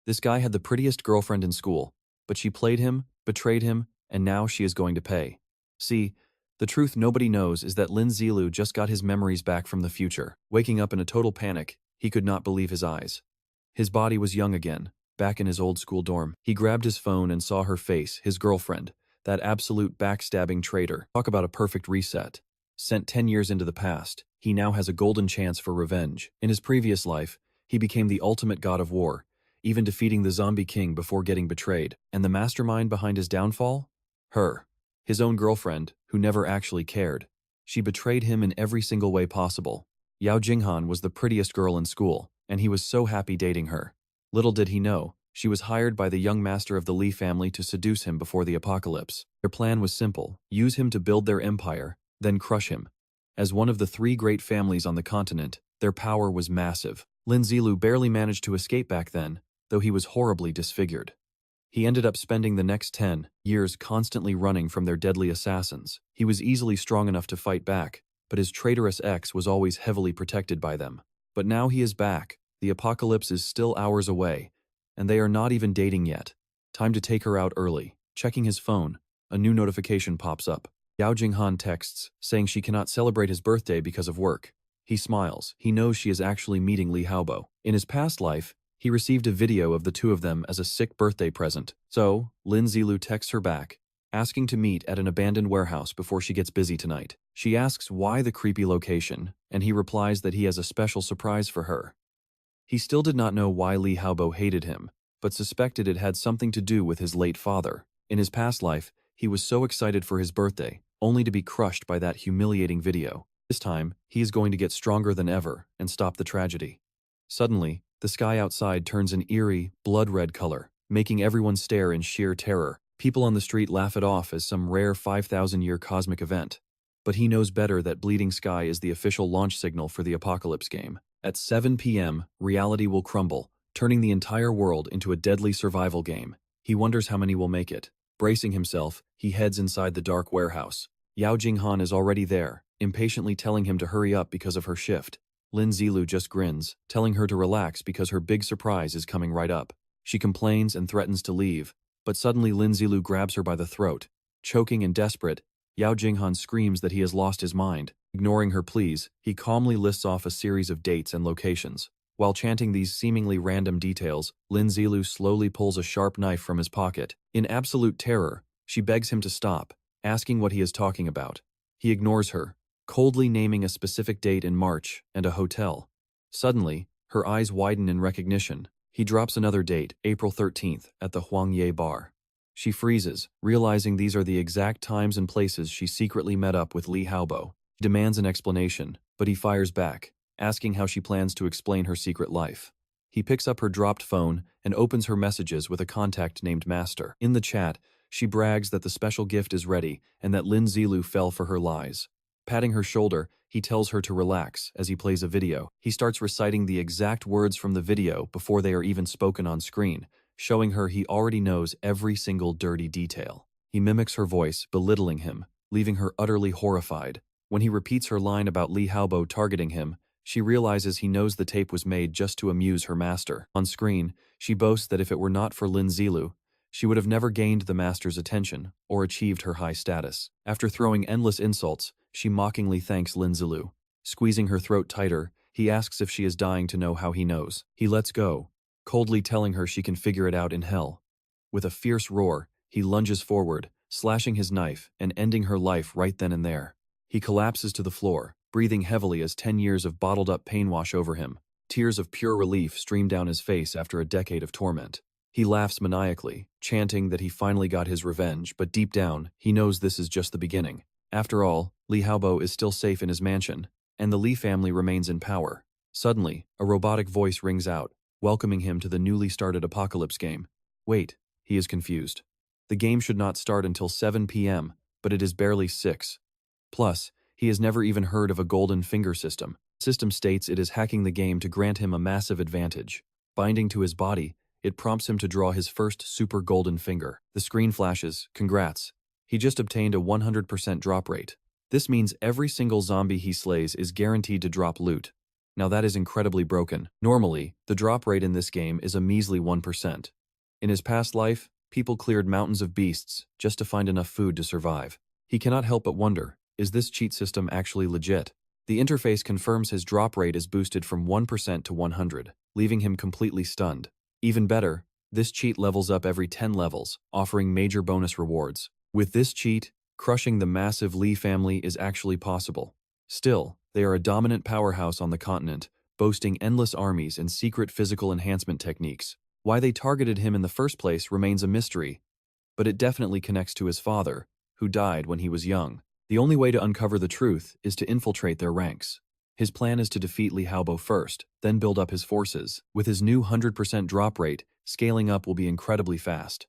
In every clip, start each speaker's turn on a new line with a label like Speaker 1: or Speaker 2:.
Speaker 1: This guy had the prettiest girlfriend in school, but she played him, betrayed him, and now she is going to pay. See, the truth nobody knows is that Lin Zilu just got his memories back from the future. Waking up in a total panic, he could not believe his eyes. His body was young again, back in his old school dorm. He grabbed his phone and saw her face, his girlfriend, that absolute backstabbing traitor. Talk about a perfect reset. Sent 10 years into the past, he now has a golden chance for revenge. In his previous life, he became the ultimate god of war, even defeating the zombie king before getting betrayed. And the mastermind behind his downfall? Her. His own girlfriend, who never actually cared. She betrayed him in every single way possible. Yao Jinghan was the prettiest girl in school, and he was so happy dating her. Little did he know, she was hired by the young master of the Li family to seduce him before the apocalypse. Their plan was simple: use him to build their empire, then crush him. As one of the 3 great families on the continent, their power was massive. Lin Zilu barely managed to escape back then, though he was horribly disfigured. He ended up spending the next 10 years constantly running from their deadly assassins. He was easily strong enough to fight back, but his traitorous ex was always heavily protected by them. But now he is back, the apocalypse is still hours away, and they are not even dating yet. Time to take her out early. Checking his phone, a new notification pops up. Yao Jinghan texts, saying she cannot celebrate his birthday because of work. He smiles. He knows she is actually meeting Li Haobo. In his past life, he received a video of the two of them as a sick birthday present. So, Lin Zilu texts her back, asking to meet at an abandoned warehouse before she gets busy tonight. She asks why the creepy location, and he replies that he has a special surprise for her. He still did not know why Li Haobo hated him, but suspected it had something to do with his late father. In his past life, he was so excited for his birthday, only to be crushed by that humiliating video. This time, he is going to get stronger than ever and stop the tragedy. Suddenly, the sky outside turns an eerie, blood-red color, making everyone stare in sheer terror. People on the street laugh it off as some rare 5,000-year cosmic event. But he knows better that bleeding sky is the official launch signal for the apocalypse game. At 7 p.m., reality will crumble, turning the entire world into a deadly survival game. He wonders how many will make it. Bracing himself, he heads inside the dark warehouse. Yao Jinghan is already there, impatiently telling him to hurry up because of her shift. Lin Zilu just grins, telling her to relax because her big surprise is coming right up. She complains and threatens to leave, but suddenly Lin Zilu grabs her by the throat. Choking and desperate, Yao Jinghan screams that he has lost his mind. Ignoring her pleas, he calmly lists off a series of dates and locations. While chanting these seemingly random details, Lin Zilu slowly pulls a sharp knife from his pocket. In absolute terror, she begs him to stop, asking what he is talking about. He ignores her, coldly naming a specific date in March and a hotel. Suddenly, her eyes widen in recognition. He drops another date, April 13th, at the Huangye bar. She freezes, realizing these are the exact times and places she secretly met up with Li Haobo. He demands an explanation, but he fires back, asking how she plans to explain her secret life. He picks up her dropped phone and opens her messages with a contact named Master. In the chat, she brags that the special gift is ready and that Lin Zilu fell for her lies. Patting her shoulder, he tells her to relax as he plays a video. He starts reciting the exact words from the video before they are even spoken on screen, showing her he already knows every single dirty detail. He mimics her voice, belittling him, leaving her utterly horrified. When he repeats her line about Li Haobo targeting him, she realizes he knows the tape was made just to amuse her master. On screen, she boasts that if it were not for Lin Zilu, she would have never gained the master's attention or achieved her high status. After throwing endless insults, she mockingly thanks Lin Zilu. Squeezing her throat tighter, he asks if she is dying to know how he knows. He lets go, coldly telling her she can figure it out in hell. With a fierce roar, he lunges forward, slashing his knife and ending her life right then and there. He collapses to the floor, breathing heavily as 10 years of bottled-up pain wash over him. Tears of pure relief stream down his face after a decade of torment. He laughs maniacally, chanting that he finally got his revenge, but deep down, he knows this is just the beginning. After all, Li Haobo is still safe in his mansion, and the Li family remains in power. Suddenly, a robotic voice rings out, welcoming him to the newly started apocalypse game. Wait, he is confused. The game should not start until 7 p.m., but it is barely 6. Plus, he has never even heard of a golden finger system. The system states it is hacking the game to grant him a massive advantage. Binding to his body, it prompts him to draw his first super golden finger. The screen flashes, congrats. He just obtained a 100% drop rate. This means every single zombie he slays is guaranteed to drop loot. Now that is incredibly broken. Normally, the drop rate in this game is a measly 1%. In his past life, people cleared mountains of beasts just to find enough food to survive. He cannot help but wonder, is this cheat system actually legit? The interface confirms his drop rate is boosted from 1% to 100, leaving him completely stunned. Even better, this cheat levels up every 10 levels, offering major bonus rewards. With this cheat, crushing the massive Lee family is actually possible. Still, they are a dominant powerhouse on the continent, boasting endless armies and secret physical enhancement techniques. Why they targeted him in the first place remains a mystery, but it definitely connects to his father, who died when he was young. The only way to uncover the truth is to infiltrate their ranks. His plan is to defeat Li Haobo first, then build up his forces. With his new 100% drop rate, scaling up will be incredibly fast.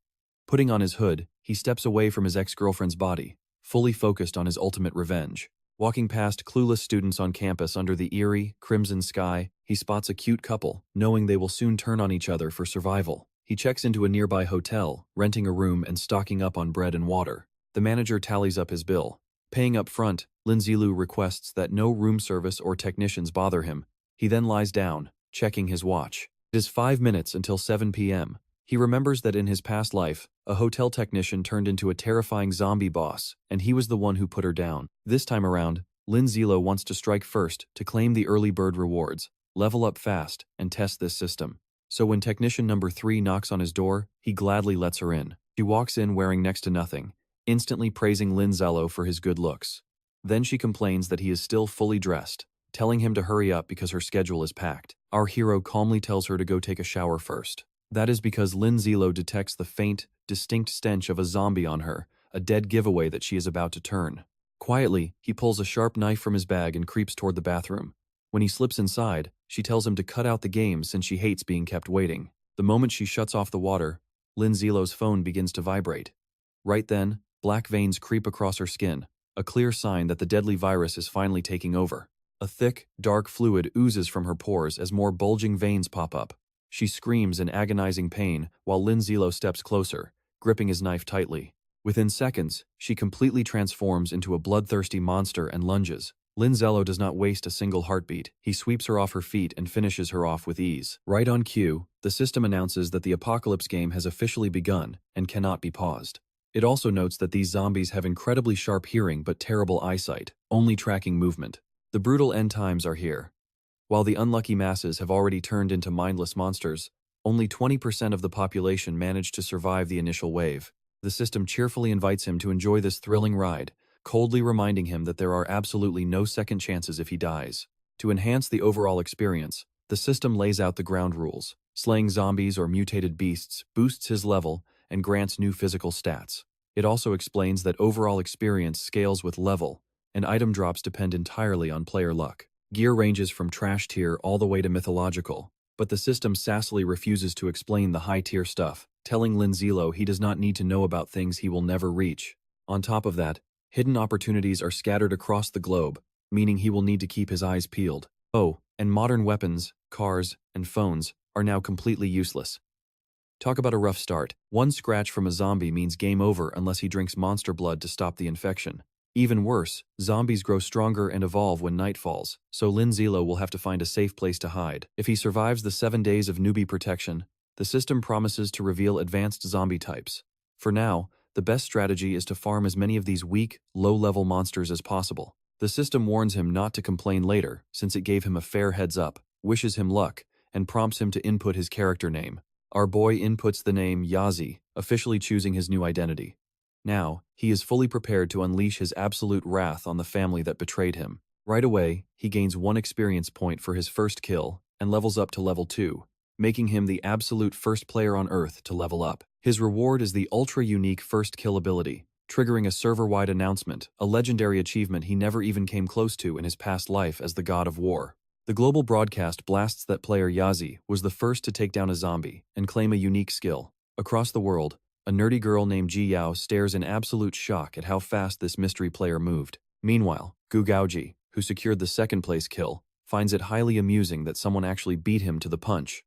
Speaker 1: Putting on his hood, he steps away from his ex-girlfriend's body, fully focused on his ultimate revenge. Walking past clueless students on campus under the eerie, crimson sky, he spots a cute couple, knowing they will soon turn on each other for survival. He checks into a nearby hotel, renting a room and stocking up on bread and water. The manager tallies up his bill. Paying up front, Lin Zilu requests that no room service or technicians bother him. He then lies down, checking his watch. It is 5 minutes until 7 p.m. He remembers that in his past life, a hotel technician turned into a terrifying zombie boss, and he was the one who put her down. This time around, Lin Zilu wants to strike first to claim the early bird rewards, level up fast, and test this system. So when technician number 3 knocks on his door, he gladly lets her in. She walks in wearing next to nothing, instantly praising Lin Zilu for his good looks. Then she complains that he is still fully dressed, telling him to hurry up because her schedule is packed. Our hero calmly tells her to go take a shower first. That is because Lin Zilu detects the faint, distinct stench of a zombie on her, a dead giveaway that she is about to turn. Quietly, he pulls a sharp knife from his bag and creeps toward the bathroom. When he slips inside, she tells him to cut out the game since she hates being kept waiting. The moment she shuts off the water, Lin Zilu's phone begins to vibrate. Right then, black veins creep across her skin, a clear sign that the deadly virus is finally taking over. A thick, dark fluid oozes from her pores as more bulging veins pop up. She screams in agonizing pain while Lin Zilu steps closer, gripping his knife tightly. Within seconds, she completely transforms into a bloodthirsty monster and lunges. Lin Zilu does not waste a single heartbeat. He sweeps her off her feet and finishes her off with ease. Right on cue, the system announces that the apocalypse game has officially begun and cannot be paused. It also notes that these zombies have incredibly sharp hearing but terrible eyesight, only tracking movement. The brutal end times are here. While the unlucky masses have already turned into mindless monsters, only 20% of the population managed to survive the initial wave. The system cheerfully invites him to enjoy this thrilling ride, coldly reminding him that there are absolutely no second chances if he dies. To enhance the overall experience, the system lays out the ground rules. Slaying zombies or mutated beasts boosts his level and grants new physical stats. It also explains that overall experience scales with level, and item drops depend entirely on player luck. Gear ranges from trash tier all the way to mythological, but the system sassily refuses to explain the high-tier stuff, telling Lin Zilu he does not need to know about things he will never reach. On top of that, hidden opportunities are scattered across the globe, meaning he will need to keep his eyes peeled. Oh, and modern weapons, cars, and phones are now completely useless. Talk about a rough start. One scratch from a zombie means game over unless he drinks monster blood to stop the infection. Even worse, zombies grow stronger and evolve when night falls, so Lin Zilu will have to find a safe place to hide. If he survives the 7 days of newbie protection, the system promises to reveal advanced zombie types. For now, the best strategy is to farm as many of these weak, low-level monsters as possible. The system warns him not to complain later, since it gave him a fair heads up, wishes him luck, and prompts him to input his character name. Our boy inputs the name Yazi, officially choosing his new identity. Now, he is fully prepared to unleash his absolute wrath on the family that betrayed him. Right away, he gains 1 experience point for his first kill and levels up to level 2, making him the absolute first player on Earth to level up. His reward is the ultra-unique first kill ability, triggering a server-wide announcement, a legendary achievement he never even came close to in his past life as the God of War. The global broadcast blasts that player Yazi was the first to take down a zombie and claim a unique skill. Across the world, a nerdy girl named Ji Yao stares in absolute shock at how fast this mystery player moved. Meanwhile, Gu Gaoji, who secured the second-place kill, finds it highly amusing that someone actually beat him to the punch.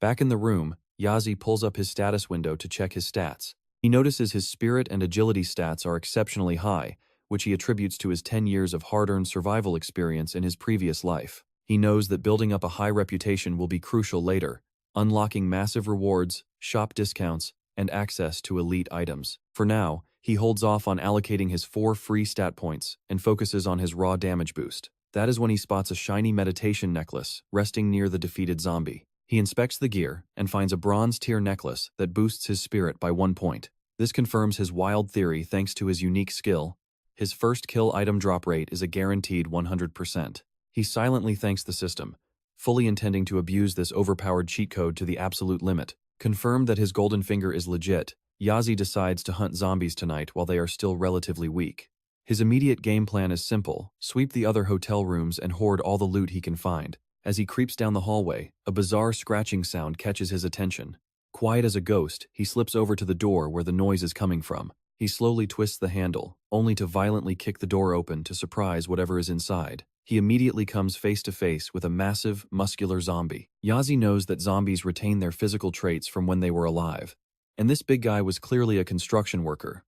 Speaker 1: Back in the room, Yazi pulls up his status window to check his stats. He notices his spirit and agility stats are exceptionally high, which he attributes to his 10 years of hard-earned survival experience in his previous life. He knows that building up a high reputation will be crucial later, unlocking massive rewards, shop discounts, and access to elite items. For now, he holds off on allocating his 4 free stat points and focuses on his raw damage boost. That is when he spots a shiny meditation necklace resting near the defeated zombie. He inspects the gear and finds a bronze tier necklace that boosts his spirit by 1 point. This confirms his wild theory thanks to his unique skill. His first kill item drop rate is a guaranteed 100%. He silently thanks the system, fully intending to abuse this overpowered cheat code to the absolute limit. Confirmed that his golden finger is legit, Yazi decides to hunt zombies tonight while they are still relatively weak. His immediate game plan is simple: sweep the other hotel rooms and hoard all the loot he can find. As he creeps down the hallway, a bizarre scratching sound catches his attention. Quiet as a ghost, he slips over to the door where the noise is coming from. He slowly twists the handle, only to violently kick the door open to surprise whatever is inside. He immediately comes face to face with a massive, muscular zombie. Yazi knows that zombies retain their physical traits from when they were alive, and this big guy was clearly a construction worker.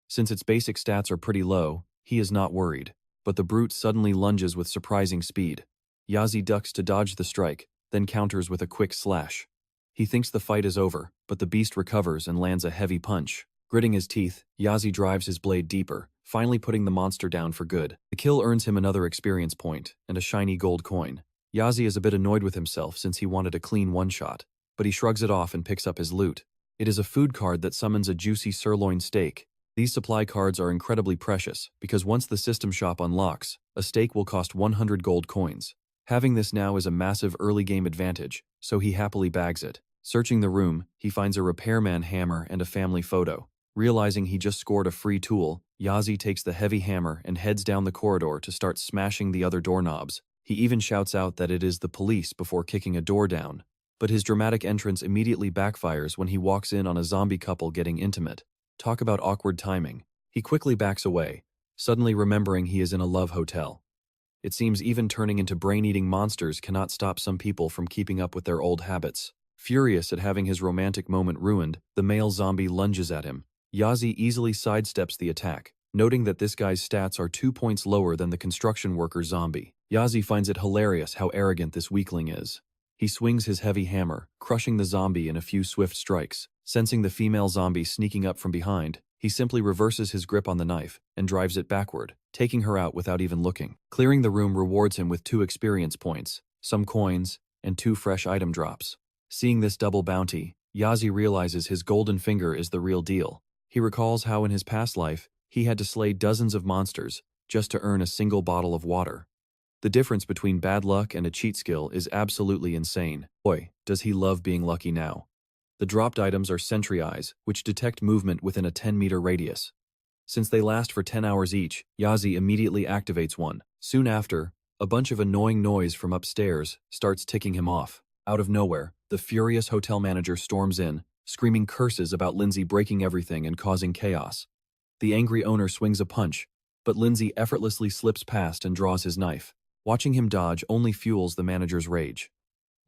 Speaker 1: Since its basic stats are pretty low, he is not worried, but the brute suddenly lunges with surprising speed. Yazi ducks to dodge the strike, then counters with a quick slash. He thinks the fight is over, but the beast recovers and lands a heavy punch. Gritting his teeth, Yazi drives his blade deeper, finally putting the monster down for good. The kill earns him another experience point and a shiny gold coin. Yazi is a bit annoyed with himself since he wanted a clean one-shot, but he shrugs it off and picks up his loot. It is a food card that summons a juicy sirloin steak. These supply cards are incredibly precious because once the system shop unlocks, a steak will cost 100 gold coins. Having this now is a massive early game advantage, so he happily bags it. Searching the room, he finds a repairman hammer and a family photo. Realizing he just scored a free tool, Yazi takes the heavy hammer and heads down the corridor to start smashing the other doorknobs. He even shouts out that it is the police before kicking a door down. But his dramatic entrance immediately backfires when he walks in on a zombie couple getting intimate. Talk about awkward timing. He quickly backs away, suddenly remembering he is in a love hotel. It seems even turning into brain-eating monsters cannot stop some people from keeping up with their old habits. Furious at having his romantic moment ruined, the male zombie lunges at him. Yazi easily sidesteps the attack, noting that this guy's stats are 2 points lower than the construction worker zombie. Yazi finds it hilarious how arrogant this weakling is. He swings his heavy hammer, crushing the zombie in a few swift strikes. Sensing the female zombie sneaking up from behind, he simply reverses his grip on the knife and drives it backward, taking her out without even looking. Clearing the room rewards him with 2 experience points, some coins, and 2 fresh item drops. Seeing this double bounty, Yazi realizes his golden finger is the real deal. He recalls how in his past life, he had to slay dozens of monsters just to earn a single bottle of water. The difference between bad luck and a cheat skill is absolutely insane. Boy, does he love being lucky now. The dropped items are sentry eyes, which detect movement within a 10-meter radius. Since they last for 10 hours each, Yazi immediately activates one. Soon after, a bunch of annoying noise from upstairs starts ticking him off. Out of nowhere, the furious hotel manager storms in, screaming curses about Lindsay breaking everything and causing chaos. The angry owner swings a punch, but Lindsay effortlessly slips past and draws his knife. Watching him dodge only fuels the manager's rage.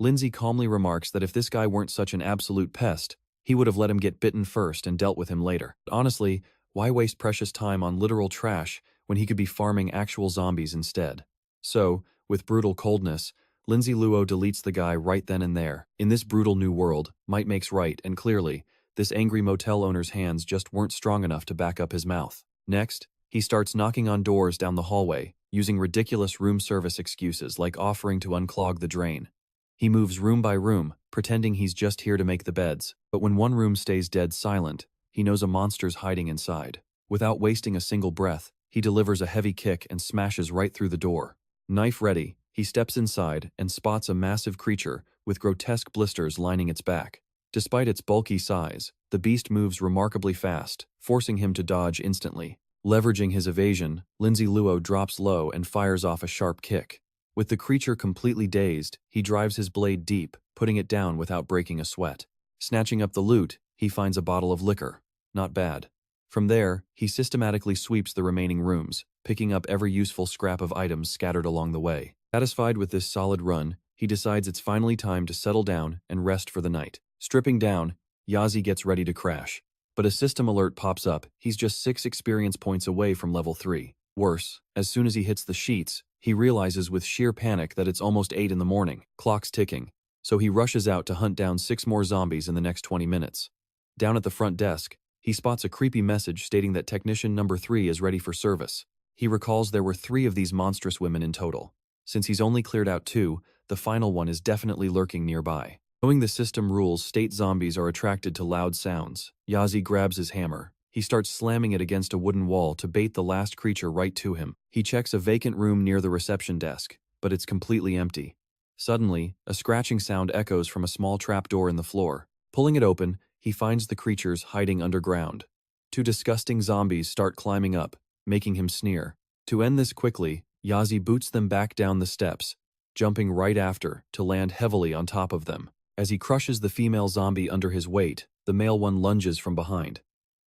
Speaker 1: Lindsay calmly remarks that if this guy weren't such an absolute pest, he would have let him get bitten first and dealt with him later. Honestly, why waste precious time on literal trash when he could be farming actual zombies instead? So, with brutal coldness, Lindsay Luo deletes the guy right then and there. In this brutal new world, might makes right, and clearly, this angry motel owner's hands just weren't strong enough to back up his mouth. Next, he starts knocking on doors down the hallway, using ridiculous room service excuses like offering to unclog the drain. He moves room by room, pretending he's just here to make the beds, but when one room stays dead silent, he knows a monster's hiding inside. Without wasting a single breath, he delivers a heavy kick and smashes right through the door. Knife ready, he steps inside and spots a massive creature with grotesque blisters lining its back. Despite its bulky size, the beast moves remarkably fast, forcing him to dodge instantly. Leveraging his evasion, Lindsay Luo drops low and fires off a sharp kick. With the creature completely dazed, he drives his blade deep, putting it down without breaking a sweat. Snatching up the loot, he finds a bottle of liquor. Not bad. From there, he systematically sweeps the remaining rooms, picking up every useful scrap of items scattered along the way. Satisfied with this solid run, he decides it's finally time to settle down and rest for the night. Stripping down, Yazi gets ready to crash. But a system alert pops up. He's just 6 experience points away from level 3. Worse, as soon as he hits the sheets, He realizes with sheer panic that it's almost 8 in the morning, clock's ticking, so he rushes out to hunt down 6 more zombies in the next 20 minutes. Down at the front desk, he spots a creepy message stating that technician number 3 is ready for service. He recalls there were 3 of these monstrous women in total. Since he's only cleared out 2, the final one is definitely lurking nearby. Knowing the system rules state zombies are attracted to loud sounds, Yazi grabs his hammer. He starts slamming it against a wooden wall to bait the last creature right to him. He checks a vacant room near the reception desk, but it's completely empty. Suddenly, a scratching sound echoes from a small trapdoor in the floor. Pulling it open, he finds the creatures hiding underground. 2 disgusting zombies start climbing up, making him sneer. To end this quickly, Yazi boots them back down the steps, jumping right after to land heavily on top of them. As he crushes the female zombie under his weight, the male one lunges from behind.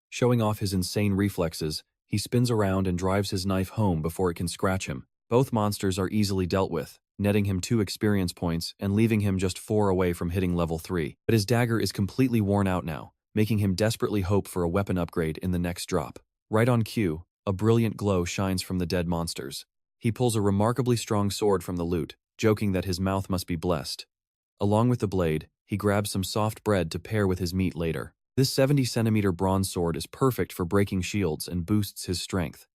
Speaker 1: Showing off his insane reflexes, he spins around and drives his knife home before it can scratch him. Both monsters are easily dealt with, netting him 2 experience points and leaving him just 4 away from hitting level 3. But his dagger is completely worn out now, making him desperately hope for a weapon upgrade in the next drop. Right on cue, a brilliant glow shines from the dead monsters. He pulls a remarkably strong sword from the loot, joking that his mouth must be blessed. Along with the blade, he grabs some soft bread to pair with his meat later. This 70-centimeter bronze sword is perfect for breaking shields and boosts his strength.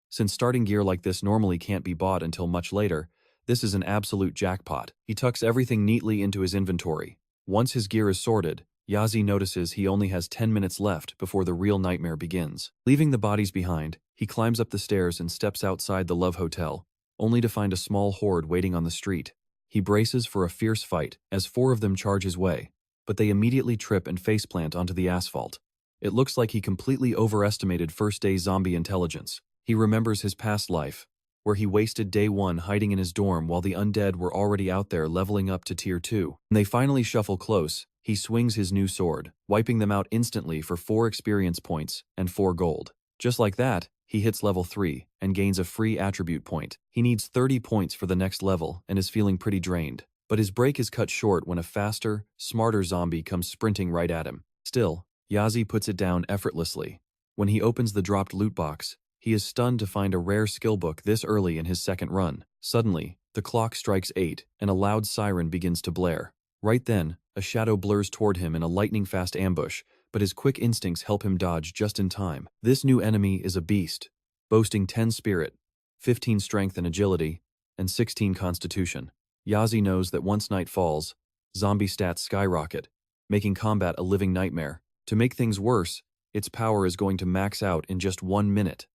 Speaker 1: Since starting gear like this normally can't be bought until much later, this is an absolute jackpot. He tucks everything neatly into his inventory. Once his gear is sorted, Yazi notices he only has 10 minutes left before the real nightmare begins. Leaving the bodies behind, he climbs up the stairs and steps outside the Love Hotel, only to find a small horde waiting on the street. He braces for a fierce fight as 4 of them charge his way, but they immediately trip and faceplant onto the asphalt. It looks like he completely overestimated first-day zombie intelligence. He remembers his past life, where he wasted day 1 hiding in his dorm while the undead were already out there leveling up to tier 2. When they finally shuffle close, he swings his new sword, wiping them out instantly for 4 experience points and 4 gold. Just like that, he hits level 3 and gains a free attribute point. He needs 30 points for the next level and is feeling pretty drained. But his break is cut short when a faster, smarter zombie comes sprinting right at him. Still, Yazi puts it down effortlessly. When he opens the dropped loot box, he is stunned to find a rare skill book this early in his second run. Suddenly, the clock strikes 8 and a loud siren begins to blare. Right then, a shadow blurs toward him in a lightning-fast ambush, but his quick instincts help him dodge just in time. This new enemy is a beast, boasting 10 spirit, 15 strength and agility, and 16 constitution. Yazi knows that once night falls, zombie stats skyrocket, making combat a living nightmare. To make things worse, its power is going to max out in just 1 minute.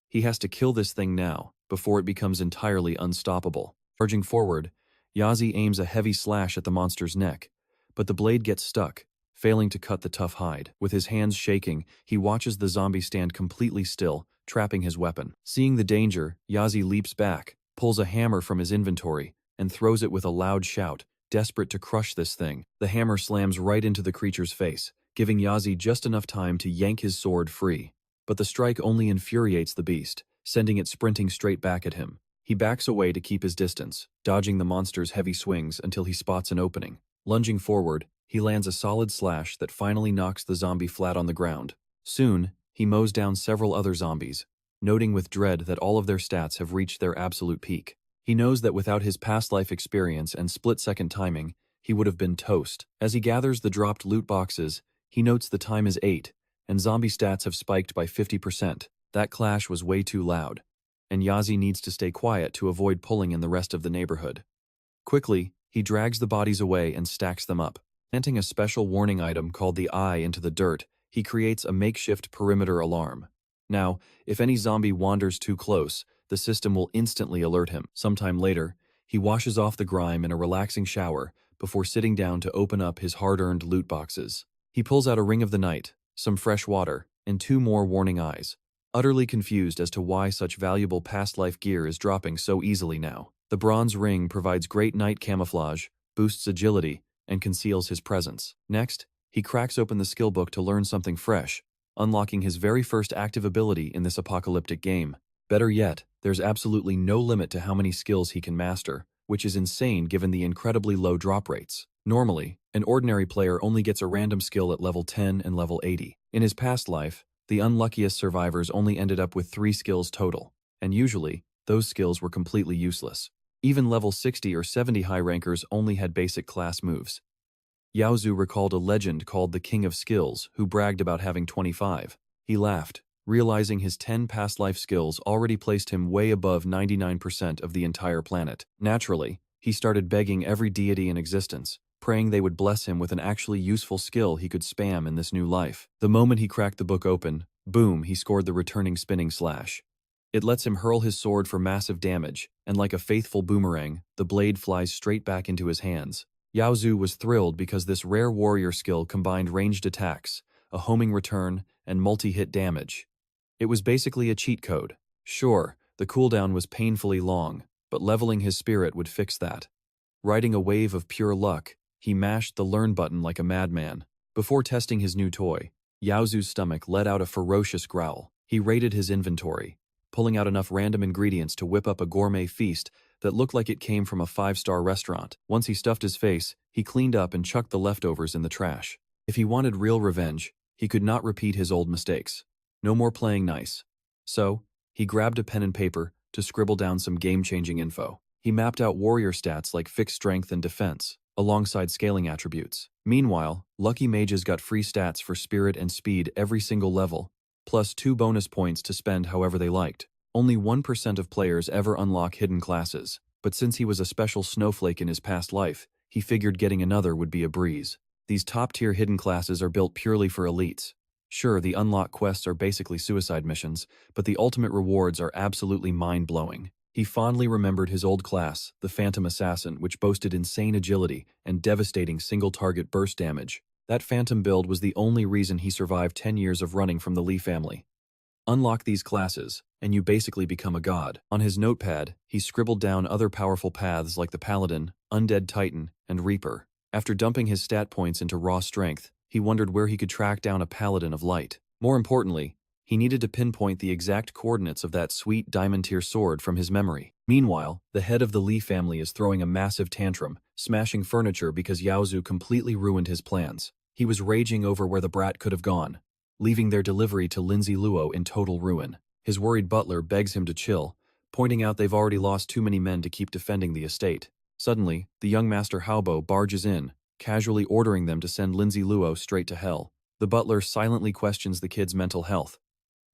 Speaker 1: He has to kill this thing now, before it becomes entirely unstoppable. Charging forward, Yazi aims a heavy slash at the monster's neck, but the blade gets stuck, failing to cut the tough hide. With his hands shaking, he watches the zombie stand completely still, trapping his weapon. Seeing the danger, Yazi leaps back, pulls a hammer from his inventory, and throws it with a loud shout, desperate to crush this thing. The hammer slams right into the creature's face, giving Yazi just enough time to yank his sword free. But the strike only infuriates the beast, sending it sprinting straight back at him. He backs away to keep his distance, dodging the monster's heavy swings until he spots an opening. Lunging forward, he lands a solid slash that finally knocks the zombie flat on the ground. Soon, he mows down several other zombies, noting with dread that all of their stats have reached their absolute peak. He knows that without his past life experience and split-second timing, he would have been toast. As he gathers the dropped loot boxes, he notes the time is 8, and zombie stats have spiked by 50%. That clash was way too loud, and Yazi needs to stay quiet to avoid pulling in the rest of the neighborhood. Quickly, he drags the bodies away and stacks them up. Planting a special warning item called the Eye into the dirt, he creates a makeshift perimeter alarm. Now, if any zombie wanders too close, the system will instantly alert him. Sometime later, he washes off the grime in a relaxing shower before sitting down to open up his hard-earned loot boxes. He pulls out a ring of the night, some fresh water, and 2 more warning eyes, utterly confused as to why such valuable past-life gear is dropping so easily now. The bronze ring provides great night camouflage, boosts agility, and conceals his presence. Next, he cracks open the skill book to learn something fresh, unlocking his very first active ability in this apocalyptic game. Better yet, there's absolutely no limit to how many skills he can master, which is insane given the incredibly low drop rates. Normally, an ordinary player only gets a random skill at level 10 and level 80. In his past life, the unluckiest survivors only ended up with 3 skills total, and usually, those skills were completely useless. Even level 60 or 70 high rankers only had basic class moves. Yaozu recalled a legend called the King of Skills who bragged about having 25. He laughed, realizing his 10 past life skills already placed him way above 99% of the entire planet. Naturally, he started begging every deity in existence, praying they would bless him with an actually useful skill he could spam in this new life. The moment he cracked the book open, boom, he scored the returning spinning slash. It lets him hurl his sword for massive damage, and like a faithful boomerang, the blade flies straight back into his hands. Yaozu was thrilled because this rare warrior skill combined ranged attacks, a homing return, and multi-hit damage. It was basically a cheat code. Sure, the cooldown was painfully long, but leveling his spirit would fix that. Riding a wave of pure luck, he mashed the learn button like a madman. Before testing his new toy, Yaozu's stomach let out a ferocious growl. He raided his inventory, pulling out enough random ingredients to whip up a gourmet feast that looked like it came from a 5-star restaurant. Once he stuffed his face, he cleaned up and chucked the leftovers in the trash. If he wanted real revenge, he could not repeat his old mistakes. No more playing nice. So, he grabbed a pen and paper to scribble down some game-changing info. He mapped out warrior stats like fixed strength and defense, alongside scaling attributes. Meanwhile, lucky mages got free stats for spirit and speed every single level, plus 2 bonus points to spend however they liked. Only 1% of players ever unlock hidden classes, but since he was a special snowflake in his past life, he figured getting another would be a breeze. These top-tier hidden classes are built purely for elites. Sure, the unlock quests are basically suicide missions, but the ultimate rewards are absolutely mind-blowing. He fondly remembered his old class, the Phantom Assassin, which boasted insane agility and devastating single-target burst damage. That Phantom build was the only reason he survived 10 years of running from the Lee family. Unlock these classes, and you basically become a god. On his notepad, he scribbled down other powerful paths like the Paladin, Undead Titan, and Reaper. After dumping his stat points into raw strength, he wondered where he could track down a Paladin of Light. More importantly, he needed to pinpoint the exact coordinates of that sweet diamond-tier sword from his memory. Meanwhile, the head of the Lee family is throwing a massive tantrum, smashing furniture because Yaozu completely ruined his plans. He was raging over where the brat could have gone, leaving their delivery to Lindsay Luo in total ruin. His worried butler begs him to chill, pointing out they've already lost too many men to keep defending the estate. Suddenly, the young Master Haobo barges in, casually ordering them to send Lindsay Luo straight to hell. The butler silently questions the kid's mental health,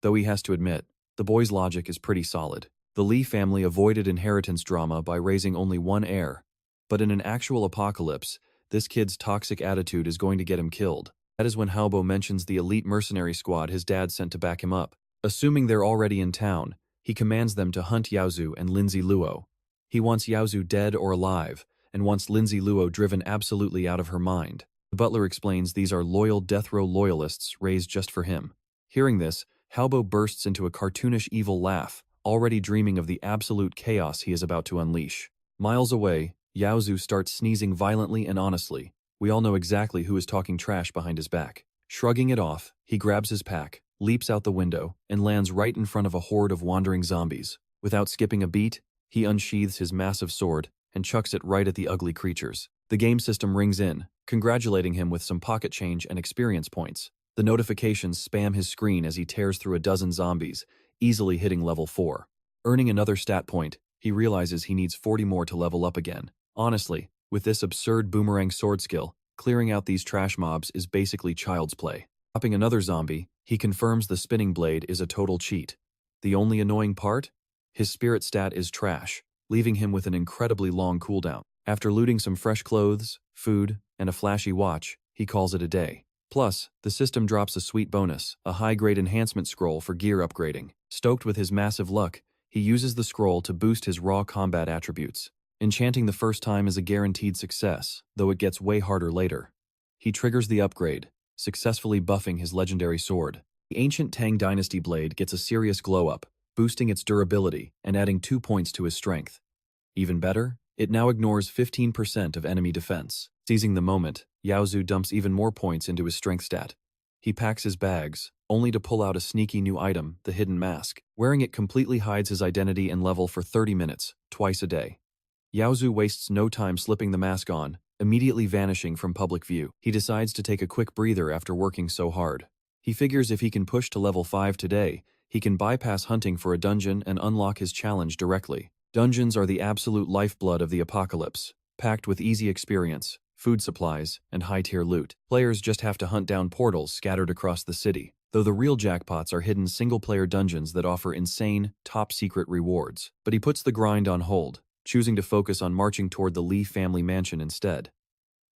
Speaker 1: though he has to admit, the boy's logic is pretty solid. The Lee family avoided inheritance drama by raising only one heir, but in an actual apocalypse, this kid's toxic attitude is going to get him killed. That is when Haobo mentions the elite mercenary squad his dad sent to back him up. Assuming they're already in town, he commands them to hunt Yaozu and Lindsay Luo. He wants Yaozu dead or alive, and wants Lindsay Luo driven absolutely out of her mind. The butler explains these are loyal death row loyalists raised just for him. Hearing this, Haobo bursts into a cartoonish evil laugh, already dreaming of the absolute chaos he is about to unleash. Miles away, Yaozu starts sneezing violently and honestly. We all know exactly who is talking trash behind his back. Shrugging it off, he grabs his pack, leaps out the window, and lands right in front of a horde of wandering zombies. Without skipping a beat, he unsheathes his massive sword and chucks it right at the ugly creatures. The game system rings in, congratulating him with some pocket change and experience points. The notifications spam his screen as he tears through a dozen zombies, easily hitting level 4. Earning another stat point, he realizes he needs 40 more to level up again. Honestly, with this absurd boomerang sword skill, clearing out these trash mobs is basically child's play. Stopping another zombie, he confirms the spinning blade is a total cheat. The only annoying part? His spirit stat is trash, leaving him with an incredibly long cooldown. After looting some fresh clothes, food, and a flashy watch, he calls it a day. Plus, the system drops a sweet bonus, a high-grade enhancement scroll for gear upgrading. Stoked with his massive luck, he uses the scroll to boost his raw combat attributes. Enchanting the first time is a guaranteed success, though it gets way harder later. He triggers the upgrade, successfully buffing his legendary sword. The ancient Tang Dynasty blade gets a serious glow-up, boosting its durability and adding 2 points to his strength. Even better, it now ignores 15% of enemy defense. Seizing the moment, Yaozu dumps even more points into his strength stat. He packs his bags, only to pull out a sneaky new item, the hidden mask. Wearing it completely hides his identity and level for 30 minutes, twice a day. Yaozu wastes no time slipping the mask on, immediately vanishing from public view. He decides to take a quick breather after working so hard. He figures if he can push to level 5 today, He can bypass hunting for a dungeon and unlock his challenge directly. Dungeons are the absolute lifeblood of the apocalypse, packed with easy experience, food supplies, and high-tier loot. Players just have to hunt down portals scattered across the city, though the real jackpots are hidden single-player dungeons that offer insane, top-secret rewards. But he puts the grind on hold, choosing to focus on marching toward the Lee family mansion instead.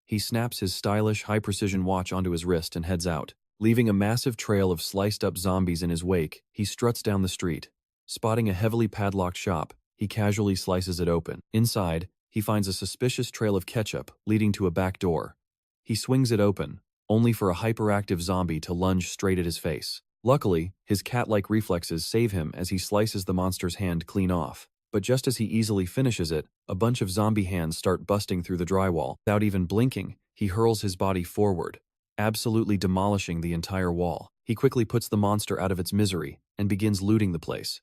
Speaker 1: He snaps his stylish, high-precision watch onto his wrist and heads out. Leaving a massive trail of sliced-up zombies in his wake, he struts down the street. Spotting a heavily padlocked shop, he casually slices it open. Inside, he finds a suspicious trail of ketchup leading to a back door. He swings it open, only for a hyperactive zombie to lunge straight at his face. Luckily, his cat-like reflexes save him as he slices the monster's hand clean off. But just as he easily finishes it, a bunch of zombie hands start busting through the drywall. Without even blinking, he hurls his body forward, absolutely demolishing the entire wall. He quickly puts the monster out of its misery and begins looting the place.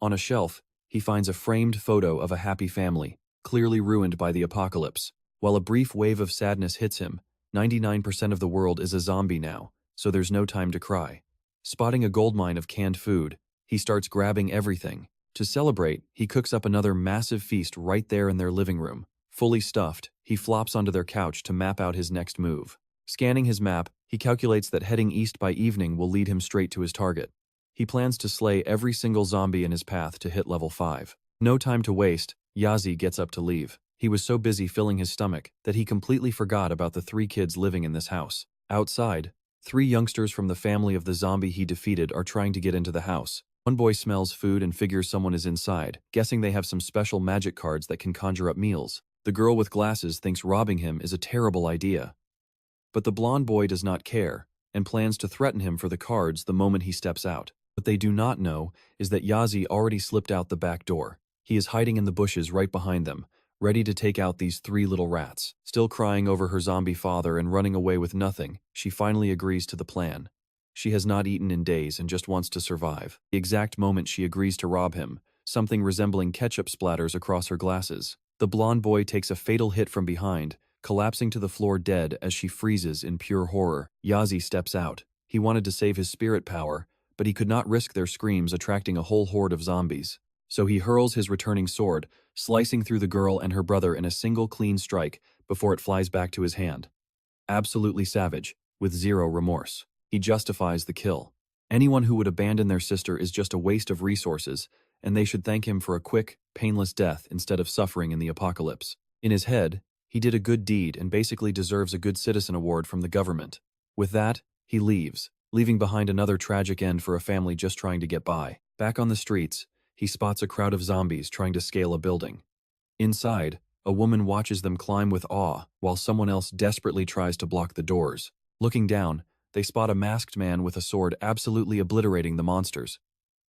Speaker 1: On a shelf, he finds a framed photo of a happy family, clearly ruined by the apocalypse. While a brief wave of sadness hits him, 99% of the world is a zombie now, so there's no time to cry. Spotting a goldmine of canned food, he starts grabbing everything. To celebrate, he cooks up another massive feast right there in their living room. Fully stuffed, he flops onto their couch to map out his next move. Scanning his map, he calculates that heading east by evening will lead him straight to his target. He plans to slay every single zombie in his path to hit level 5. No time to waste, Yazi gets up to leave. He was so busy filling his stomach that he completely forgot about the 3 kids living in this house. Outside, 3 youngsters from the family of the zombie he defeated are trying to get into the house. One boy smells food and figures someone is inside, guessing they have some special magic cards that can conjure up meals. The girl with glasses thinks robbing him is a terrible idea. But the blonde boy does not care, and plans to threaten him for the cards the moment he steps out. What they do not know is that Yazi already slipped out the back door. He is hiding in the bushes right behind them, ready to take out these 3 little rats. Still crying over her zombie father and running away with nothing, she finally agrees to the plan. She has not eaten in days and just wants to survive. The exact moment she agrees to rob him, something resembling ketchup splatters across her glasses. The blonde boy takes a fatal hit from behind, collapsing to the floor dead as she freezes in pure horror. Yazi steps out. He wanted to save his spirit power, but he could not risk their screams attracting a whole horde of zombies. So he hurls his returning sword, slicing through the girl and her brother in a single clean strike before it flies back to his hand. Absolutely savage, with zero remorse. He justifies the kill. Anyone who would abandon their sister is just a waste of resources, and they should thank him for a quick, painless death instead of suffering in the apocalypse. In his head, he did a good deed and basically deserves a good citizen award from the government. With that, he leaves, leaving behind another tragic end for a family just trying to get by. Back on the streets, he spots a crowd of zombies trying to scale a building. Inside, a woman watches them climb with awe while someone else desperately tries to block the doors. Looking down, they spot a masked man with a sword absolutely obliterating the monsters.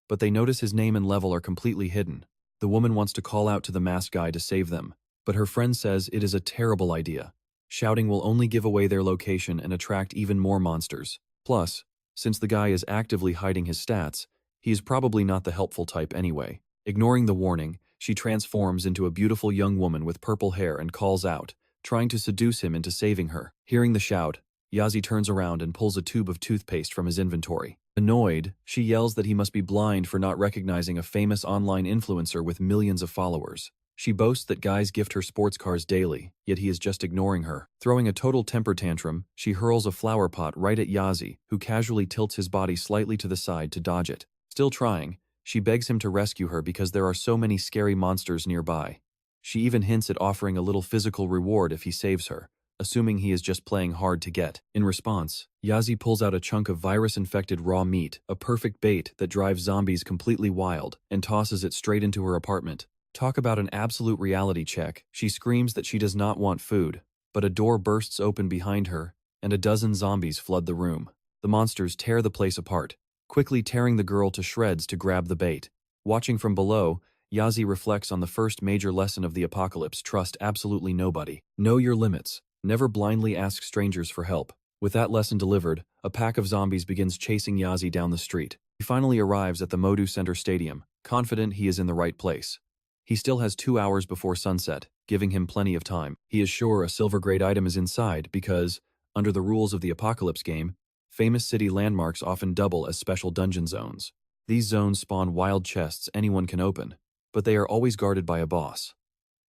Speaker 1: But they notice his name and level are completely hidden. The woman wants to call out to the masked guy to save them, but her friend says it is a terrible idea. Shouting will only give away their location and attract even more monsters. Plus, since the guy is actively hiding his stats, he is probably not the helpful type anyway. Ignoring the warning, she transforms into a beautiful young woman with purple hair and calls out, trying to seduce him into saving her. Hearing the shout, Yazi turns around and pulls a tube of toothpaste from his inventory. Annoyed, she yells that he must be blind for not recognizing a famous online influencer with millions of followers. She boasts that guys gift her sports cars daily, yet he is just ignoring her. Throwing a total temper tantrum, she hurls a flower pot right at Yazi, who casually tilts his body slightly to the side to dodge it. Still trying, she begs him to rescue her because there are so many scary monsters nearby. She even hints at offering a little physical reward if he saves her, assuming he is just playing hard to get. In response, Yazi pulls out a chunk of virus-infected raw meat, a perfect bait that drives zombies completely wild, and tosses it straight into her apartment. Talk about an absolute reality check. She screams that she does not want food, but a door bursts open behind her, and a dozen zombies flood the room. The monsters tear the place apart, quickly tearing the girl to shreds to grab the bait. Watching from below, Yazi reflects on the first major lesson of the apocalypse: trust absolutely nobody. Know your limits. Never blindly ask strangers for help. With that lesson delivered, a pack of zombies begins chasing Yazi down the street. He finally arrives at the Modu Center Stadium, confident he is in the right place. He still has 2 hours before sunset, giving him plenty of time. He is sure a silver-grade item is inside because, under the rules of the Apocalypse game, famous city landmarks often double as special dungeon zones. These zones spawn wild chests anyone can open, but they are always guarded by a boss.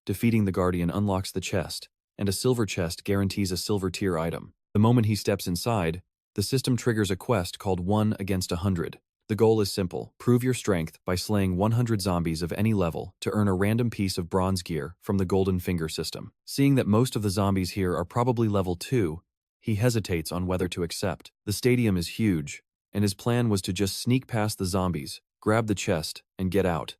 Speaker 1: Defeating the Guardian unlocks the chest, and a silver chest guarantees a silver tier item. The moment he steps inside, the system triggers a quest called 1 against 100. The goal is simple: prove your strength by slaying 100 zombies of any level to earn a random piece of bronze gear from the Golden Finger system. Seeing that most of the zombies here are probably level 2, he hesitates on whether to accept. The stadium is huge, and his plan was to just sneak past the zombies, grab the chest, and get out.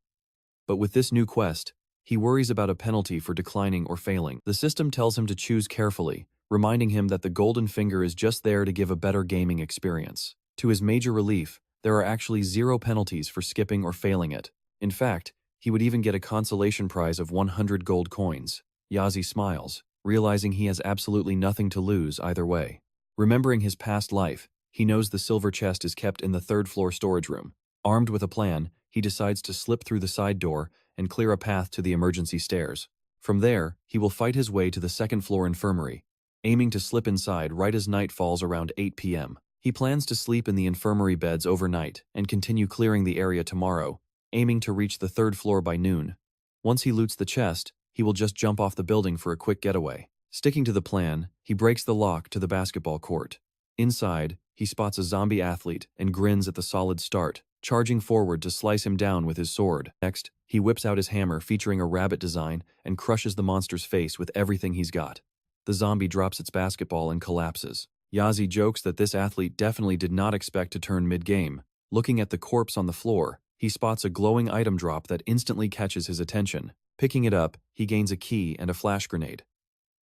Speaker 1: But with this new quest, he worries about a penalty for declining or failing. The system tells him to choose carefully, reminding him that the Golden Finger is just there to give a better gaming experience. To his major relief, there are actually 0 penalties for skipping or failing it. In fact, he would even get a consolation prize of 100 gold coins. Yazi smiles, realizing he has absolutely nothing to lose either way. Remembering his past life, he knows the silver chest is kept in the 3rd floor storage room. Armed with a plan, he decides to slip through the side door and clear a path to the emergency stairs. From there, he will fight his way to the 2nd floor infirmary, aiming to slip inside right as night falls around 8 p.m. He plans to sleep in the infirmary beds overnight and continue clearing the area tomorrow, aiming to reach the 3rd floor by noon. Once he loots the chest, he will just jump off the building for a quick getaway. Sticking to the plan, he breaks the lock to the basketball court. Inside, he spots a zombie athlete and grins at the solid start, charging forward to slice him down with his sword. Next, he whips out his hammer featuring a rabbit design and crushes the monster's face with everything he's got. The zombie drops its basketball and collapses. Yazi jokes that this athlete definitely did not expect to turn mid-game. Looking at the corpse on the floor, he spots a glowing item drop that instantly catches his attention. Picking it up, he gains a key and a flash grenade.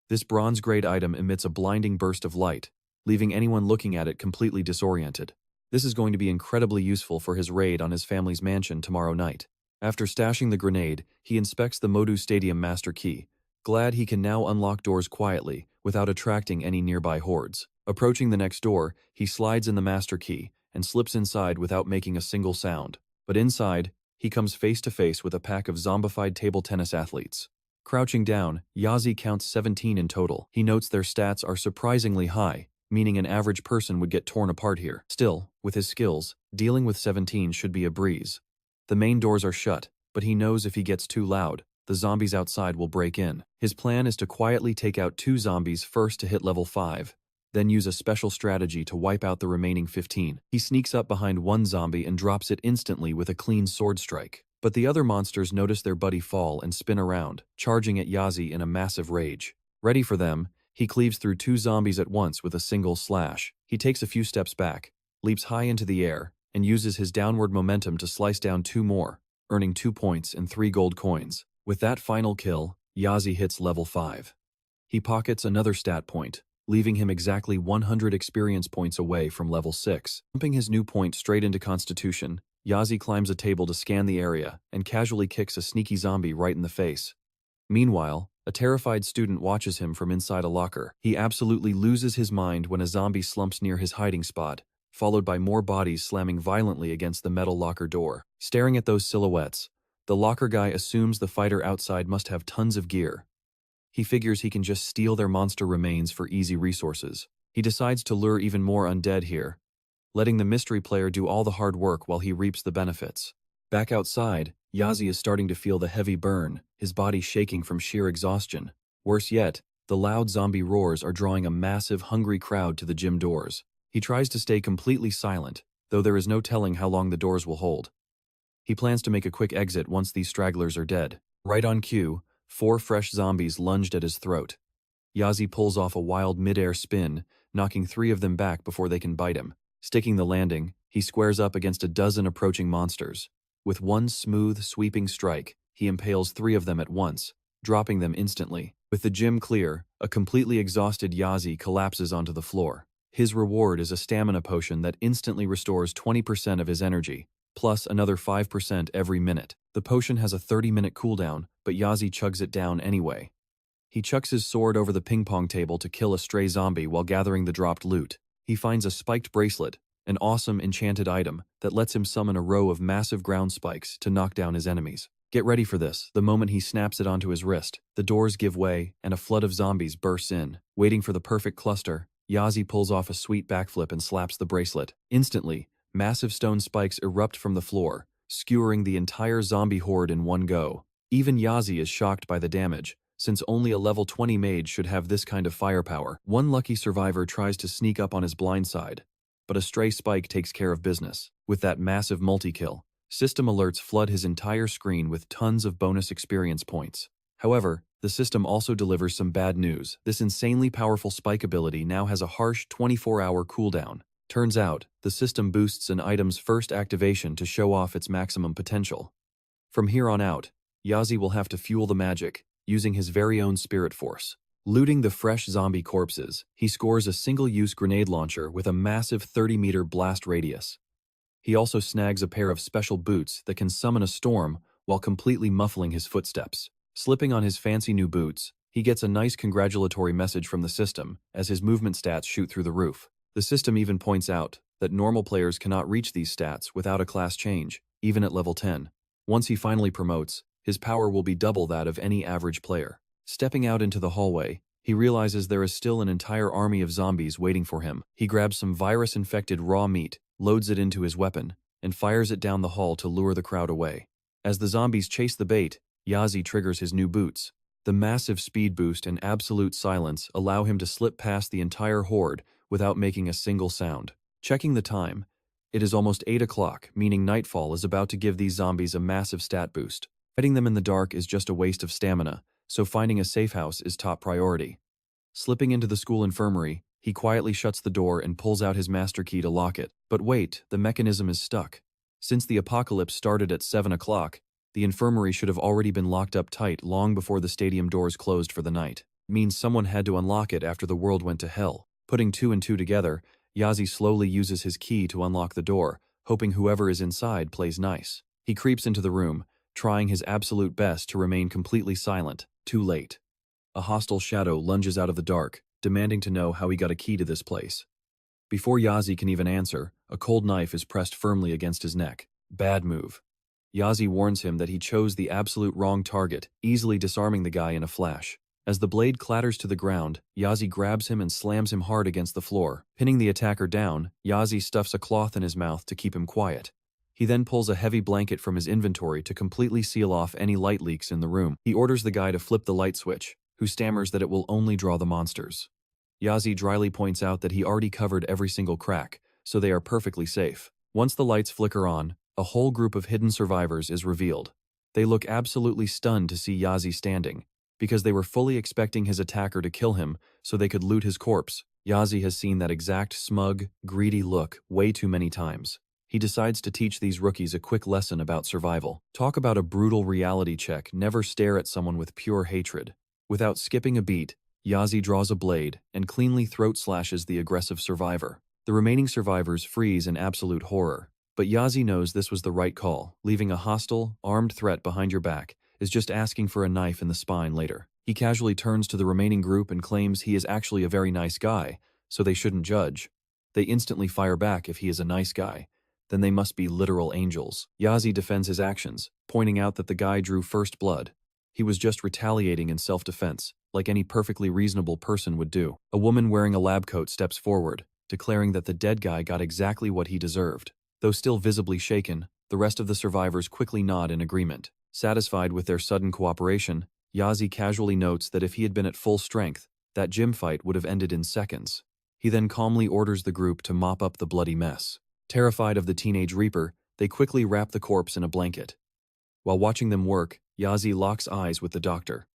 Speaker 1: This bronze-grade item emits a blinding burst of light, leaving anyone looking at it completely disoriented. This is going to be incredibly useful for his raid on his family's mansion tomorrow night. After stashing the grenade, he inspects the Modu Stadium master key, glad he can now unlock doors quietly without attracting any nearby hordes. Approaching the next door, he slides in the master key and slips inside without making a single sound. But inside, he comes face to face with a pack of zombified table tennis athletes. Crouching down, Yazi counts 17 in total. He notes their stats are surprisingly high, meaning an average person would get torn apart here. Still, with his skills, dealing with 17 should be a breeze. The main doors are shut, but he knows if he gets too loud, the zombies outside will break in. His plan is to quietly take out 2 zombies first to hit level 5, then use a special strategy to wipe out the remaining 15. He sneaks up behind one zombie and drops it instantly with a clean sword strike. But the other monsters notice their buddy fall and spin around, charging at Yazi in a massive rage. Ready for them, he cleaves through 2 zombies at once with a single slash. He takes a few steps back, leaps high into the air, and uses his downward momentum to slice down 2 more, earning 2 points and 3 gold coins. With that final kill, Yazi hits level 5. He pockets another stat point, leaving him exactly 100 experience points away from level 6. Dumping his new point straight into Constitution, Yazi climbs a table to scan the area and casually kicks a sneaky zombie right in the face. Meanwhile, a terrified student watches him from inside a locker. He absolutely loses his mind when a zombie slumps near his hiding spot, followed by more bodies slamming violently against the metal locker door. Staring at those silhouettes, the locker guy assumes the fighter outside must have tons of gear. He figures he can just steal their monster remains for easy resources. He decides to lure even more undead here, letting the mystery player do all the hard work while he reaps the benefits. Back outside, Yazi is starting to feel the heavy burn, his body shaking from sheer exhaustion. Worse yet, the loud zombie roars are drawing a massive, hungry crowd to the gym doors. He tries to stay completely silent, though there is no telling how long the doors will hold. He plans to make a quick exit once these stragglers are dead. Right on cue, 4 fresh zombies lunged at his throat. Yazi pulls off a wild mid-air spin, knocking 3 of them back before they can bite him. Sticking the landing, he squares up against a dozen approaching monsters. With one smooth, sweeping strike, he impales 3 of them at once, dropping them instantly. With the gym clear, a completely exhausted Yazi collapses onto the floor. His reward is a stamina potion that instantly restores 20% of his energy, plus another 5% every minute. The potion has a 30-minute cooldown, but Yazi chugs it down anyway. He chucks his sword over the ping-pong table to kill a stray zombie while gathering the dropped loot. He finds a spiked bracelet, an awesome enchanted item that lets him summon a row of massive ground spikes to knock down his enemies. Get ready for this. The moment he snaps it onto his wrist, the doors give way and a flood of zombies bursts in. Waiting for the perfect cluster, Yazi pulls off a sweet backflip and slaps the bracelet. Instantly, Massive stone spikes erupt from the floor, skewering the entire zombie horde in one go. Even Yazi is shocked by the damage, since only a level 20 mage should have this kind of firepower. One lucky survivor tries to sneak up on his blind side, but a stray spike takes care of business. With that massive multi-kill, system alerts flood his entire screen with tons of bonus experience points. However, the system also delivers some bad news. This insanely powerful spike ability now has a harsh 24-hour cooldown. Turns out, the system boosts an item's first activation to show off its maximum potential. From here on out, Yazi will have to fuel the magic, using his very own spirit force. Looting the fresh zombie corpses, he scores a single-use grenade launcher with a massive 30-meter blast radius. He also snags a pair of special boots that can summon a storm while completely muffling his footsteps. Slipping on his fancy new boots, he gets a nice congratulatory message from the system as his movement stats shoot through the roof. The system even points out that normal players cannot reach these stats without a class change, even at level 10. Once he finally promotes, his power will be double that of any average player. Stepping out into the hallway, he realizes there is still an entire army of zombies waiting for him. He grabs some virus-infected raw meat, loads it into his weapon, and fires it down the hall to lure the crowd away. As the zombies chase the bait, Yazi triggers his new boots. The massive speed boost and absolute silence allow him to slip past the entire horde without making a single sound. Checking the time, it is almost 8 o'clock, meaning nightfall is about to give these zombies a massive stat boost. Fighting them in the dark is just a waste of stamina, so finding a safe house is top priority. Slipping into the school infirmary, he quietly shuts the door and pulls out his master key to lock it. But wait, the mechanism is stuck. Since the apocalypse started at 7 o'clock, the infirmary should have already been locked up tight long before the stadium doors closed for the night. It means someone had to unlock it after the world went to hell. Putting 2 and 2 together, Yazi slowly uses his key to unlock the door, hoping whoever is inside plays nice. He creeps into the room, trying his absolute best to remain completely silent. Too late. A hostile shadow lunges out of the dark, demanding to know how he got a key to this place. Before Yazi can even answer, a cold knife is pressed firmly against his neck. Bad move. Yazi warns him that he chose the absolute wrong target, easily disarming the guy in a flash. As the blade clatters to the ground, Yazi grabs him and slams him hard against the floor. Pinning the attacker down, Yazi stuffs a cloth in his mouth to keep him quiet. He then pulls a heavy blanket from his inventory to completely seal off any light leaks in the room. He orders the guy to flip the light switch, who stammers that it will only draw the monsters. Yazi dryly points out that he already covered every single crack, so they are perfectly safe. Once the lights flicker on, a whole group of hidden survivors is revealed. They look absolutely stunned to see Yazi standing, because they were fully expecting his attacker to kill him so they could loot his corpse. Yazi has seen that exact smug, greedy look way too many times. He decides to teach these rookies a quick lesson about survival. Talk about a brutal reality check. Never stare at someone with pure hatred. Without skipping a beat, Yazi draws a blade and cleanly throat slashes the aggressive survivor. The remaining survivors freeze in absolute horror. But Yazi knows this was the right call. Leaving a hostile, armed threat behind your back is just asking for a knife in the spine later. He casually turns to the remaining group and claims he is actually a very nice guy, so they shouldn't judge. They instantly fire back if he is a nice guy. Then they must be literal angels. Yazi defends his actions, pointing out that the guy drew first blood. He was just retaliating in self-defense, like any perfectly reasonable person would do. A woman wearing a lab coat steps forward, declaring that the dead guy got exactly what he deserved. Though still visibly shaken, the rest of the survivors quickly nod in agreement. Satisfied with their sudden cooperation, Yazi casually notes that if he had been at full strength, that gym fight would have ended in seconds. He then calmly orders the group to mop up the bloody mess. Terrified of the teenage Reaper, they quickly wrap the corpse in a blanket. While watching them work, Yazi locks eyes with the doctor.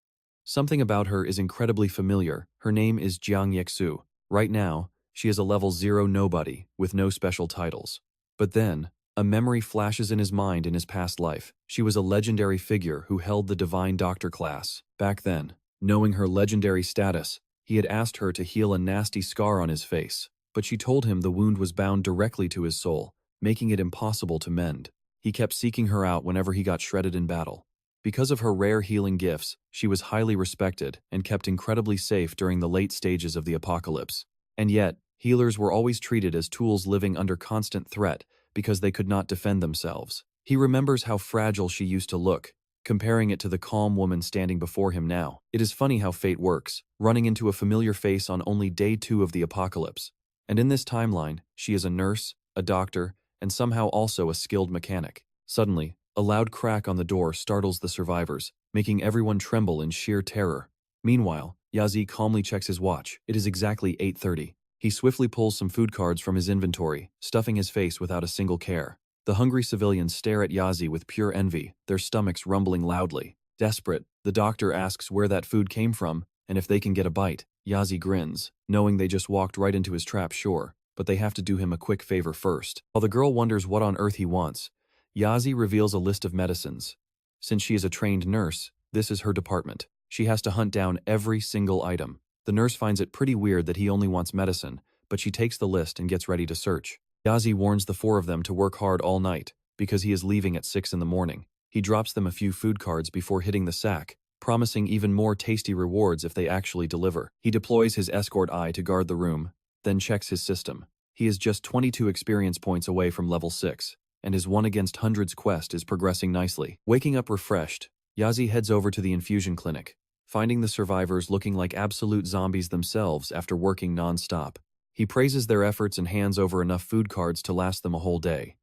Speaker 1: Something about her is incredibly familiar. Her name is Jiang Yexu. Right now, she is a level 0 nobody, with no special titles. But then, a memory flashes in his mind in his past life. She was a legendary figure who held the Divine Doctor class. Back then, knowing her legendary status, he had asked her to heal a nasty scar on his face. But she told him the wound was bound directly to his soul, making it impossible to mend. He kept seeking her out whenever he got shredded in battle. Because of her rare healing gifts, she was highly respected and kept incredibly safe during the late stages of the apocalypse. And yet, healers were always treated as tools living under constant threat because they could not defend themselves. He remembers how fragile she used to look, comparing it to the calm woman standing before him now. It is funny how fate works, running into a familiar face on only day 2 of the apocalypse. And in this timeline, she is a nurse, a doctor, and somehow also a skilled mechanic. Suddenly, a loud crack on the door startles the survivors, making everyone tremble in sheer terror. Meanwhile, Yazi calmly checks his watch. It is exactly 8:30. He swiftly pulls some food cards from his inventory, stuffing his face without a single care. The hungry civilians stare at Yazi with pure envy, their stomachs rumbling loudly. Desperate, the doctor asks where that food came from, and if they can get a bite. Yazi grins, knowing they just walked right into his trap, sure, but they have to do him a quick favor first. While the girl wonders what on earth he wants, Yazi reveals a list of medicines. Since she is a trained nurse, this is her department. She has to hunt down every single item. The nurse finds it pretty weird that he only wants medicine, but she takes the list and gets ready to search. Yazi warns the four of them to work hard all night, because he is leaving at 6 in the morning. He drops them a few food cards before hitting the sack, promising even more tasty rewards if they actually deliver. He deploys his escort eye to guard the room, then checks his system. He is just 22 experience points away from level 6, and his 1 against hundreds quest is progressing nicely. Waking up refreshed, Yazi heads over to the infusion clinic, finding the survivors looking like absolute zombies themselves after working non-stop. He praises their efforts and hands over enough food cards to last them a whole day.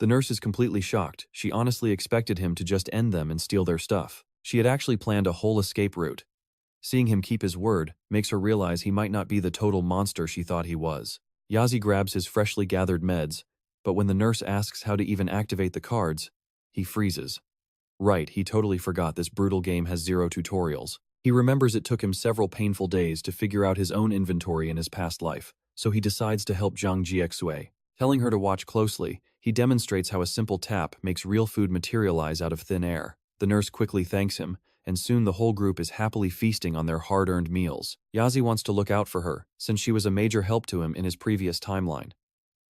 Speaker 1: The nurse is completely shocked. She honestly expected him to just end them and steal their stuff. She had actually planned a whole escape route. Seeing him keep his word makes her realize he might not be the total monster she thought he was. Yazi grabs his freshly gathered meds, but when the nurse asks how to even activate the cards, he freezes. Right, he totally forgot this brutal game has 0 tutorials. He remembers it took him several painful days to figure out his own inventory in his past life, so he decides to help Zhang Jiexue. Telling her to watch closely, he demonstrates how a simple tap makes real food materialize out of thin air. The nurse quickly thanks him, and soon the whole group is happily feasting on their hard-earned meals. Yazi wants to look out for her, since she was a major help to him in his previous timeline.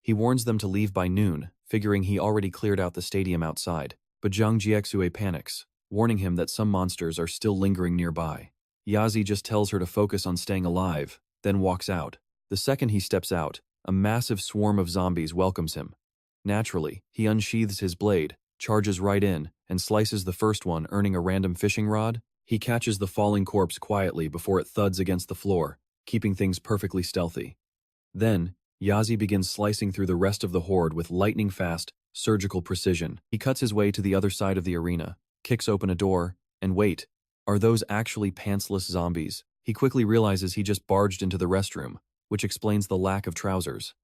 Speaker 1: He warns them to leave by noon, figuring he already cleared out the stadium outside. But Zhang Jiexue panics, warning him that some monsters are still lingering nearby. Yazi just tells her to focus on staying alive, then walks out. The second he steps out, a massive swarm of zombies welcomes him. Naturally, he unsheathes his blade, charges right in, and slices the first one, earning a random fishing rod. He catches the falling corpse quietly before it thuds against the floor, keeping things perfectly stealthy. Then, Yazi begins slicing through the rest of the horde with lightning-fast, surgical precision. He cuts his way to the other side of the arena, kicks open a door, and wait, are those actually pantsless zombies? He quickly realizes he just barged into the restroom, which explains the lack of trousers.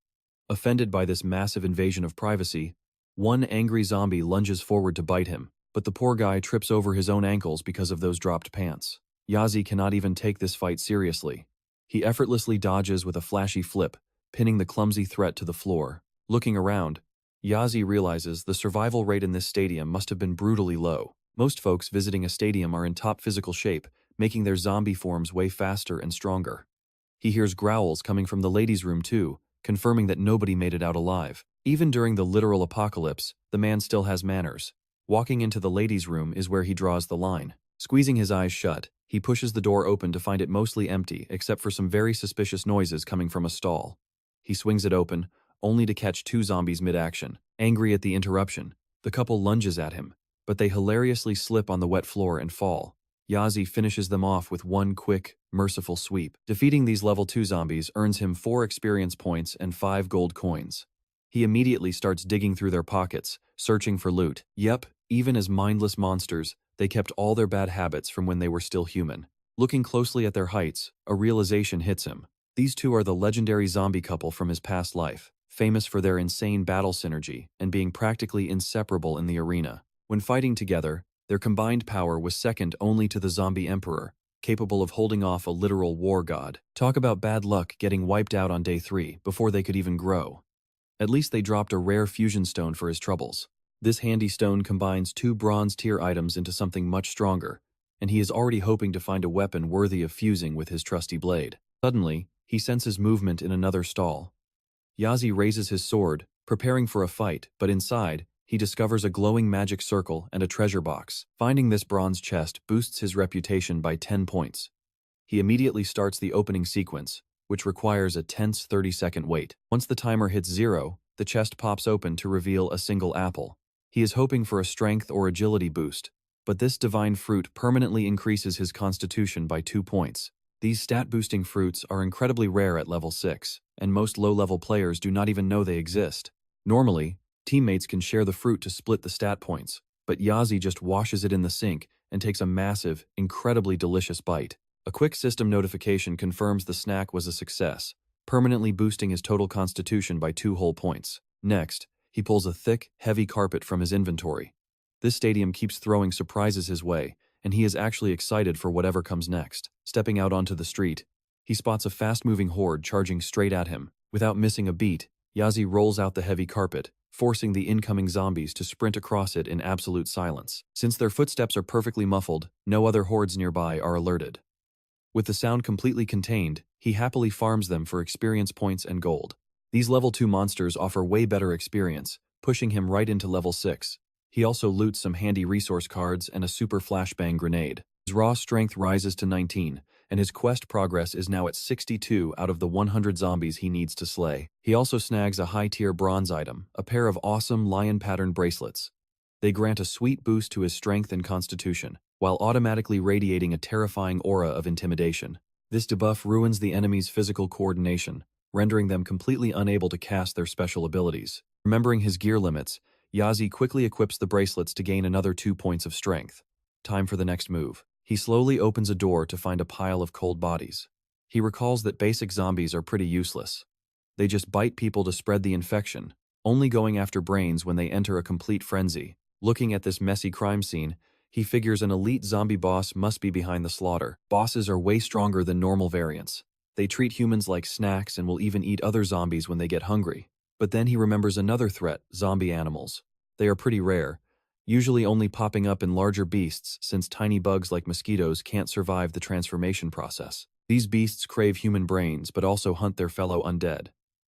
Speaker 1: Offended by this massive invasion of privacy, one angry zombie lunges forward to bite him, but the poor guy trips over his own ankles because of those dropped pants. Yazi cannot even take this fight seriously. He effortlessly dodges with a flashy flip, pinning the clumsy threat to the floor. Looking around, Yazi realizes the survival rate in this stadium must have been brutally low. Most folks visiting a stadium are in top physical shape, making their zombie forms way faster and stronger. He hears growls coming from the ladies' room too, confirming that nobody made it out alive. Even during the literal apocalypse, the man still has manners. Walking into the ladies' room is where he draws the line. Squeezing his eyes shut, he pushes the door open to find it mostly empty except for some very suspicious noises coming from a stall. He swings it open, only to catch 2 zombies mid-action. Angry at the interruption, the couple lunges at him, but they hilariously slip on the wet floor and fall. Yazi finishes them off with one quick, merciful sweep. Defeating these level 2 zombies earns him 4 experience points and 5 gold coins. He immediately starts digging through their pockets, searching for loot. Yep, even as mindless monsters, they kept all their bad habits from when they were still human. Looking closely at their heights, a realization hits him. These two are the legendary zombie couple from his past life, famous for their insane battle synergy and being practically inseparable in the arena. When fighting together, their combined power was second only to the zombie emperor, capable of holding off a literal war god. Talk about bad luck getting wiped out on day 3 before they could even grow. At least they dropped a rare fusion stone for his troubles. This handy stone combines 2 bronze tier items into something much stronger, and he is already hoping to find a weapon worthy of fusing with his trusty blade. Suddenly, he senses movement in another stall. Yazi raises his sword, preparing for a fight, but inside, he discovers a glowing magic circle and a treasure box. Finding this bronze chest boosts his reputation by 10 points. He immediately starts the opening sequence, which requires a tense 30-second wait. Once the timer hits 0, the chest pops open to reveal a single apple. He is hoping for a strength or agility boost, but this divine fruit permanently increases his constitution by 2 points. These stat-boosting fruits are incredibly rare at level 6, and most low-level players do not even know they exist. Normally, Teammates can share the fruit to split the stat points, but Yazi just washes it in the sink and takes a massive, incredibly delicious bite. A quick system notification confirms the snack was a success, permanently boosting his total constitution by 2 whole points. Next, he pulls a thick, heavy carpet from his inventory. This stadium keeps throwing surprises his way, and he is actually excited for whatever comes next. Stepping out onto the street, he spots a fast-moving horde charging straight at him. Without missing a beat, Yazi rolls out the heavy carpet, forcing the incoming zombies to sprint across it in absolute silence. Since their footsteps are perfectly muffled, no other hordes nearby are alerted. With the sound completely contained, he happily farms them for experience points and gold. These level 2 monsters offer way better experience, pushing him right into level 6. He also loots some handy resource cards and a super flashbang grenade. His raw strength rises to 19, and his quest progress is now at 62 out of the 100 zombies he needs to slay. He also snags a high-tier bronze item, a pair of awesome lion-pattern bracelets. They grant a sweet boost to his strength and constitution, while automatically radiating a terrifying aura of intimidation. This debuff ruins the enemy's physical coordination, rendering them completely unable to cast their special abilities. Remembering his gear limits, Yazi quickly equips the bracelets to gain another 2 points of strength. Time for the next move. He slowly opens a door to find a pile of cold bodies. He recalls that basic zombies are pretty useless. They just bite people to spread the infection, only going after brains when they enter a complete frenzy. Looking at this messy crime scene, he figures an elite zombie boss must be behind the slaughter. Bosses are way stronger than normal variants. They treat humans like snacks and will even eat other zombies when they get hungry. But then he remembers another threat, zombie animals. They are pretty rare, usually only popping up in larger beasts since tiny bugs like mosquitoes can't survive the transformation process. These beasts crave human brains but also hunt their fellow undead.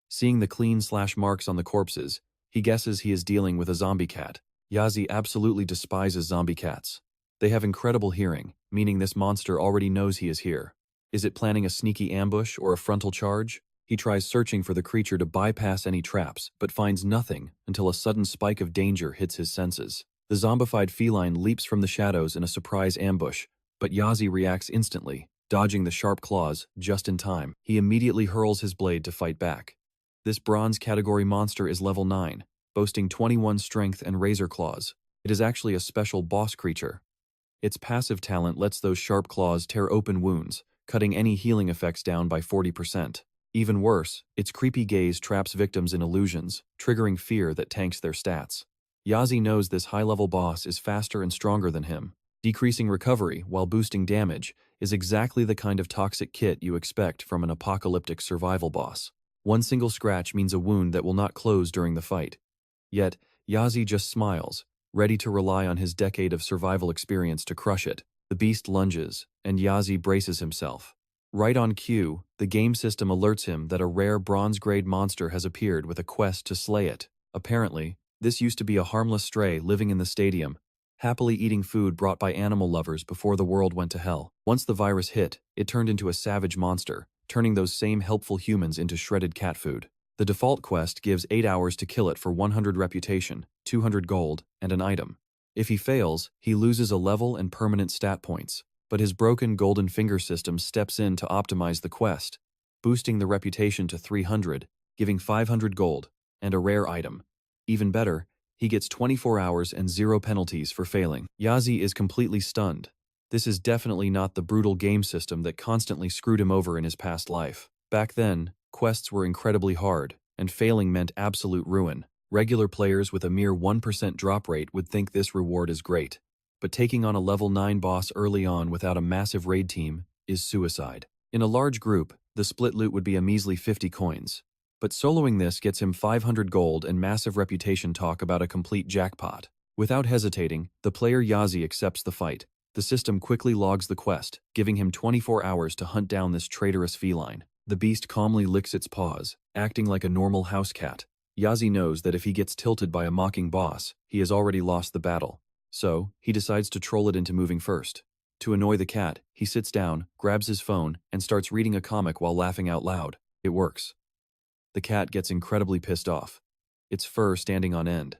Speaker 1: Seeing the clean slash marks on the corpses, he guesses he is dealing with a zombie cat. Yazi absolutely despises zombie cats. They have incredible hearing, meaning this monster already knows he is here. Is it planning a sneaky ambush or a frontal charge? He tries searching for the creature to bypass any traps, but finds nothing until a sudden spike of danger hits his senses. The zombified feline leaps from the shadows in a surprise ambush, but Yazi reacts instantly, dodging the sharp claws just in time. He immediately hurls his blade to fight back. This bronze category monster is level 9, boasting 21 strength and razor claws. It is actually a special boss creature. Its passive talent lets those sharp claws tear open wounds, cutting any healing effects down by 40%. Even worse, its creepy gaze traps victims in illusions, triggering fear that tanks their stats. Yazi knows this high-level boss is faster and stronger than him. Decreasing recovery while boosting damage is exactly the kind of toxic kit you expect from an apocalyptic survival boss. One single scratch means a wound that will not close during the fight. Yet, Yazi just smiles, ready to rely on his decade of survival experience to crush it. The beast lunges, and Yazi braces himself. Right on cue, the game system alerts him that a rare bronze-grade monster has appeared with a quest to slay it. Apparently, this used to be a harmless stray living in the stadium, happily eating food brought by animal lovers before the world went to hell. Once the virus hit, it turned into a savage monster, turning those same helpful humans into shredded cat food. The default quest gives 8 hours to kill it for 100 reputation, 200 gold, and an item. If he fails, he loses a level and permanent stat points, but his broken golden finger system steps in to optimize the quest, boosting the reputation to 300, giving 500 gold, and a rare item. Even better, he gets 24 hours and 0 penalties for failing. Yazi is completely stunned. This is definitely not the brutal game system that constantly screwed him over in his past life. Back then, quests were incredibly hard, and failing meant absolute ruin. Regular players with a mere 1% drop rate would think this reward is great, but taking on a level 9 boss early on without a massive raid team is suicide. In a large group, the split loot would be a measly 50 coins, but soloing this gets him 500 gold and massive reputation talk about a complete jackpot. Without hesitating, the player Yazi accepts the fight. The system quickly logs the quest, giving him 24 hours to hunt down this traitorous feline. The beast calmly licks its paws, acting like a normal house cat. Yazi knows that if he gets tilted by a mocking boss, he has already lost the battle. So, he decides to troll it into moving first. To annoy the cat, he sits down, grabs his phone, and starts reading a comic while laughing out loud. It works. The cat gets incredibly pissed off, its fur standing on end.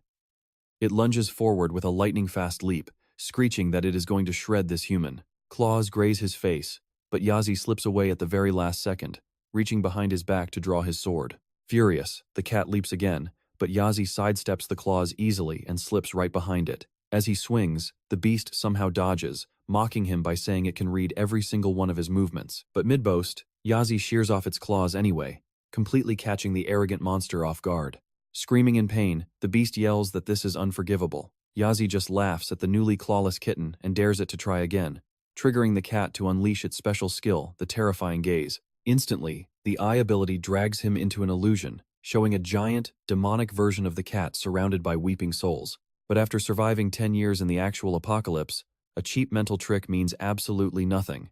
Speaker 1: It lunges forward with a lightning-fast leap, screeching that it is going to shred this human. Claws graze his face, but Yazi slips away at the very last second, reaching behind his back to draw his sword. Furious, the cat leaps again, but Yazi sidesteps the claws easily and slips right behind it. As he swings, the beast somehow dodges, mocking him by saying it can read every single one of his movements. But mid-boast, Yazi shears off its claws anyway, completely catching the arrogant monster off guard. Screaming in pain, the beast yells that this is unforgivable. Yazi just laughs at the newly clawless kitten and dares it to try again, triggering the cat to unleash its special skill, the terrifying gaze. Instantly, the eye ability drags him into an illusion, showing a giant, demonic version of the cat surrounded by weeping souls. But after surviving 10 years in the actual apocalypse, a cheap mental trick means absolutely nothing.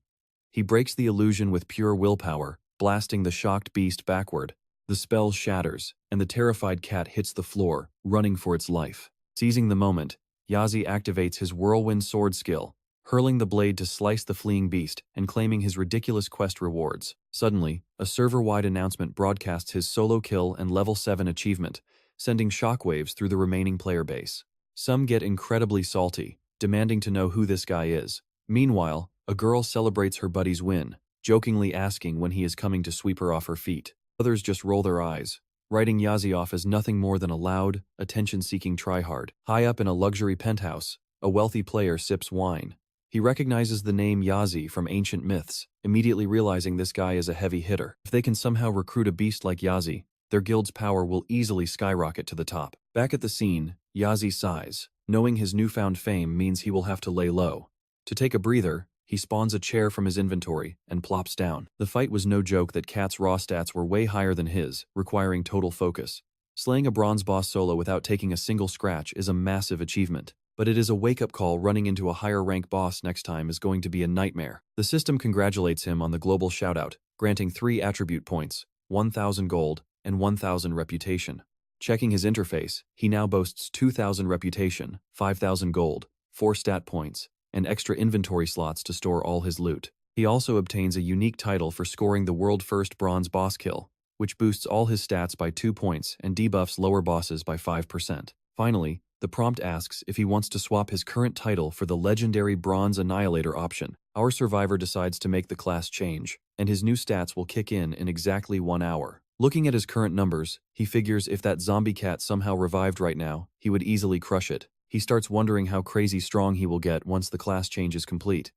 Speaker 1: He breaks the illusion with pure willpower, blasting the shocked beast backward. The spell shatters, and the terrified cat hits the floor, running for its life. Seizing the moment, Yazi activates his whirlwind sword skill, hurling the blade to slice the fleeing beast and claiming his ridiculous quest rewards. Suddenly, a server-wide announcement broadcasts his solo kill and level 7 achievement, sending shockwaves through the remaining player base. Some get incredibly salty, demanding to know who this guy is. Meanwhile, a girl celebrates her buddy's win, jokingly asking when he is coming to sweep her off her feet. Others just roll their eyes, writing Yazi off as nothing more than a loud, attention-seeking tryhard. High up in a luxury penthouse, a wealthy player sips wine. He recognizes the name Yazi from ancient myths, immediately realizing this guy is a heavy hitter. If they can somehow recruit a beast like Yazi, their guild's power will easily skyrocket to the top. Back at the scene, Yazi sighs, knowing his newfound fame means he will have to lay low. To take a breather, he spawns a chair from his inventory and plops down. The fight was no joke that Cat's raw stats were way higher than his, requiring total focus. Slaying a bronze boss solo without taking a single scratch is a massive achievement. But it is a wake-up call. Running into a higher-rank boss next time is going to be a nightmare. The system congratulates him on the global shoutout, granting 3 attribute points, 1,000 gold, and 1,000 reputation. Checking his interface, he now boasts 2,000 reputation, 5,000 gold, 4 stat points, and extra inventory slots to store all his loot. He also obtains a unique title for scoring the world-first bronze boss kill, which boosts all his stats by 2 points and debuffs lower bosses by 5%. Finally, the prompt asks if he wants to swap his current title for the legendary Bronze Annihilator option. Our survivor decides to make the class change, and his new stats will kick in exactly 1 hour. Looking at his current numbers, he figures if that zombie cat somehow revived right now, he would easily crush it. He starts wondering how crazy strong he will get once the class change is complete.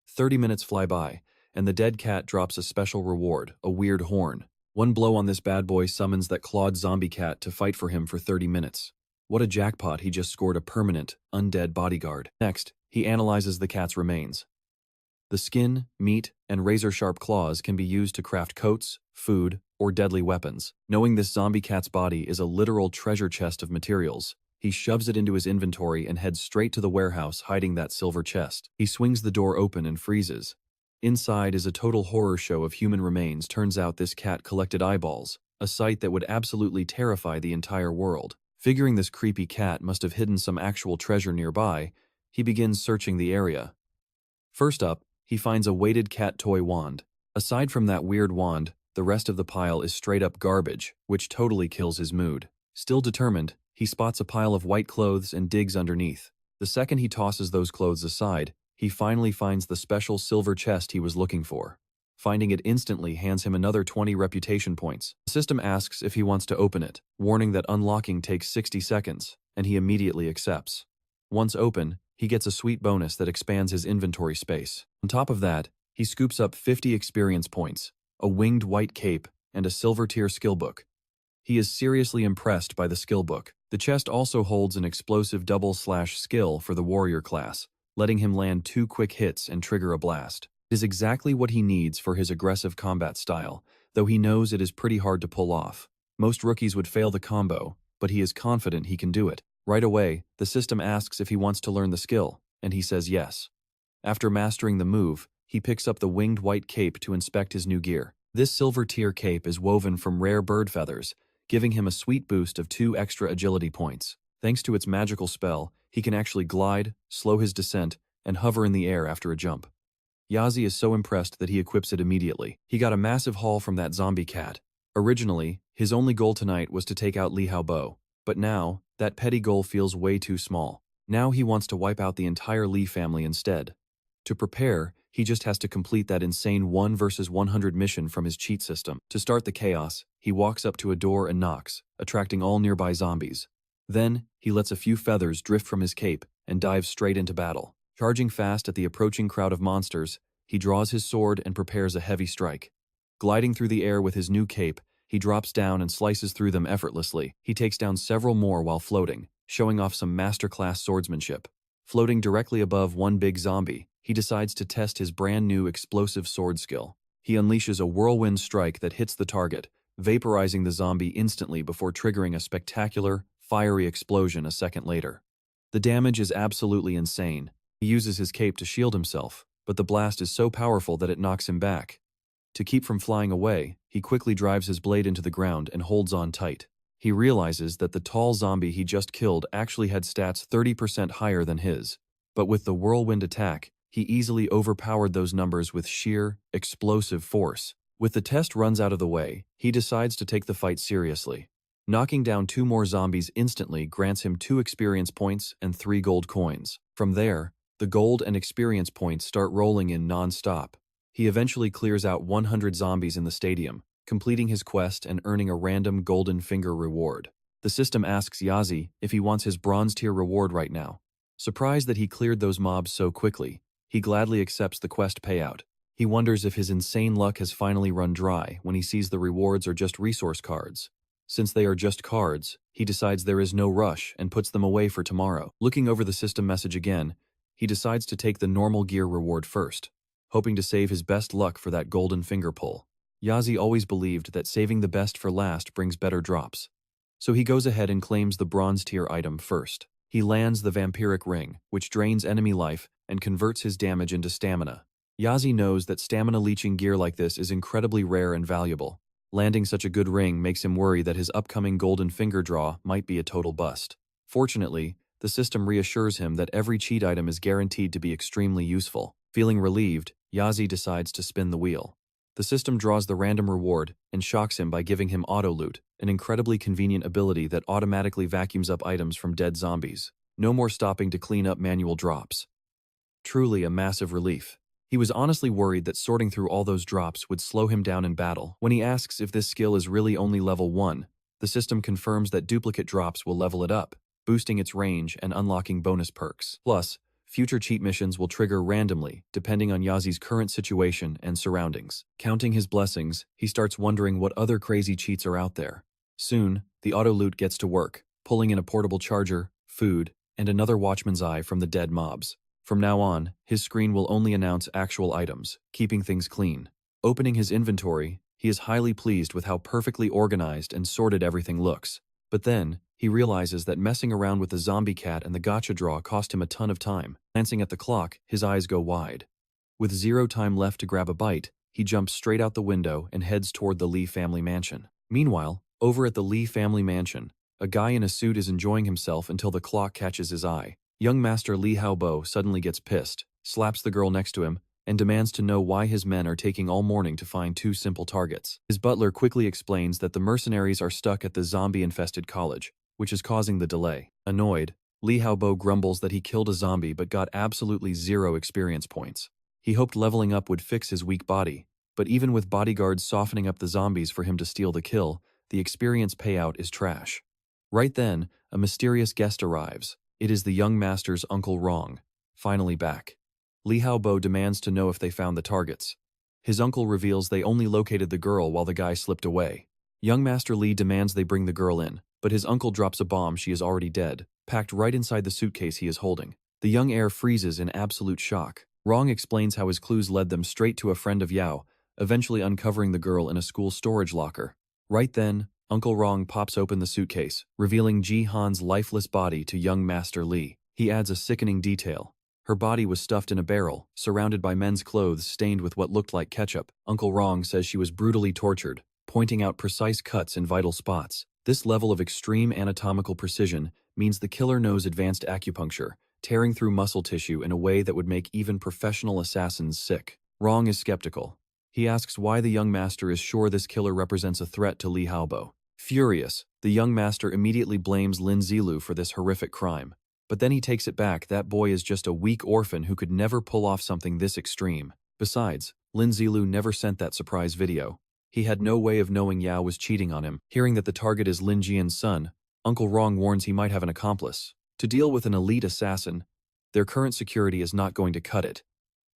Speaker 1: 30 minutes fly by, and the dead cat drops a special reward, a weird horn. One blow on this bad boy summons that clawed zombie cat to fight for him for 30 minutes. What a jackpot, he just scored a permanent, undead bodyguard. Next, he analyzes the cat's remains. The skin, meat, and razor-sharp claws can be used to craft coats, food, or deadly weapons. Knowing this zombie cat's body is a literal treasure chest of materials, he shoves it into his inventory and heads straight to the warehouse hiding that silver chest. He swings the door open and freezes. Inside is a total horror show of human remains. Turns out this cat collected eyeballs, a sight that would absolutely terrify the entire world. Figuring this creepy cat must have hidden some actual treasure nearby, he begins searching the area. First up, he finds a weighted cat toy wand. Aside from that weird wand, the rest of the pile is straight-up garbage, which totally kills his mood. Still determined, he spots a pile of white clothes and digs underneath. The second he tosses those clothes aside, he finally finds the special silver chest he was looking for. Finding it instantly hands him another 20 reputation points. The system asks if he wants to open it, warning that unlocking takes 60 seconds, and he immediately accepts. Once open, he gets a sweet bonus that expands his inventory space. On top of that, he scoops up 50 experience points, a winged white cape, and a silver tier skill book. He is seriously impressed by the skill book. The chest also holds an explosive double-slash skill for the warrior class, letting him land 2 quick hits and trigger a blast. It is exactly what he needs for his aggressive combat style, though he knows it is pretty hard to pull off. Most rookies would fail the combo, but he is confident he can do it. Right away, the system asks if he wants to learn the skill, and he says yes. After mastering the move, he picks up the winged white cape to inspect his new gear. This silver tier cape is woven from rare bird feathers, giving him a sweet boost of 2 extra agility points. Thanks to its magical spell, he can actually glide, slow his descent, and hover in the air after a jump. Yazi is so impressed that he equips it immediately. He got a massive haul from that zombie cat. Originally, his only goal tonight was to take out Li Haobo, but now, that petty goal feels way too small. Now he wants to wipe out the entire Li family instead. To prepare, He just has to complete that insane 1 versus 100 mission from his cheat system. To start the chaos, he walks up to a door and knocks, attracting all nearby zombies. Then, he lets a few feathers drift from his cape and dives straight into battle. Charging fast at the approaching crowd of monsters, he draws his sword and prepares a heavy strike. Gliding through the air with his new cape, he drops down and slices through them effortlessly. He takes down several more while floating, showing off some masterclass swordsmanship. Floating directly above one big zombie, he decides to test his brand new explosive sword skill. He unleashes a whirlwind strike that hits the target, vaporizing the zombie instantly before triggering a spectacular, fiery explosion a second later. The damage is absolutely insane. He uses his cape to shield himself, but the blast is so powerful that it knocks him back. To keep from flying away, he quickly drives his blade into the ground and holds on tight. He realizes that the tall zombie he just killed actually had stats 30% higher than his, but with the whirlwind attack, he easily overpowered those numbers with sheer, explosive force. With the test runs out of the way, he decides to take the fight seriously. Knocking down 2 more zombies instantly grants him 2 experience points and 3 gold coins. From there, the gold and experience points start rolling in non-stop. He eventually clears out 100 zombies in the stadium, completing his quest and earning a random golden finger reward. The system asks Yazi if he wants his bronze tier reward right now. Surprised that he cleared those mobs so quickly, he gladly accepts the quest payout. He wonders if his insane luck has finally run dry when he sees the rewards are just resource cards. Since they are just cards, he decides there is no rush and puts them away for tomorrow. Looking over the system message again, he decides to take the normal gear reward first, hoping to save his best luck for that golden finger pull. Yazi always believed that saving the best for last brings better drops. So he goes ahead and claims the bronze tier item first. He lands the vampiric ring, which drains enemy life and converts his damage into stamina. Yazi knows that stamina leeching gear like this is incredibly rare and valuable. Landing such a good ring makes him worry that his upcoming golden finger draw might be a total bust. Fortunately, the system reassures him that every cheat item is guaranteed to be extremely useful. Feeling relieved, Yazi decides to spin the wheel. The system draws the random reward and shocks him by giving him auto-loot, an incredibly convenient ability that automatically vacuums up items from dead zombies. No more stopping to clean up manual drops. Truly a massive relief. He was honestly worried that sorting through all those drops would slow him down in battle. When he asks if this skill is really only level 1, the system confirms that duplicate drops will level it up, boosting its range and unlocking bonus perks. Plus, future cheat missions will trigger randomly, depending on Yazi's current situation and surroundings. Counting his blessings, he starts wondering what other crazy cheats are out there. Soon, the auto-loot gets to work, pulling in a portable charger, food, and another watchman's eye from the dead mobs. From now on, his screen will only announce actual items, keeping things clean. Opening his inventory, he is highly pleased with how perfectly organized and sorted everything looks. But then, he realizes that messing around with the zombie cat and the gacha draw cost him a ton of time. Glancing at the clock, his eyes go wide. With 0 time left to grab a bite, he jumps straight out the window and heads toward the Lee family mansion. Meanwhile, over at the Lee family mansion, a guy in a suit is enjoying himself until the clock catches his eye. Young Master Lee Haobo suddenly gets pissed, slaps the girl next to him, and demands to know why his men are taking all morning to find 2 simple targets. His butler quickly explains that the mercenaries are stuck at the zombie-infested college, which is causing the delay. Annoyed, Lee Haobo grumbles that he killed a zombie but got absolutely 0 experience points. He hoped leveling up would fix his weak body, but even with bodyguards softening up the zombies for him to steal the kill, the experience payout is trash. Right then, a mysterious guest arrives. It is the young master's Uncle Rong, finally back. Lee Haobo demands to know if they found the targets. His uncle reveals they only located the girl while the guy slipped away. Young Master Lee demands they bring the girl in, but his uncle drops a bomb she is already dead, packed right inside the suitcase he is holding. The young heir freezes in absolute shock. Rong explains how his clues led them straight to a friend of Yao, eventually uncovering the girl in a school storage locker. Right then, Uncle Rong pops open the suitcase, revealing Ji Han's lifeless body to young Master Lee. He adds a sickening detail. Her body was stuffed in a barrel, surrounded by men's clothes stained with what looked like ketchup. Uncle Rong says she was brutally tortured, pointing out precise cuts in vital spots. This level of extreme anatomical precision means the killer knows advanced acupuncture, tearing through muscle tissue in a way that would make even professional assassins sick. Rong is skeptical. He asks why the young master is sure this killer represents a threat to Lee Haobo. Furious, the young master immediately blames Lin Zilu for this horrific crime. But then he takes it back. That boy is just a weak orphan who could never pull off something this extreme. Besides, Lin Zilu never sent that surprise video. He had no way of knowing Yao was cheating on him. Hearing that the target is Lin Jian's son, Uncle Rong warns he might have an accomplice. To deal with an elite assassin, their current security is not going to cut it.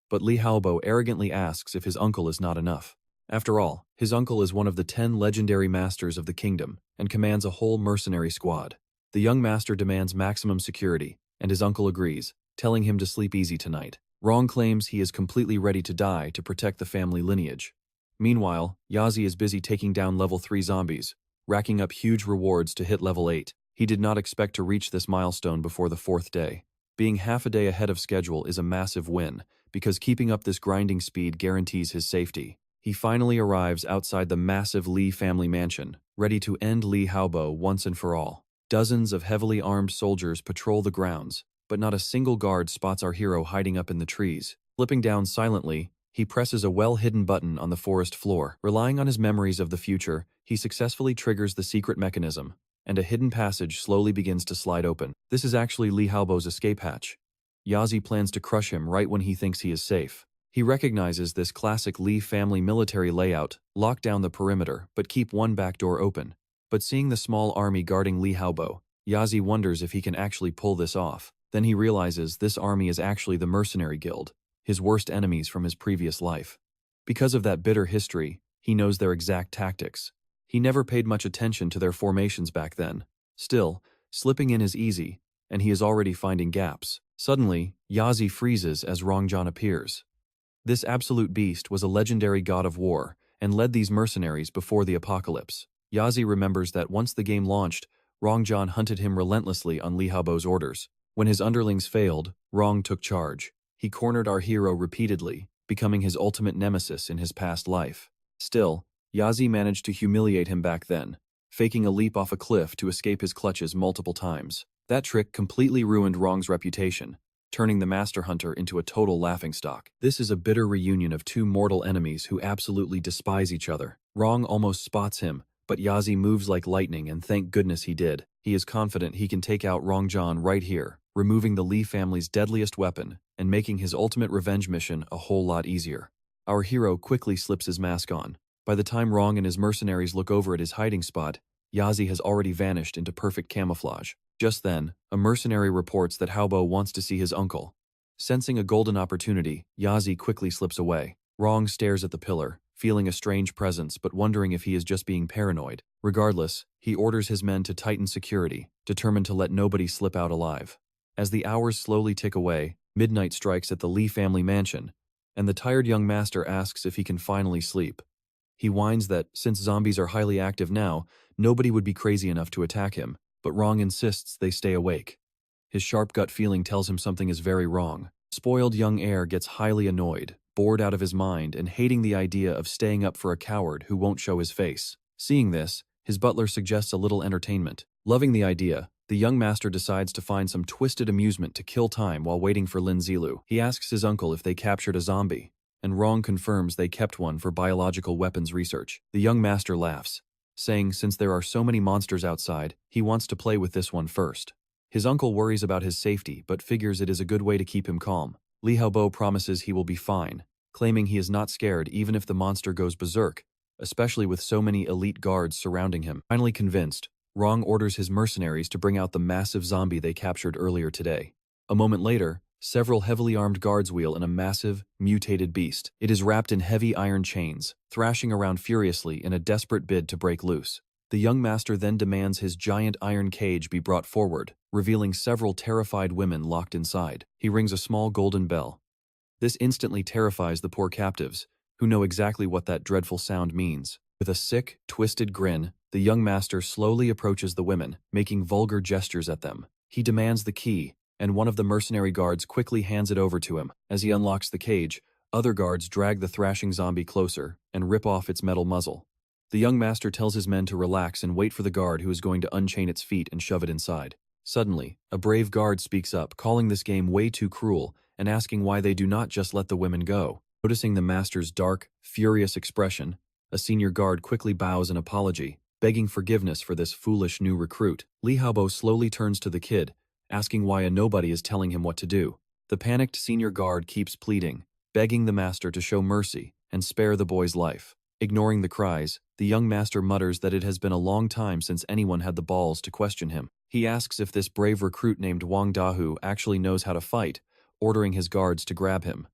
Speaker 1: But Li Haobo arrogantly asks if his uncle is not enough. After all, his uncle is one of the 10 legendary masters of the kingdom and commands a whole mercenary squad. The young master demands maximum security, and his uncle agrees, telling him to sleep easy tonight. Rong claims he is completely ready to die to protect the family lineage. Meanwhile, Yazi is busy taking down level 3 zombies, racking up huge rewards to hit level 8. He did not expect to reach this milestone before the 4th day. Being half a day ahead of schedule is a massive win, because keeping up this grinding speed guarantees his safety. He finally arrives outside the massive Li family mansion, ready to end Li Haobo once and for all. Dozens of heavily armed soldiers patrol the grounds, but not a single guard spots our hero hiding up in the trees. Slipping down silently, he presses a well-hidden button on the forest floor. Relying on his memories of the future, he successfully triggers the secret mechanism, and a hidden passage slowly begins to slide open. This is actually Li Haobo's escape hatch. Yazi plans to crush him right when he thinks he is safe. He recognizes this classic Li family military layout, lock down the perimeter, but keep one back door open. But seeing the small army guarding Li Haobo, Yazi wonders if he can actually pull this off. Then he realizes this army is actually the Mercenary Guild, his worst enemies from his previous life. Because of that bitter history, he knows their exact tactics. He never paid much attention to their formations back then. Still, slipping in is easy, and he is already finding gaps. Suddenly, Yazi freezes as Rongjian appears. This absolute beast was a legendary god of war, and led these mercenaries before the apocalypse. Yazi remembers that once the game launched, Rongjian hunted him relentlessly on Li Haobo's orders. When his underlings failed, Rong took charge. He cornered our hero repeatedly, becoming his ultimate nemesis in his past life. Still, Yazi managed to humiliate him back then, faking a leap off a cliff to escape his clutches multiple times. That trick completely ruined Rong's reputation, turning the Master Hunter into a total laughingstock. This is a bitter reunion of two mortal enemies who absolutely despise each other. Rong almost spots him, but Yazi moves like lightning, and thank goodness he did. He is confident he can take out Rongjian right here, removing the Li family's deadliest weapon and making his ultimate revenge mission a whole lot easier. Our hero quickly slips his mask on. By the time Rong and his mercenaries look over at his hiding spot, Yazi has already vanished into perfect camouflage. Just then, a mercenary reports that Haobo wants to see his uncle. Sensing a golden opportunity, Yazi quickly slips away. Rong stares at the pillar, feeling a strange presence but wondering if he is just being paranoid. Regardless, he orders his men to tighten security, determined to let nobody slip out alive. As the hours slowly tick away, midnight strikes at the Li family mansion, and the tired young master asks if he can finally sleep. He whines that, since zombies are highly active now, nobody would be crazy enough to attack him, but Rong insists they stay awake. His sharp gut feeling tells him something is very wrong. Spoiled young heir gets highly annoyed, bored out of his mind, and hating the idea of staying up for a coward who won't show his face. Seeing this, his butler suggests a little entertainment. Loving the idea, the young master decides to find some twisted amusement to kill time while waiting for Lin Zilu. He asks his uncle if they captured a zombie, and Rong confirms they kept one for biological weapons research. The young master laughs, saying since there are so many monsters outside, he wants to play with this one first. His uncle worries about his safety but figures it is a good way to keep him calm. Li Haobo promises he will be fine, claiming he is not scared even if the monster goes berserk, especially with so many elite guards surrounding him. Finally convinced, Rong orders his mercenaries to bring out the massive zombie they captured earlier today. A moment later, several heavily armed guards wheel in a massive, mutated beast. It is wrapped in heavy iron chains, thrashing around furiously in a desperate bid to break loose. The young master then demands his giant iron cage be brought forward, revealing several terrified women locked inside. He rings a small golden bell. This instantly terrifies the poor captives, who know exactly what that dreadful sound means. With a sick, twisted grin, the young master slowly approaches the women, making vulgar gestures at them. He demands the key, and one of the mercenary guards quickly hands it over to him. As he unlocks the cage, other guards drag the thrashing zombie closer and rip off its metal muzzle. The young master tells his men to relax and wait for the guard who is going to unchain its feet and shove it inside. Suddenly, a brave guard speaks up, calling this game way too cruel and asking why they do not just let the women go. Noticing the master's dark, furious expression, a senior guard quickly bows an apology, begging forgiveness for this foolish new recruit. Li Haobo slowly turns to the kid, asking why a nobody is telling him what to do. The panicked senior guard keeps pleading, begging the master to show mercy and spare the boy's life. Ignoring the cries, the young master mutters that it has been a long time since anyone had the balls to question him. He asks if this brave recruit named Wang Dahu actually knows how to fight, ordering his guards to grab him.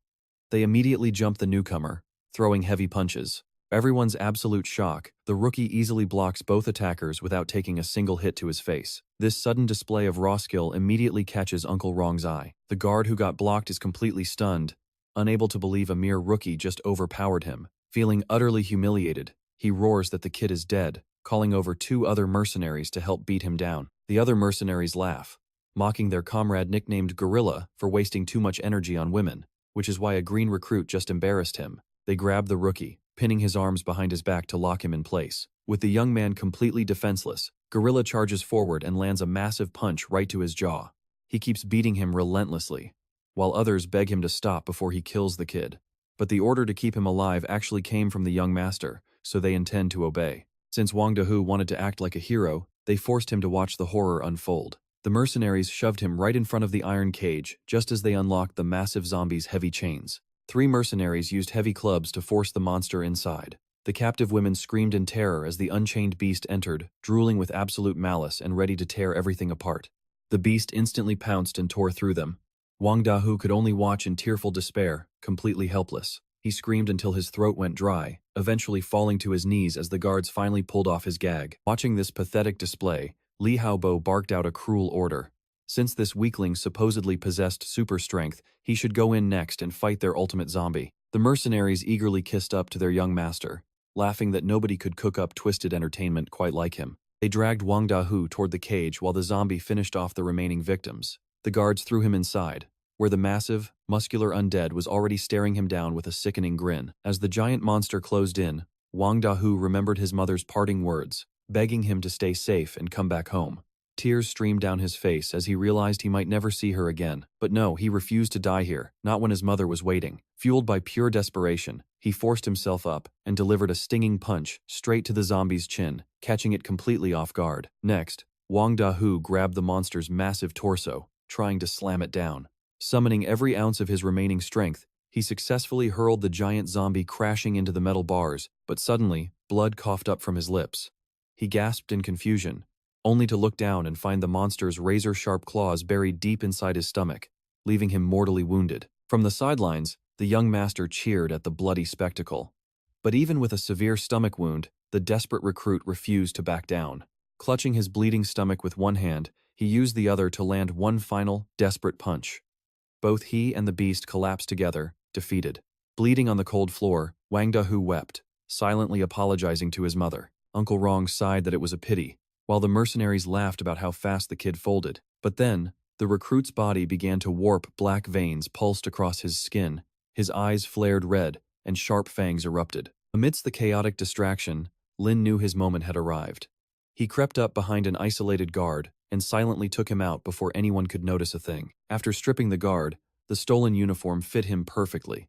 Speaker 1: They immediately jump the newcomer, throwing heavy punches. Everyone's absolute shock. The rookie easily blocks both attackers without taking a single hit to his face. This sudden display of raw skill immediately catches Uncle Rong's eye. The guard who got blocked is completely stunned, unable to believe a mere rookie just overpowered him. Feeling utterly humiliated, he roars that the kid is dead, calling over 2 other mercenaries to help beat him down. The other mercenaries laugh, mocking their comrade nicknamed Gorilla for wasting too much energy on women, which is why a green recruit just embarrassed him. They grab the rookie, pinning his arms behind his back to lock him in place. With the young man completely defenseless, Gorilla charges forward and lands a massive punch right to his jaw. He keeps beating him relentlessly, while others beg him to stop before he kills the kid. But the order to keep him alive actually came from the young master, so they intend to obey. Since Wang Dahu wanted to act like a hero, they forced him to watch the horror unfold. The mercenaries shoved him right in front of the iron cage just as they unlocked the massive zombie's heavy chains. 3 mercenaries used heavy clubs to force the monster inside. The captive women screamed in terror as the unchained beast entered, drooling with absolute malice and ready to tear everything apart. The beast instantly pounced and tore through them. Wang Dahu could only watch in tearful despair, completely helpless. He screamed until his throat went dry, eventually falling to his knees as the guards finally pulled off his gag. Watching this pathetic display, Li Haobo barked out a cruel order. Since this weakling supposedly possessed super strength, he should go in next and fight their ultimate zombie. The mercenaries eagerly kissed up to their young master, laughing that nobody could cook up twisted entertainment quite like him. They dragged Wang Dahu toward the cage while the zombie finished off the remaining victims. The guards threw him inside, where the massive, muscular undead was already staring him down with a sickening grin. As the giant monster closed in, Wang Dahu remembered his mother's parting words, begging him to stay safe and come back home. Tears streamed down his face as he realized he might never see her again. But no, he refused to die here, not when his mother was waiting. Fueled by pure desperation, he forced himself up and delivered a stinging punch straight to the zombie's chin, catching it completely off guard. Next, Wang Dahu grabbed the monster's massive torso, trying to slam it down. Summoning every ounce of his remaining strength, he successfully hurled the giant zombie crashing into the metal bars, but suddenly, blood coughed up from his lips. He gasped in confusion, only to look down and find the monster's razor-sharp claws buried deep inside his stomach, leaving him mortally wounded. From the sidelines, the young master cheered at the bloody spectacle. But even with a severe stomach wound, the desperate recruit refused to back down. Clutching his bleeding stomach with one hand, he used the other to land one final, desperate punch. Both he and the beast collapsed together, defeated. Bleeding on the cold floor, Wang Dahu wept, silently apologizing to his mother. Uncle Rong sighed that it was a pity, while the mercenaries laughed about how fast the kid folded. But then, the recruit's body began to warp. Black veins pulsed across his skin, his eyes flared red, and sharp fangs erupted. Amidst the chaotic distraction, Lin knew his moment had arrived. He crept up behind an isolated guard and silently took him out before anyone could notice a thing. After stripping the guard, the stolen uniform fit him perfectly.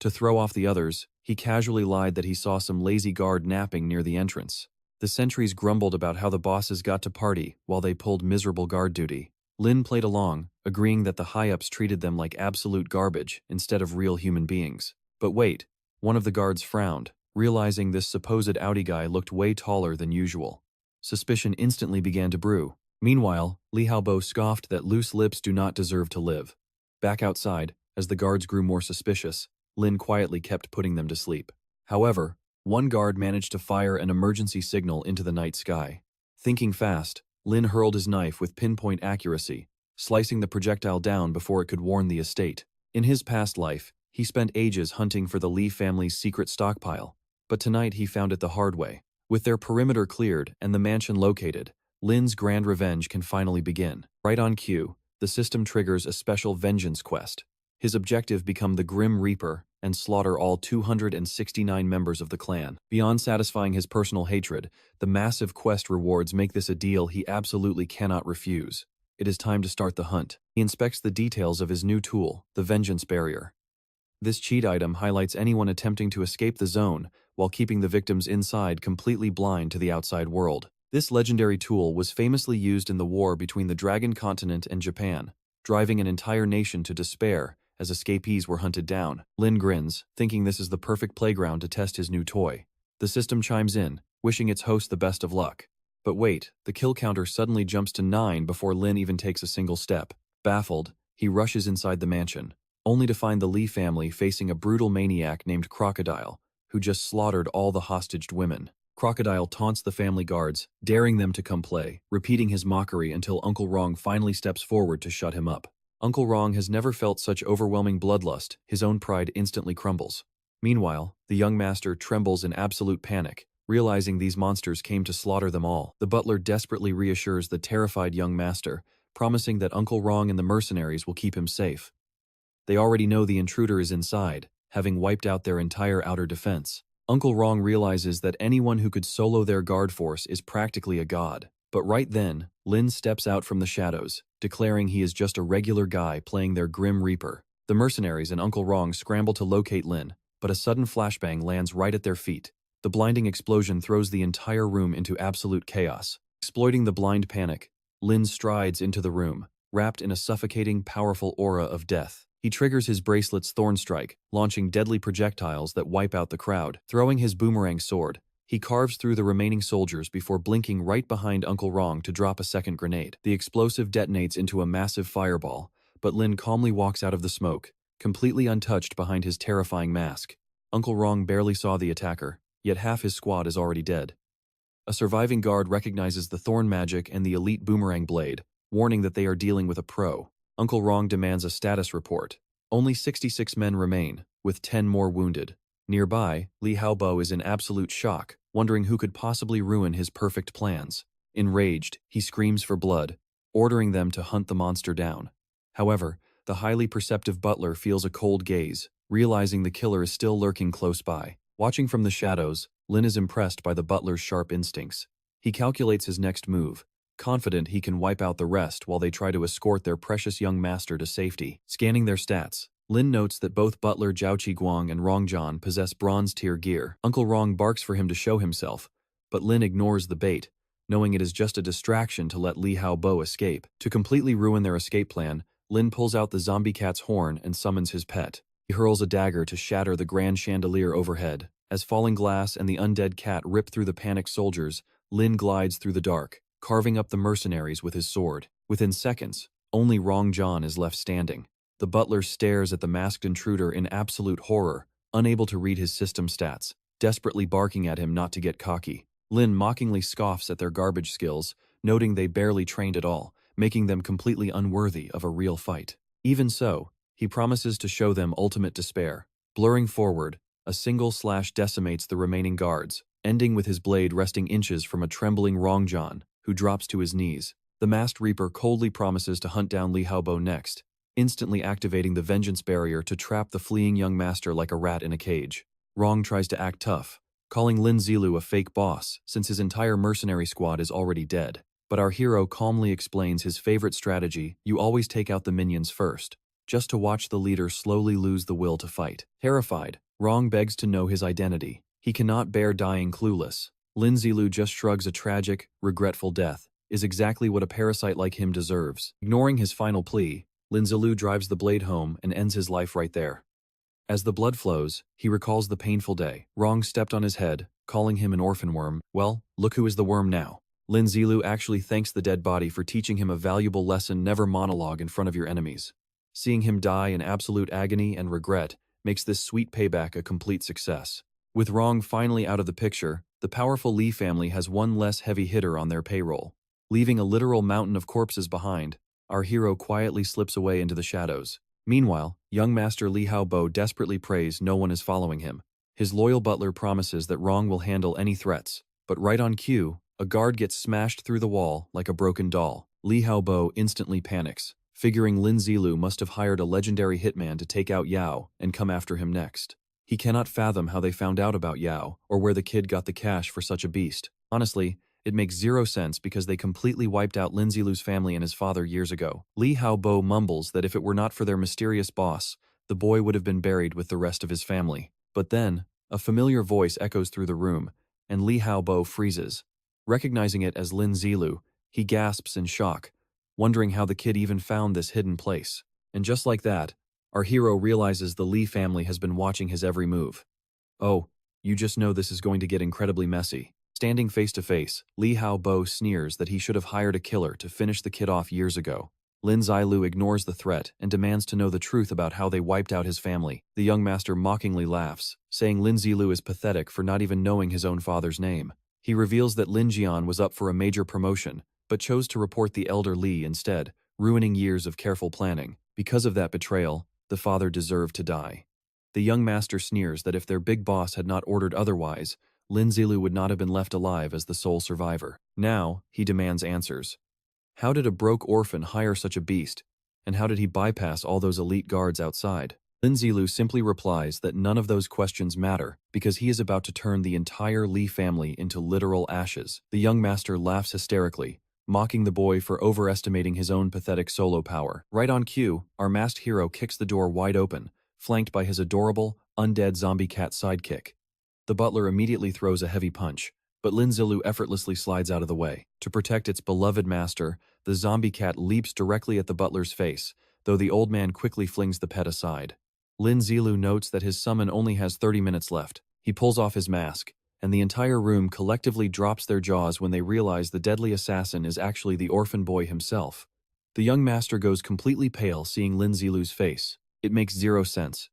Speaker 1: To throw off the others, he casually lied that he saw some lazy guard napping near the entrance. The sentries grumbled about how the bosses got to party while they pulled miserable guard duty. Lin played along, agreeing that the high-ups treated them like absolute garbage instead of real human beings. But wait, one of the guards frowned, realizing this supposed outie guy looked way taller than usual. Suspicion instantly began to brew. Meanwhile, Li Haobo scoffed that loose lips do not deserve to live. Back outside, as the guards grew more suspicious, Lin quietly kept putting them to sleep. However, one guard managed to fire an emergency signal into the night sky. Thinking fast, Lin hurled his knife with pinpoint accuracy, slicing the projectile down before it could warn the estate. In his past life, he spent ages hunting for the Li family's secret stockpile, but tonight he found it the hard way. With their perimeter cleared and the mansion located, Lin's grand revenge can finally begin. Right on cue, the system triggers a special vengeance quest. His objective: become the Grim Reaper and slaughter all 269 members of the clan. Beyond satisfying his personal hatred, the massive quest rewards make this a deal he absolutely cannot refuse. It is time to start the hunt. He inspects the details of his new tool, the Vengeance Barrier. This cheat item highlights anyone attempting to escape the zone while keeping the victims inside completely blind to the outside world. This legendary tool was famously used in the war between the Dragon Continent and Japan, driving an entire nation to despair as escapees were hunted down. Lin grins, thinking this is the perfect playground to test his new toy. The system chimes in, wishing its host the best of luck. But wait, the kill counter suddenly jumps to 9 before Lin even takes a single step. Baffled, he rushes inside the mansion, only to find the Lee family facing a brutal maniac named Crocodile, who just slaughtered all the hostaged women. Crocodile taunts the family guards, daring them to come play, repeating his mockery until Uncle Rong finally steps forward to shut him up. Uncle Rong has never felt such overwhelming bloodlust, his own pride instantly crumbles. Meanwhile, the young master trembles in absolute panic, realizing these monsters came to slaughter them all. The butler desperately reassures the terrified young master, promising that Uncle Rong and the mercenaries will keep him safe. They already know the intruder is inside, having wiped out their entire outer defense. Uncle Rong realizes that anyone who could solo their guard force is practically a god. But right then, Lin steps out from the shadows, declaring he is just a regular guy playing their Grim Reaper. The mercenaries and Uncle Rong scramble to locate Lin, but a sudden flashbang lands right at their feet. The blinding explosion throws the entire room into absolute chaos. Exploiting the blind panic, Lin strides into the room, wrapped in a suffocating, powerful aura of death. He triggers his bracelet's Thorn Strike, launching deadly projectiles that wipe out the crowd. Throwing his boomerang sword, he carves through the remaining soldiers before blinking right behind Uncle Rong to drop a second grenade. The explosive detonates into a massive fireball, but Lin calmly walks out of the smoke, completely untouched behind his terrifying mask. Uncle Rong barely saw the attacker, yet half his squad is already dead. A surviving guard recognizes the thorn magic and the elite boomerang blade, warning that they are dealing with a pro. Uncle Rong demands a status report. Only 66 men remain, with 10 more wounded. Nearby, Li Haobo is in absolute shock, wondering who could possibly ruin his perfect plans. Enraged, he screams for blood, ordering them to hunt the monster down. However, the highly perceptive butler feels a cold gaze, realizing the killer is still lurking close by. Watching from the shadows, Lin is impressed by the butler's sharp instincts. He calculates his next move, confident he can wipe out the rest while they try to escort their precious young master to safety. Scanning their stats, Lin notes that both butler Zhao Qiguang and Rongjian possess bronze-tier gear. Uncle Rong barks for him to show himself, but Lin ignores the bait, knowing it is just a distraction to let Li Haobo escape. To completely ruin their escape plan, Lin pulls out the zombie cat's horn and summons his pet. He hurls a dagger to shatter the grand chandelier overhead. As falling glass and the undead cat rip through the panicked soldiers, Lin glides through the dark, carving up the mercenaries with his sword. Within seconds, only Rongjian is left standing. The butler stares at the masked intruder in absolute horror, unable to read his system stats, desperately barking at him not to get cocky. Lin mockingly scoffs at their garbage skills, noting they barely trained at all, making them completely unworthy of a real fight. Even so, he promises to show them ultimate despair. Blurring forward, a single slash decimates the remaining guards, ending with his blade resting inches from a trembling Rongjian, who drops to his knees. The masked reaper coldly promises to hunt down Li Haobo next, instantly activating the vengeance barrier to trap the fleeing young master like a rat in a cage. Rong tries to act tough, calling Lin Zilu a fake boss since his entire mercenary squad is already dead. But our hero calmly explains his favorite strategy: you always take out the minions first, just to watch the leader slowly lose the will to fight. Terrified, Rong begs to know his identity. He cannot bear dying clueless. Lin Zilu just shrugs a tragic, regretful death, is exactly what a parasite like him deserves. Ignoring his final plea, Lin Zilu drives the blade home and ends his life right there. As the blood flows, he recalls the painful day. Rong stepped on his head, calling him an orphan worm. Well, look who is the worm now. Lin Zilu actually thanks the dead body for teaching him a valuable lesson: never monologue in front of your enemies. Seeing him die in absolute agony and regret makes this sweet payback a complete success. With Rong finally out of the picture, the powerful Li family has one less heavy hitter on their payroll. Leaving a literal mountain of corpses behind, our hero quietly slips away into the shadows. Meanwhile, young master Li Haobo desperately prays no one is following him. His loyal butler promises that Rong will handle any threats, but right on cue, a guard gets smashed through the wall like a broken doll. Li Haobo instantly panics, figuring Lin Zilu must have hired a legendary hitman to take out Yao and come after him next. He cannot fathom how they found out about Yao or where the kid got the cash for such a beast. Honestly, it makes zero sense because they completely wiped out Lin Zilu's family and his father years ago. Li Haobo mumbles that if it were not for their mysterious boss, the boy would have been buried with the rest of his family. But then, a familiar voice echoes through the room, and Li Haobo freezes. Recognizing it as Lin Zilu, he gasps in shock, wondering how the kid even found this hidden place. And just like that, Our hero realizes the Lee family has been watching his every move. Oh, you just know this is going to get incredibly messy. Standing face to face, Lee Hao-bo sneers that he should have hired a killer to finish the kid off years ago. Lin Zilu ignores the threat and demands to know the truth about how they wiped out his family. The young master mockingly laughs, saying Lin Zilu is pathetic for not even knowing his own father's name. He reveals that Lin Jian was up for a major promotion, but chose to report the elder Li instead, ruining years of careful planning. Because of that betrayal, the father deserved to die. The young master sneers that if their big boss had not ordered otherwise, Lin Zilu would not have been left alive as the sole survivor. Now, he demands answers. How did a broke orphan hire such a beast? And how did he bypass all those elite guards outside? Lin Zilu simply replies that none of those questions matter because he is about to turn the entire Li family into literal ashes. The young master laughs hysterically, mocking the boy for overestimating his own pathetic solo power. Right on cue, our masked hero kicks the door wide open, flanked by his adorable, undead zombie cat sidekick. The butler immediately throws a heavy punch, but Lin Zilu effortlessly slides out of the way. To protect its beloved master, the zombie cat leaps directly at the butler's face, though the old man quickly flings the pet aside. Lin Zilu notes that his summon only has 30 minutes left. He pulls off his mask, and the entire room collectively drops their jaws when they realize the deadly assassin is actually the orphan boy himself. The young master goes completely pale seeing Lin Zilu's face. It makes zero sense.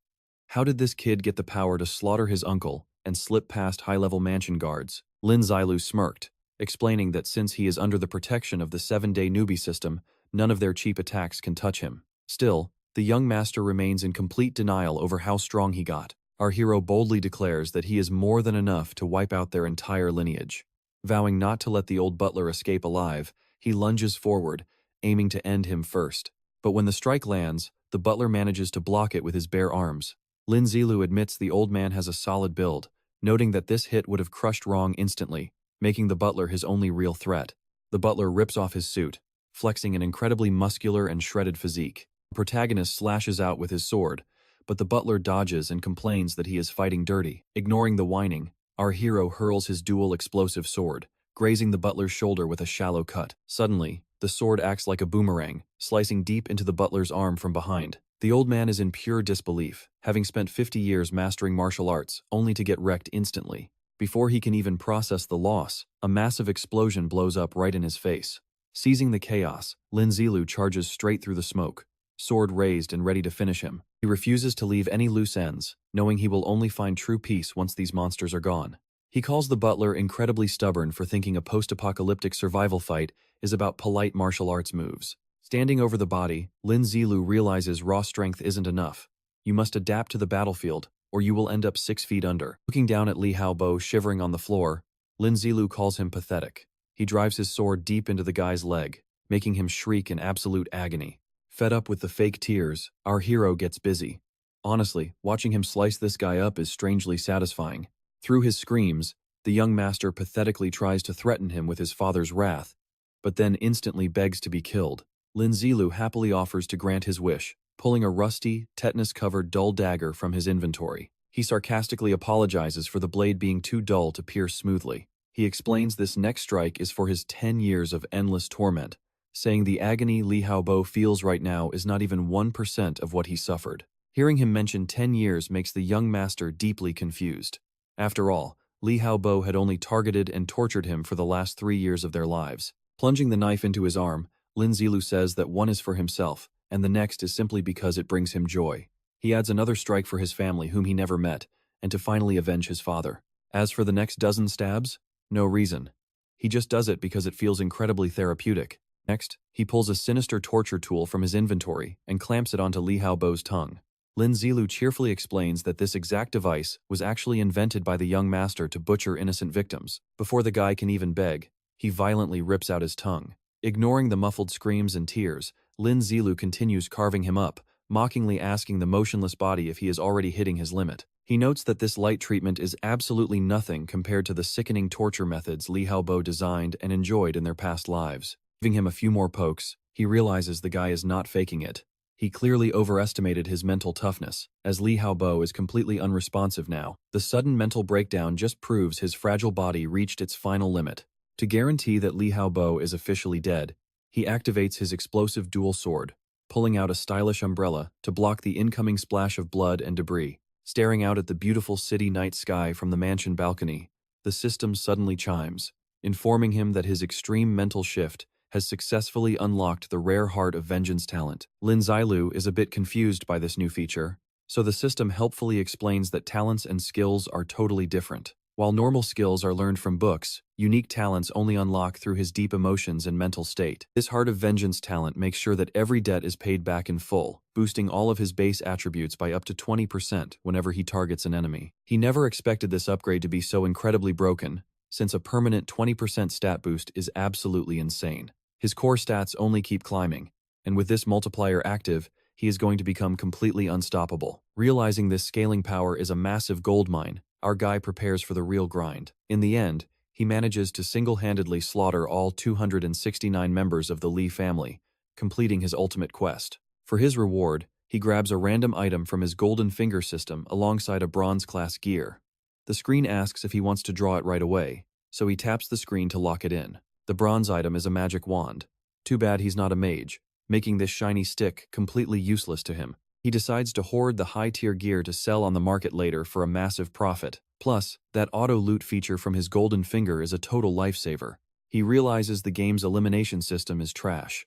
Speaker 1: How did this kid get the power to slaughter his uncle and slip past high-level mansion guards? Lin Zilu smirked, explaining that since he is under the protection of the 7-day newbie system, none of their cheap attacks can touch him. Still, the young master remains in complete denial over how strong he got. Our hero boldly declares that he is more than enough to wipe out their entire lineage. Vowing not to let the old butler escape alive, he lunges forward, aiming to end him first. But when the strike lands, the butler manages to block it with his bare arms. Lin Zilu admits the old man has a solid build, noting that this hit would have crushed Wrong instantly, making the butler his only real threat. The butler rips off his suit, flexing an incredibly muscular and shredded physique. The protagonist slashes out with his sword, but the butler dodges and complains that he is fighting dirty. Ignoring the whining, our hero hurls his dual explosive sword, grazing the butler's shoulder with a shallow cut. Suddenly, the sword acts like a boomerang, slicing deep into the butler's arm from behind. The old man is in pure disbelief, having spent 50 years mastering martial arts only to get wrecked instantly. Before he can even process the loss, a massive explosion blows up right in his face. Seizing the chaos, Lin Zilu charges straight through the smoke, sword raised and ready to finish him. He refuses to leave any loose ends, knowing he will only find true peace once these monsters are gone. He calls the butler incredibly stubborn for thinking a post-apocalyptic survival fight is about polite martial arts moves. Standing over the body, Lin Zilu realizes raw strength isn't enough. You must adapt to the battlefield, or you will end up 6 feet under. Looking down at Li Hao-bo shivering on the floor, Lin Zilu calls him pathetic. He drives his sword deep into the guy's leg, making him shriek in absolute agony. Fed up with the fake tears, our hero gets busy. Honestly, watching him slice this guy up is strangely satisfying. Through his screams, the young master pathetically tries to threaten him with his father's wrath, but then instantly begs to be killed. Lin Zilu happily offers to grant his wish, pulling a rusty, tetanus-covered dull dagger from his inventory. He sarcastically apologizes for the blade being too dull to pierce smoothly. He explains this next strike is for his 10 years of endless torment, saying the agony Li Hao-bo feels right now is not even 1% of what he suffered. Hearing him mention 10 years makes the young master deeply confused. After all, Li Hao-bo had only targeted and tortured him for the last 3 years of their lives. Plunging the knife into his arm, Lin Zilu says that one is for himself, and the next is simply because it brings him joy. He adds another strike for his family whom he never met, and to finally avenge his father. As for the next dozen stabs, no reason. He just does it because it feels incredibly therapeutic. Next, he pulls a sinister torture tool from his inventory and clamps it onto Li Hao-bo's tongue. Lin Zilu cheerfully explains that this exact device was actually invented by the young master to butcher innocent victims. Before the guy can even beg, he violently rips out his tongue. Ignoring the muffled screams and tears, Lin Zilu continues carving him up, mockingly asking the motionless body if he is already hitting his limit. He notes that this light treatment is absolutely nothing compared to the sickening torture methods Li Hao-bo designed and enjoyed in their past lives. Giving him a few more pokes, he realizes the guy is not faking it. He clearly overestimated his mental toughness, as Li Hao-bo is completely unresponsive now. The sudden mental breakdown just proves his fragile body reached its final limit. To guarantee that Li Hao-bo is officially dead, he activates his explosive dual sword, pulling out a stylish umbrella to block the incoming splash of blood and debris. Staring out at the beautiful city night sky from the mansion balcony, the system suddenly chimes, informing him that his extreme mental shift has successfully unlocked the rare Heart of Vengeance talent. Lin Zilu is a bit confused by this new feature, so the system helpfully explains that talents and skills are totally different. While normal skills are learned from books, unique talents only unlock through his deep emotions and mental state. This Heart of Vengeance talent makes sure that every debt is paid back in full, boosting all of his base attributes by up to 20% whenever he targets an enemy. He never expected this upgrade to be so incredibly broken, since a permanent 20% stat boost is absolutely insane. His core stats only keep climbing, and with this multiplier active, he is going to become completely unstoppable. Realizing this scaling power is a massive goldmine, our guy prepares for the real grind. In the end, he manages to single-handedly slaughter all 269 members of the Li family, completing his ultimate quest. For his reward, he grabs a random item from his golden finger system alongside a bronze-class gear. The screen asks if he wants to draw it right away, so he taps the screen to lock it in. The bronze item is a magic wand. Too bad he's not a mage, making this shiny stick completely useless to him. He decides to hoard the high-tier gear to sell on the market later for a massive profit. Plus, that auto-loot feature from his golden finger is a total lifesaver. He realizes the game's elimination system is trash.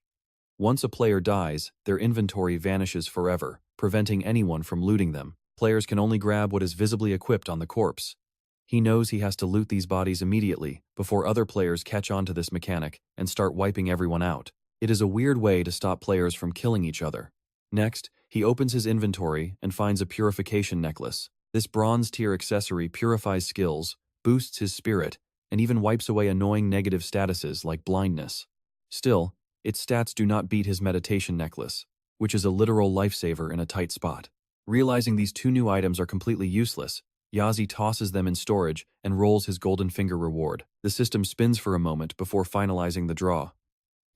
Speaker 1: Once a player dies, their inventory vanishes forever, preventing anyone from looting them. Players can only grab what is visibly equipped on the corpse. He knows he has to loot these bodies immediately before other players catch on to this mechanic and start wiping everyone out. It is a weird way to stop players from killing each other. Next, he opens his inventory and finds a purification necklace. This bronze-tier accessory purifies skills, boosts his spirit, and even wipes away annoying negative statuses like blindness. Still, its stats do not beat his meditation necklace, which is a literal lifesaver in a tight spot. Realizing these two new items are completely useless, Yazi tosses them in storage and rolls his golden finger reward. The system spins for a moment before finalizing the draw.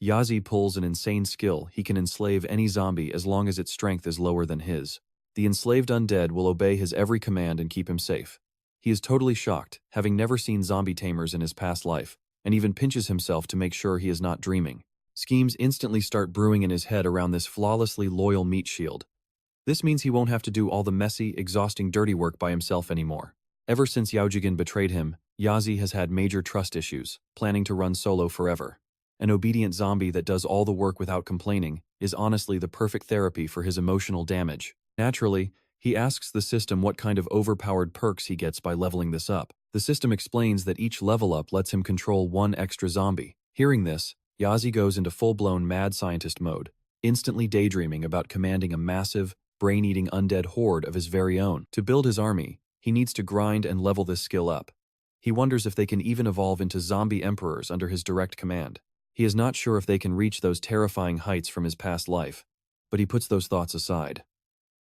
Speaker 1: Yazi pulls an insane skill. He can enslave any zombie as long as its strength is lower than his. The enslaved undead will obey his every command and keep him safe. He is totally shocked, having never seen zombie tamers in his past life, and even pinches himself to make sure he is not dreaming. Schemes instantly start brewing in his head around this flawlessly loyal meat shield. This means he won't have to do all the messy, exhausting dirty work by himself anymore. Ever since Yaojigan betrayed him, Yazi has had major trust issues, planning to run solo forever. An obedient zombie that does all the work without complaining is honestly the perfect therapy for his emotional damage. Naturally, he asks the system what kind of overpowered perks he gets by leveling this up. The system explains that each level up lets him control one extra zombie. Hearing this, Yazi goes into full-blown mad scientist mode, instantly daydreaming about commanding a massive, brain-eating undead horde of his very own. To build his army, he needs to grind and level this skill up. He wonders if they can even evolve into zombie emperors under his direct command. He is not sure if they can reach those terrifying heights from his past life, but he puts those thoughts aside.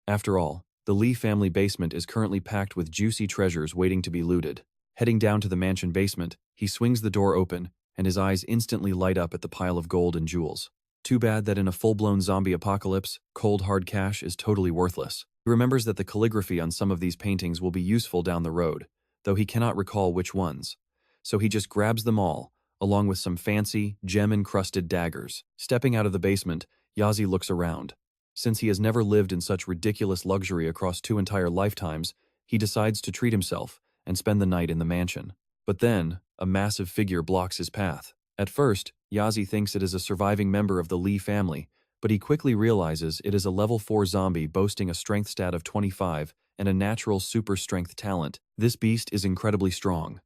Speaker 1: After all, the Li family basement is currently packed with juicy treasures waiting to be looted. Heading down to the mansion basement, he swings the door open, and his eyes instantly light up at the pile of gold and jewels. Too bad that in a full-blown zombie apocalypse, cold hard cash is totally worthless. He remembers that the calligraphy on some of these paintings will be useful down the road, though he cannot recall which ones. So he just grabs them all, along with some fancy, gem-encrusted daggers. Stepping out of the basement, Yazi looks around. Since he has never lived in such ridiculous luxury across 2 entire lifetimes, he decides to treat himself and spend the night in the mansion. But then, a massive figure blocks his path. At first, Yazi thinks it is a surviving member of the Li family, but he quickly realizes it is a level 4 zombie boasting a strength stat of 25 and a natural super strength talent. This beast is incredibly strong.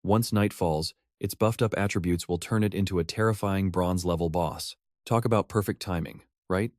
Speaker 1: Once night falls, its buffed-up attributes will turn it into a terrifying bronze-level boss. Talk about perfect timing, right?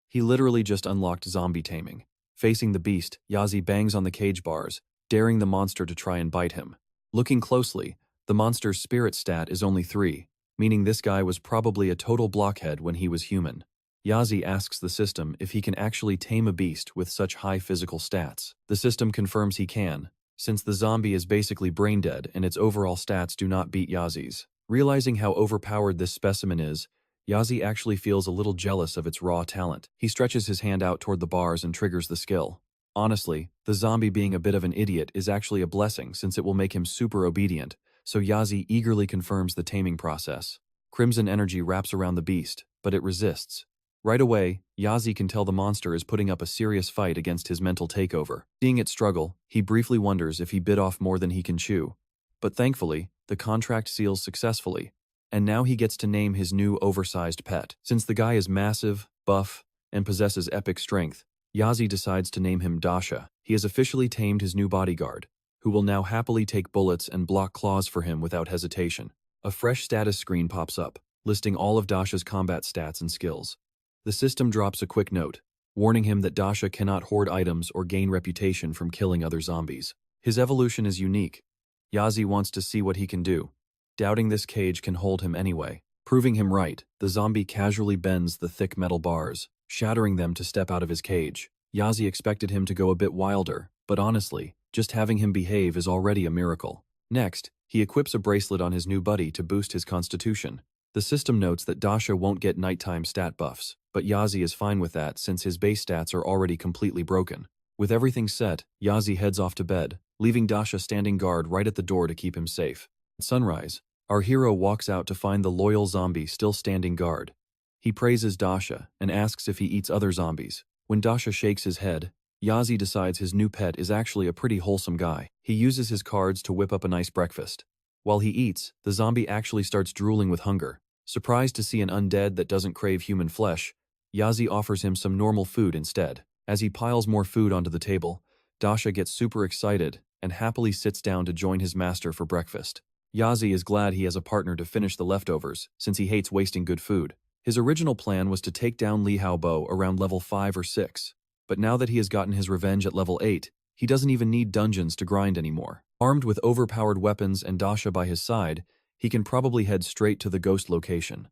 Speaker 1: He literally just unlocked zombie taming. Facing the beast, Yazi bangs on the cage bars, daring the monster to try and bite him. Looking closely, the monster's spirit stat is only 3, meaning this guy was probably a total blockhead when he was human. Yazi asks the system if he can actually tame a beast with such high physical stats. The system confirms he can, since the zombie is basically brain-dead and its overall stats do not beat Yazi's. Realizing how overpowered this specimen is, Yazi actually feels a little jealous of its raw talent. He stretches his hand out toward the bars and triggers the skill. Honestly, the zombie being a bit of an idiot is actually a blessing since it will make him super obedient, so Yazi eagerly confirms the taming process. Crimson energy wraps around the beast, but it resists. Right away, Yazi can tell the monster is putting up a serious fight against his mental takeover. Seeing it struggle, he briefly wonders if he bit off more than he can chew. But thankfully, the contract seals successfully, and now he gets to name his new oversized pet. Since the guy is massive, buff, and possesses epic strength, Yazi decides to name him Dasha. He has officially tamed his new bodyguard, who will now happily take bullets and block claws for him without hesitation. A fresh status screen pops up, listing all of Dasha's combat stats and skills. The system drops a quick note, warning him that Dasha cannot hoard items or gain reputation from killing other zombies. His evolution is unique. Yazi wants to see what he can do, doubting this cage can hold him anyway. Proving him right, the zombie casually bends the thick metal bars, shattering them to step out of his cage. Yazi expected him to go a bit wilder, but honestly, just having him behave is already a miracle. Next, he equips a bracelet on his new buddy to boost his constitution. The system notes that Dasha won't get nighttime stat buffs, but Yazi is fine with that since his base stats are already completely broken. With everything set, Yazi heads off to bed, leaving Dasha standing guard right at the door to keep him safe. At sunrise, our hero walks out to find the loyal zombie still standing guard. He praises Dasha and asks if he eats other zombies. When Dasha shakes his head, Yazi decides his new pet is actually a pretty wholesome guy. He uses his cards to whip up a nice breakfast. While he eats, the zombie actually starts drooling with hunger. Surprised to see an undead that doesn't crave human flesh, Yazi offers him some normal food instead. As he piles more food onto the table, Dasha gets super excited and happily sits down to join his master for breakfast. Yazi is glad he has a partner to finish the leftovers, since he hates wasting good food. His original plan was to take down Li Haobo around level 5 or 6, but now that he has gotten his revenge at level 8, he doesn't even need dungeons to grind anymore. Armed with overpowered weapons and Dasha by his side, he can probably head straight to the ghost location.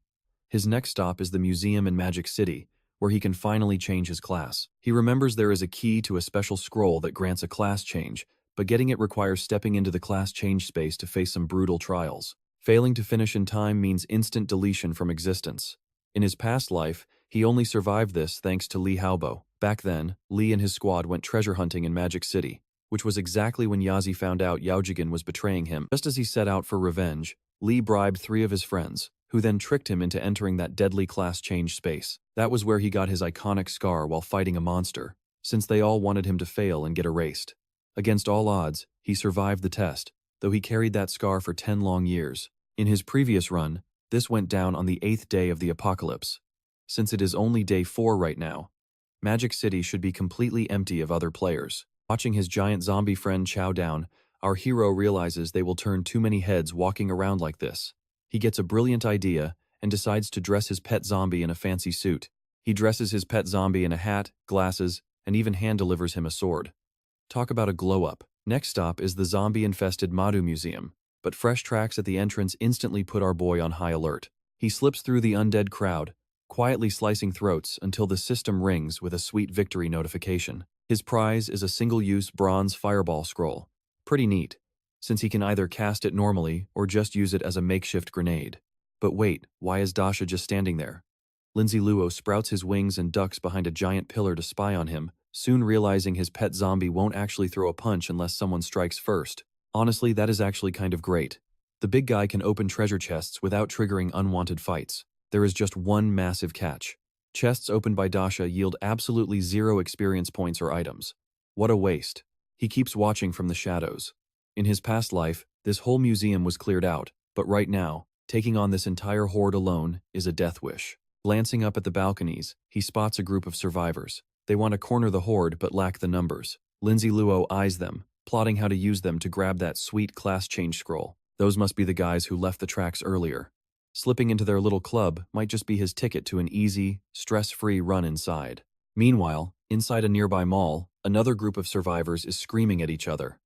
Speaker 1: His next stop is the museum in Magic City, where he can finally change his class. He remembers there is a key to a special scroll that grants a class change, but getting it requires stepping into the class change space to face some brutal trials. Failing to finish in time means instant deletion from existence. In his past life, he only survived this thanks to Li Haobo. Back then, Li and his squad went treasure hunting in Magic City, which was exactly when Yazi found out Yaojigan was betraying him. Just as he set out for revenge, Li bribed 3 of his friends, who then tricked him into entering that deadly class change space. That was where he got his iconic scar while fighting a monster, since they all wanted him to fail and get erased. Against all odds, he survived the test, though he carried that scar for 10 long years. In his previous run, this went down on the 8th day of the apocalypse. Since it is only day 4 right now, Magic City should be completely empty of other players. Watching his giant zombie friend chow down, our hero realizes they will turn too many heads walking around like this. He gets a brilliant idea and decides to dress his pet zombie in a fancy suit. He dresses his pet zombie in a hat, glasses, and even hand delivers him a sword. Talk about a glow-up. Next stop is the zombie-infested Madhu Museum, but fresh tracks at the entrance instantly put our boy on high alert. He slips through the undead crowd, quietly slicing throats until the system rings with a sweet victory notification. His prize is a single-use bronze fireball scroll. Pretty neat, since he can either cast it normally or just use it as a makeshift grenade. But wait, why is Dasha just standing there? Lindsay Luo sprouts his wings and ducks behind a giant pillar to spy on him, soon realizing his pet zombie won't actually throw a punch unless someone strikes first. Honestly, that is actually kind of great. The big guy can open treasure chests without triggering unwanted fights. There is just one massive catch. Chests opened by Dasha yield absolutely 0 experience points or items. What a waste. He keeps watching from the shadows. In his past life, this whole museum was cleared out, but right now, taking on this entire horde alone is a death wish. Glancing up at the balconies, he spots a group of survivors. They want to corner the horde but lack the numbers. Lindsay Luo eyes them, plotting how to use them to grab that sweet class change scroll. Those must be the guys who left the tracks earlier. Slipping into their little club might just be his ticket to an easy, stress-free run inside. Meanwhile, inside a nearby mall, another group of survivors is screaming at each other.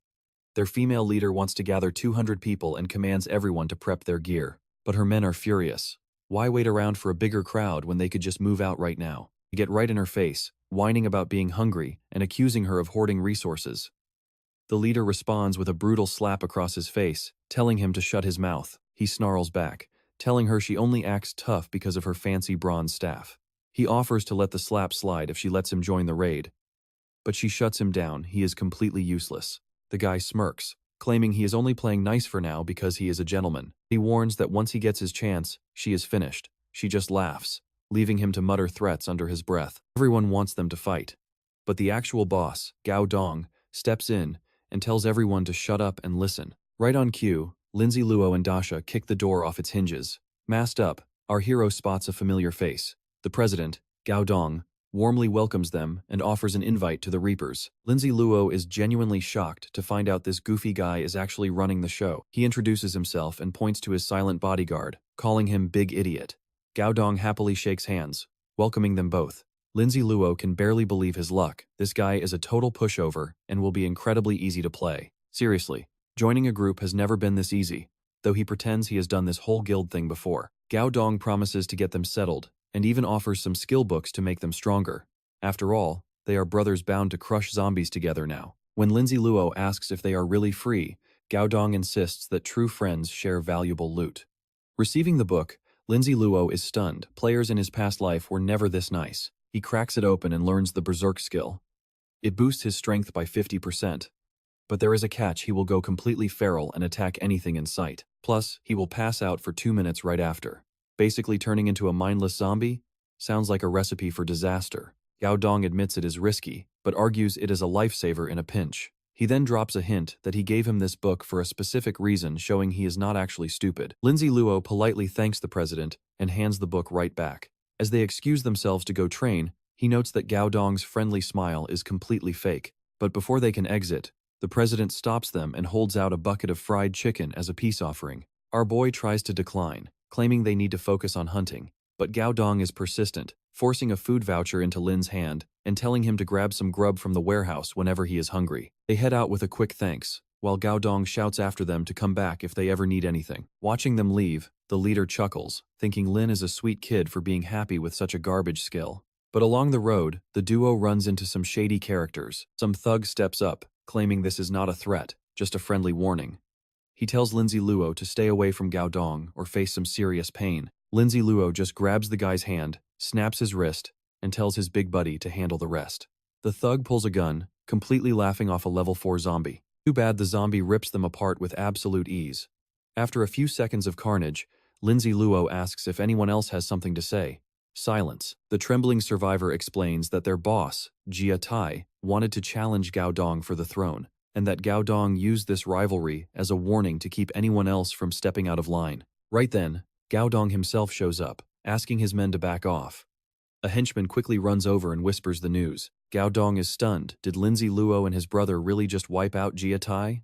Speaker 1: Their female leader wants to gather 200 people and commands everyone to prep their gear, but her men are furious. Why wait around for a bigger crowd when they could just move out right now? They get right in her face, whining about being hungry and accusing her of hoarding resources. The leader responds with a brutal slap across his face, telling him to shut his mouth. He snarls back, telling her she only acts tough because of her fancy bronze staff. He offers to let the slap slide if she lets him join the raid, but she shuts him down. He is completely useless. The guy smirks, claiming he is only playing nice for now because he is a gentleman. He warns that once he gets his chance, she is finished. She just laughs. leaving him to mutter threats under his breath. Everyone wants them to fight. But the actual boss, Gao Dong, steps in and tells everyone to shut up and listen. Right on cue, Lindsay Luo and Dasha kick the door off its hinges. Masked up, our hero spots a familiar face. The president, Gao Dong, warmly welcomes them and offers an invite to the Reapers. Lindsay Luo is genuinely shocked to find out this goofy guy is actually running the show. He introduces himself and points to his silent bodyguard, calling him Big Idiot. Gao Dong happily shakes hands, welcoming them both. Lindsay Luo can barely believe his luck. This guy is a total pushover and will be incredibly easy to play. Seriously, joining a group has never been this easy, though he pretends he has done this whole guild thing before. Gao Dong promises to get them settled, and even offers some skill books to make them stronger. After all, they are brothers bound to crush zombies together now. When Lindsay Luo asks if they are really free, Gao Dong insists that true friends share valuable loot. Receiving the book, Lindsay Luo is stunned. Players in his past life were never this nice. He cracks it open and learns the Berserk skill. It boosts his strength by 50%. But there is a catch: he will go completely feral and attack anything in sight. Plus, he will pass out for 2 minutes right after. Basically turning into a mindless zombie? Sounds like a recipe for disaster. Gao Dong admits it is risky, but argues it is a lifesaver in a pinch. He then drops a hint that he gave him this book for a specific reason, showing he is not actually stupid. Lindsay Luo politely thanks the president and hands the book right back. As they excuse themselves to go train, he notes that Gao Dong's friendly smile is completely fake. But before they can exit, the president stops them and holds out a bucket of fried chicken as a peace offering. Our boy tries to decline, claiming they need to focus on hunting. But Gao Dong is persistent, forcing a food voucher into Lin's hand and telling him to grab some grub from the warehouse whenever he is hungry. They head out with a quick thanks, while Gao Dong shouts after them to come back if they ever need anything. Watching them leave, the leader chuckles, thinking Lin is a sweet kid for being happy with such a garbage skill. But along the road, the duo runs into some shady characters. Some thug steps up, claiming this is not a threat, just a friendly warning. He tells Lindsay Luo to stay away from Gao Dong or face some serious pain. Lindsay Luo just grabs the guy's hand, snaps his wrist, and tells his big buddy to handle the rest. The thug pulls a gun, completely laughing off a level 4 zombie. Too bad the zombie rips them apart with absolute ease. After a few seconds of carnage, Lindsay Luo asks if anyone else has something to say. Silence. The trembling survivor explains that their boss, Jia Tai, wanted to challenge Gao Dong for the throne, and that Gao Dong used this rivalry as a warning to keep anyone else from stepping out of line. Right then, Gao Dong himself shows up, asking his men to back off. A henchman quickly runs over and whispers the news. Gao Dong is stunned. Did Lindsay Luo and his brother really just wipe out Jia Tai?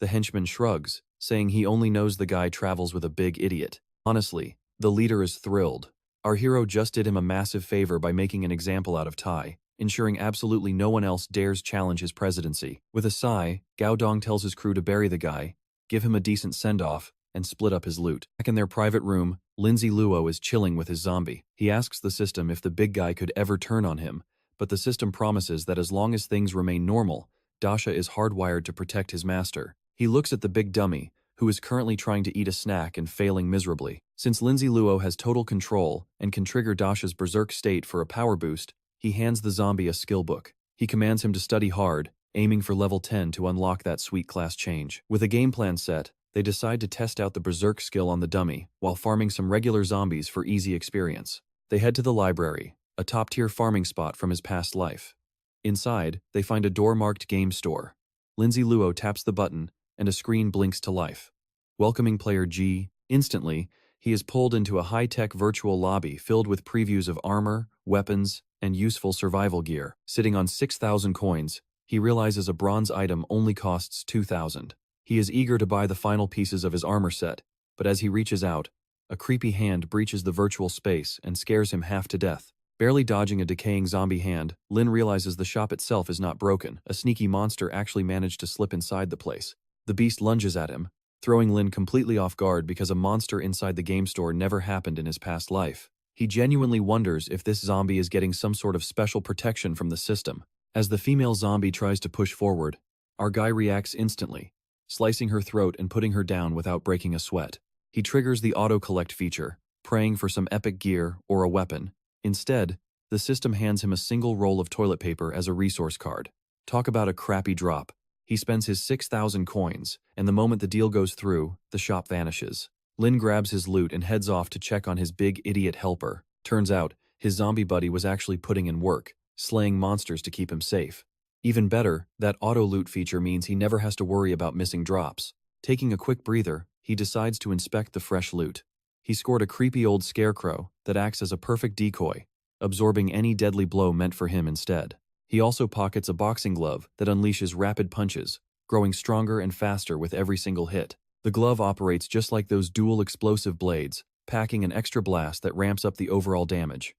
Speaker 1: The henchman shrugs, saying he only knows the guy travels with a big idiot. Honestly, the leader is thrilled. Our hero just did him a massive favor by making an example out of Tai, ensuring absolutely no one else dares challenge his presidency. With a sigh, Gao Dong tells his crew to bury the guy, give him a decent send-off, and split up his loot. Back in their private room, Lindsay Luo is chilling with his zombie. He asks the system if the big guy could ever turn on him, but the system promises that as long as things remain normal, Dasha is hardwired to protect his master. He looks at the big dummy, who is currently trying to eat a snack and failing miserably. Since Lindsay Luo has total control and can trigger Dasha's berserk state for a power boost, he hands the zombie a skill book. He commands him to study hard, aiming for level 10 to unlock that sweet class change. With a game plan set, they decide to test out the berserk skill on the dummy, while farming some regular zombies for easy experience. They head to the library, a top-tier farming spot from his past life. Inside, they find a door marked Game Store. Lindsay Luo taps the button, and a screen blinks to life. Welcoming player G. Instantly, he is pulled into a high-tech virtual lobby filled with previews of armor, weapons, and useful survival gear. Sitting on 6,000 coins, he realizes a bronze item only costs 2,000. He is eager to buy the final pieces of his armor set, but as he reaches out, a creepy hand breaches the virtual space and scares him half to death. Barely dodging a decaying zombie hand, Lin realizes the shop itself is not broken. A sneaky monster actually managed to slip inside the place. The beast lunges at him, throwing Lin completely off guard because a monster inside the game store never happened in his past life. He genuinely wonders if this zombie is getting some sort of special protection from the system. As the female zombie tries to push forward, our guy reacts instantly, slicing her throat and putting her down without breaking a sweat. He triggers the auto-collect feature, praying for some epic gear or a weapon. Instead, the system hands him a single roll of toilet paper as a resource card. Talk about a crappy drop. He spends his 6,000 coins, and the moment the deal goes through, the shop vanishes. Lin grabs his loot and heads off to check on his big idiot helper. Turns out, his zombie buddy was actually putting in work, slaying monsters to keep him safe. Even better, that auto-loot feature means he never has to worry about missing drops. Taking a quick breather, he decides to inspect the fresh loot. He scored a creepy old scarecrow that acts as a perfect decoy, absorbing any deadly blow meant for him instead. He also pockets a boxing glove that unleashes rapid punches, growing stronger and faster with every single hit. The glove operates just like those dual explosive blades, packing an extra blast that ramps up the overall damage.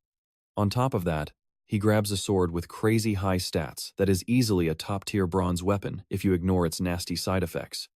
Speaker 1: On top of that, he grabs a sword with crazy high stats that is easily a top-tier bronze weapon if you ignore its nasty side effects.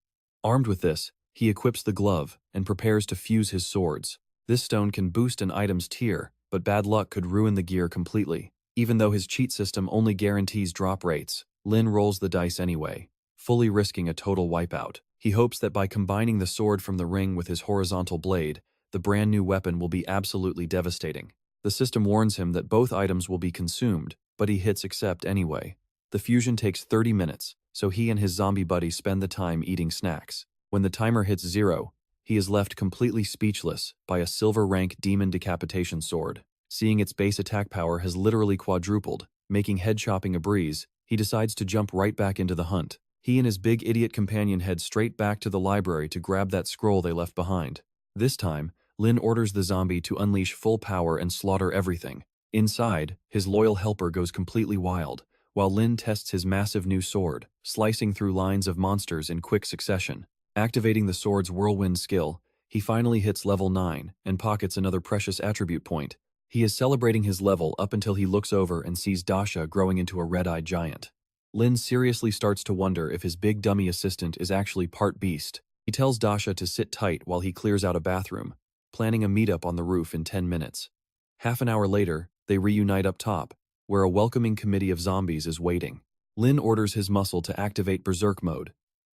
Speaker 1: Armed with this, he equips the glove and prepares to fuse his swords. This stone can boost an item's tier, but bad luck could ruin the gear completely. Even though his cheat system only guarantees drop rates, Lin rolls the dice anyway, fully risking a total wipeout. He hopes that by combining the sword from the ring with his horizontal blade, the brand new weapon will be absolutely devastating. The system warns him that both items will be consumed, but he hits accept anyway. The fusion takes 30 minutes, so he and his zombie buddy spend the time eating snacks. When the timer hits 0, he is left completely speechless by a silver rank demon decapitation sword. Seeing its base attack power has literally quadrupled, making head chopping a breeze, he decides to jump right back into the hunt. He and his big idiot companion head straight back to the library to grab that scroll they left behind. This time, Lin orders the zombie to unleash full power and slaughter everything. Inside, his loyal helper goes completely wild, while Lin tests his massive new sword, slicing through lines of monsters in quick succession. Activating the sword's whirlwind skill, he finally hits level 9 and pockets another precious attribute point. He is celebrating his level up until he looks over and sees Dasha growing into a red-eyed giant. Lin seriously starts to wonder if his big dummy assistant is actually part beast. He tells Dasha to sit tight while he clears out a bathroom, planning a meetup on the roof in 10 minutes. Half an hour later, they reunite up top, where a welcoming committee of zombies is waiting. Lin orders his muscle to activate berserk mode.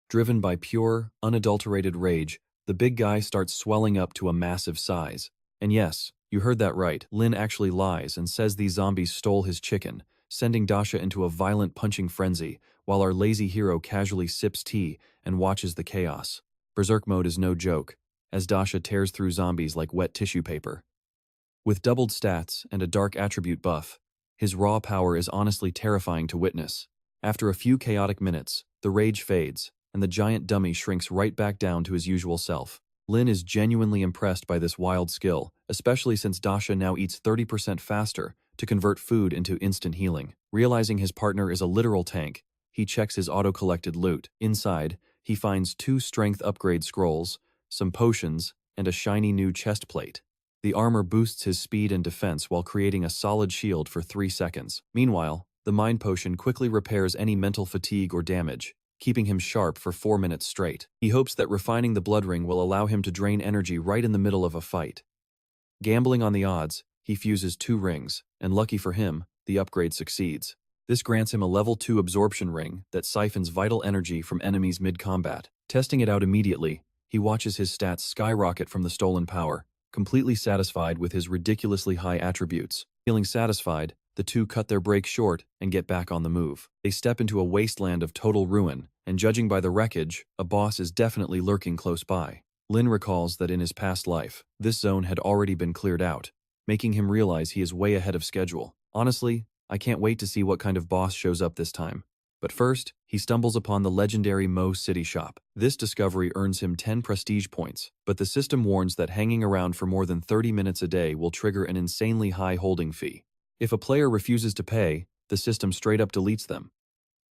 Speaker 1: Driven by pure, unadulterated rage, the big guy starts swelling up to a massive size. And yes, you heard that right, Lin actually lies and says these zombies stole his chicken, sending Dasha into a violent punching frenzy, while our lazy hero casually sips tea and watches the chaos. Berserk mode is no joke, as Dasha tears through zombies like wet tissue paper. With doubled stats and a dark attribute buff, his raw power is honestly terrifying to witness. After a few chaotic minutes, the rage fades, and the giant dummy shrinks right back down to his usual self. Lin is genuinely impressed by this wild skill, especially since Dasha now eats 30% faster to convert food into instant healing. Realizing his partner is a literal tank, he checks his auto-collected loot. Inside, he finds 2 strength upgrade scrolls, some potions, and a shiny new chest plate. The armor boosts his speed and defense while creating a solid shield for 3 seconds. Meanwhile, the mind potion quickly repairs any mental fatigue or damage, keeping him sharp for 4 minutes straight. He hopes that refining the blood ring will allow him to drain energy right in the middle of a fight. Gambling on the odds, he fuses 2 rings, and lucky for him, the upgrade succeeds. This grants him a level 2 absorption ring that siphons vital energy from enemies mid-combat. Testing it out immediately, he watches his stats skyrocket from the stolen power, completely satisfied with his ridiculously high attributes. Feeling satisfied, the two cut their break short and get back on the move. They step into a wasteland of total ruin, and judging by the wreckage, a boss is definitely lurking close by. Lin recalls that in his past life, this zone had already been cleared out, making him realize he is way ahead of schedule. Honestly, I can't wait to see what kind of boss shows up this time. But first, he stumbles upon the legendary Mo City shop. This discovery earns him 10 prestige points, but the system warns that hanging around for more than 30 minutes a day will trigger an insanely high holding fee. If a player refuses to pay, the system straight up deletes them.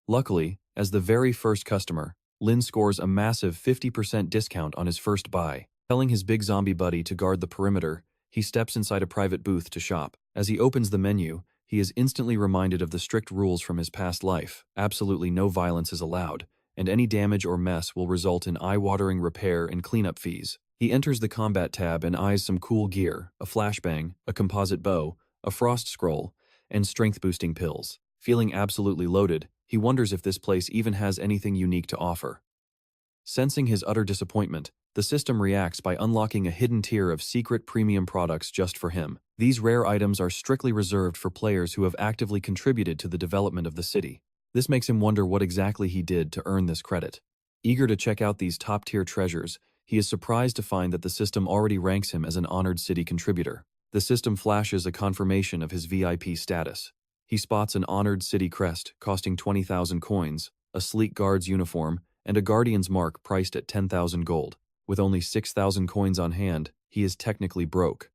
Speaker 1: Luckily, as the very first customer, Lin scores a massive 50% discount on his first buy. Telling his big zombie buddy to guard the perimeter, he steps inside a private booth to shop. As he opens the menu, he is instantly reminded of the strict rules from his past life. Absolutely no violence is allowed, and any damage or mess will result in eye-watering repair and cleanup fees. He enters the combat tab and eyes some cool gear, a flashbang, a composite bow, a frost scroll, and strength-boosting pills. Feeling absolutely loaded, he wonders if this place even has anything unique to offer. Sensing his utter disappointment, the system reacts by unlocking a hidden tier of secret premium products just for him. These rare items are strictly reserved for players who have actively contributed to the development of the city. This makes him wonder what exactly he did to earn this credit. Eager to check out these top-tier treasures, he is surprised to find that the system already ranks him as an honored city contributor. The system flashes a confirmation of his VIP status. He spots an honored city crest costing 20,000 coins, a sleek guard's uniform, and a guardian's mark priced at 10,000 gold. With only 6,000 coins on hand, he is technically broke.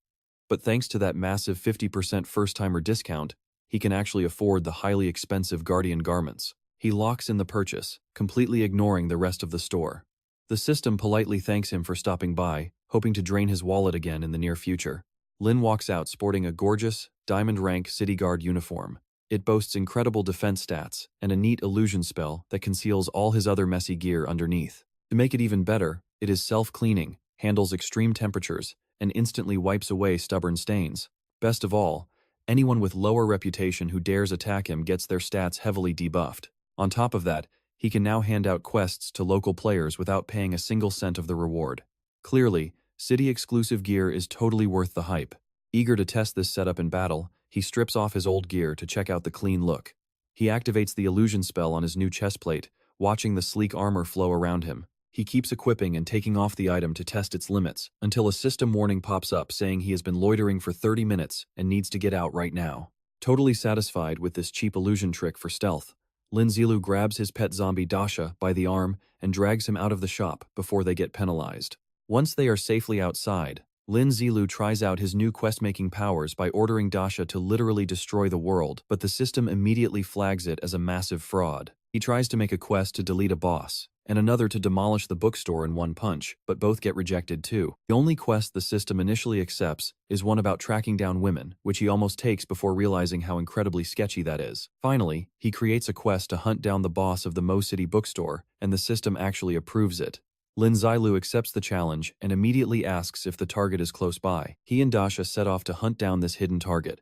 Speaker 1: But thanks to that massive 50% first-timer discount, he can actually afford the highly expensive guardian garments. He locks in the purchase, completely ignoring the rest of the store. The system politely thanks him for stopping by, hoping to drain his wallet again in the near future. Lin walks out sporting a gorgeous, diamond-rank city guard uniform. It boasts incredible defense stats and a neat illusion spell that conceals all his other messy gear underneath. To make it even better, it is self-cleaning, handles extreme temperatures, and instantly wipes away stubborn stains. Best of all, anyone with lower reputation who dares attack him gets their stats heavily debuffed. On top of that, he can now hand out quests to local players without paying a single cent of the reward. Clearly, city-exclusive gear is totally worth the hype. Eager to test this setup in battle, he strips off his old gear to check out the clean look. He activates the illusion spell on his new chestplate, watching the sleek armor flow around him. He keeps equipping and taking off the item to test its limits, until a system warning pops up saying he has been loitering for 30 minutes and needs to get out right now. Totally satisfied with this cheap illusion trick for stealth, Lin Zilu grabs his pet zombie Dasha by the arm and drags him out of the shop before they get penalized. Once they are safely outside, Lin Zilu tries out his new quest-making powers by ordering Dasha to literally destroy the world, but the system immediately flags it as a massive fraud. He tries to make a quest to delete a boss, and another to demolish the bookstore in one punch, but both get rejected too. The only quest the system initially accepts is one about tracking down women, which he almost takes before realizing how incredibly sketchy that is. Finally, he creates a quest to hunt down the boss of the Mo City bookstore, and the system actually approves it. Lin Zilu accepts the challenge and immediately asks if the target is close by. He and Dasha set off to hunt down this hidden target.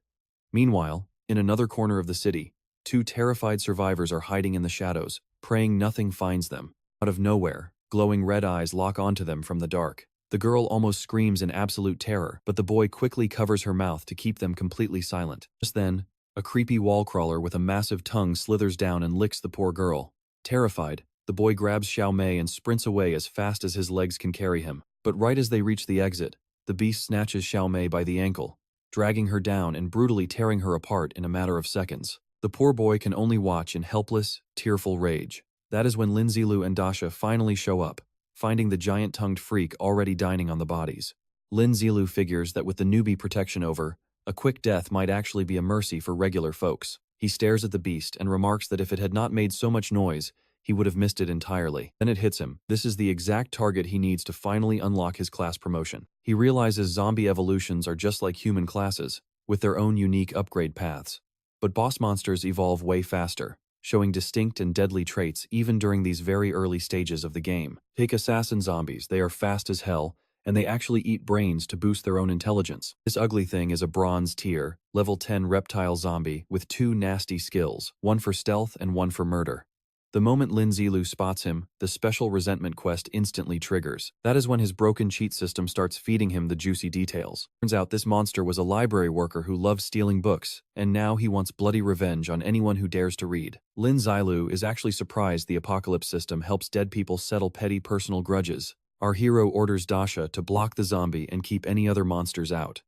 Speaker 1: Meanwhile, in another corner of the city, two terrified survivors are hiding in the shadows, praying nothing finds them. Out of nowhere, glowing red eyes lock onto them from the dark. The girl almost screams in absolute terror, but the boy quickly covers her mouth to keep them completely silent. Just then, a creepy wall crawler with a massive tongue slithers down and licks the poor girl. Terrified, the boy grabs Xiao Mei and sprints away as fast as his legs can carry him. But right as they reach the exit, the beast snatches Xiao Mei by the ankle, dragging her down and brutally tearing her apart in a matter of seconds. The poor boy can only watch in helpless, tearful rage. That is when Lin Zilu and Dasha finally show up, finding the giant-tongued freak already dining on the bodies. Lin Zilu figures that with the newbie protection over, a quick death might actually be a mercy for regular folks. He stares at the beast and remarks that if it had not made so much noise, he would have missed it entirely. Then it hits him. This is the exact target he needs to finally unlock his class promotion. He realizes zombie evolutions are just like human classes, with their own unique upgrade paths. But boss monsters evolve way faster, showing distinct and deadly traits even during these very early stages of the game. Take assassin zombies, they are fast as hell, and they actually eat brains to boost their own intelligence. This ugly thing is a bronze tier, level 10 reptile zombie with two nasty skills, one for stealth and one for murder. The moment Lin Zilu spots him, the special resentment quest instantly triggers. That is when his broken cheat system starts feeding him the juicy details. Turns out this monster was a library worker who loved stealing books, and now he wants bloody revenge on anyone who dares to read. Lin Zilu is actually surprised the apocalypse system helps dead people settle petty personal grudges. Our hero orders Dasha to block the zombie and keep any other monsters out.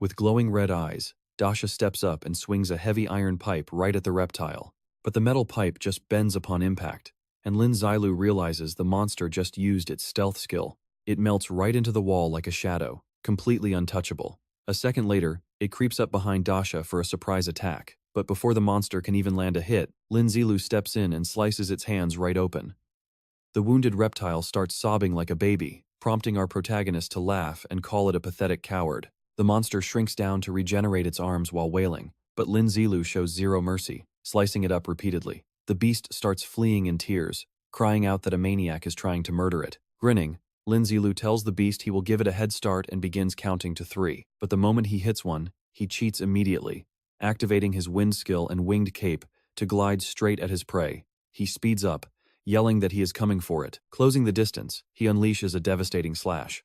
Speaker 1: With glowing red eyes, Dasha steps up and swings a heavy iron pipe right at the reptile. But the metal pipe just bends upon impact, and Lin Zilu realizes the monster just used its stealth skill. It melts right into the wall like a shadow, completely untouchable. A second later, it creeps up behind Dasha for a surprise attack, but before the monster can even land a hit, Lin Zilu steps in and slices its hands right open. The wounded reptile starts sobbing like a baby, prompting our protagonist to laugh and call it a pathetic coward. The monster shrinks down to regenerate its arms while wailing, but Lin Zilu shows zero mercy, slicing it up repeatedly. The beast starts fleeing in tears, crying out that a maniac is trying to murder it. Grinning, Lin Zilu tells the beast he will give it a head start and begins counting to 3. But the moment he hits one, he cheats immediately, activating his wind skill and winged cape to glide straight at his prey. He speeds up, yelling that he is coming for it. Closing the distance, he unleashes a devastating slash.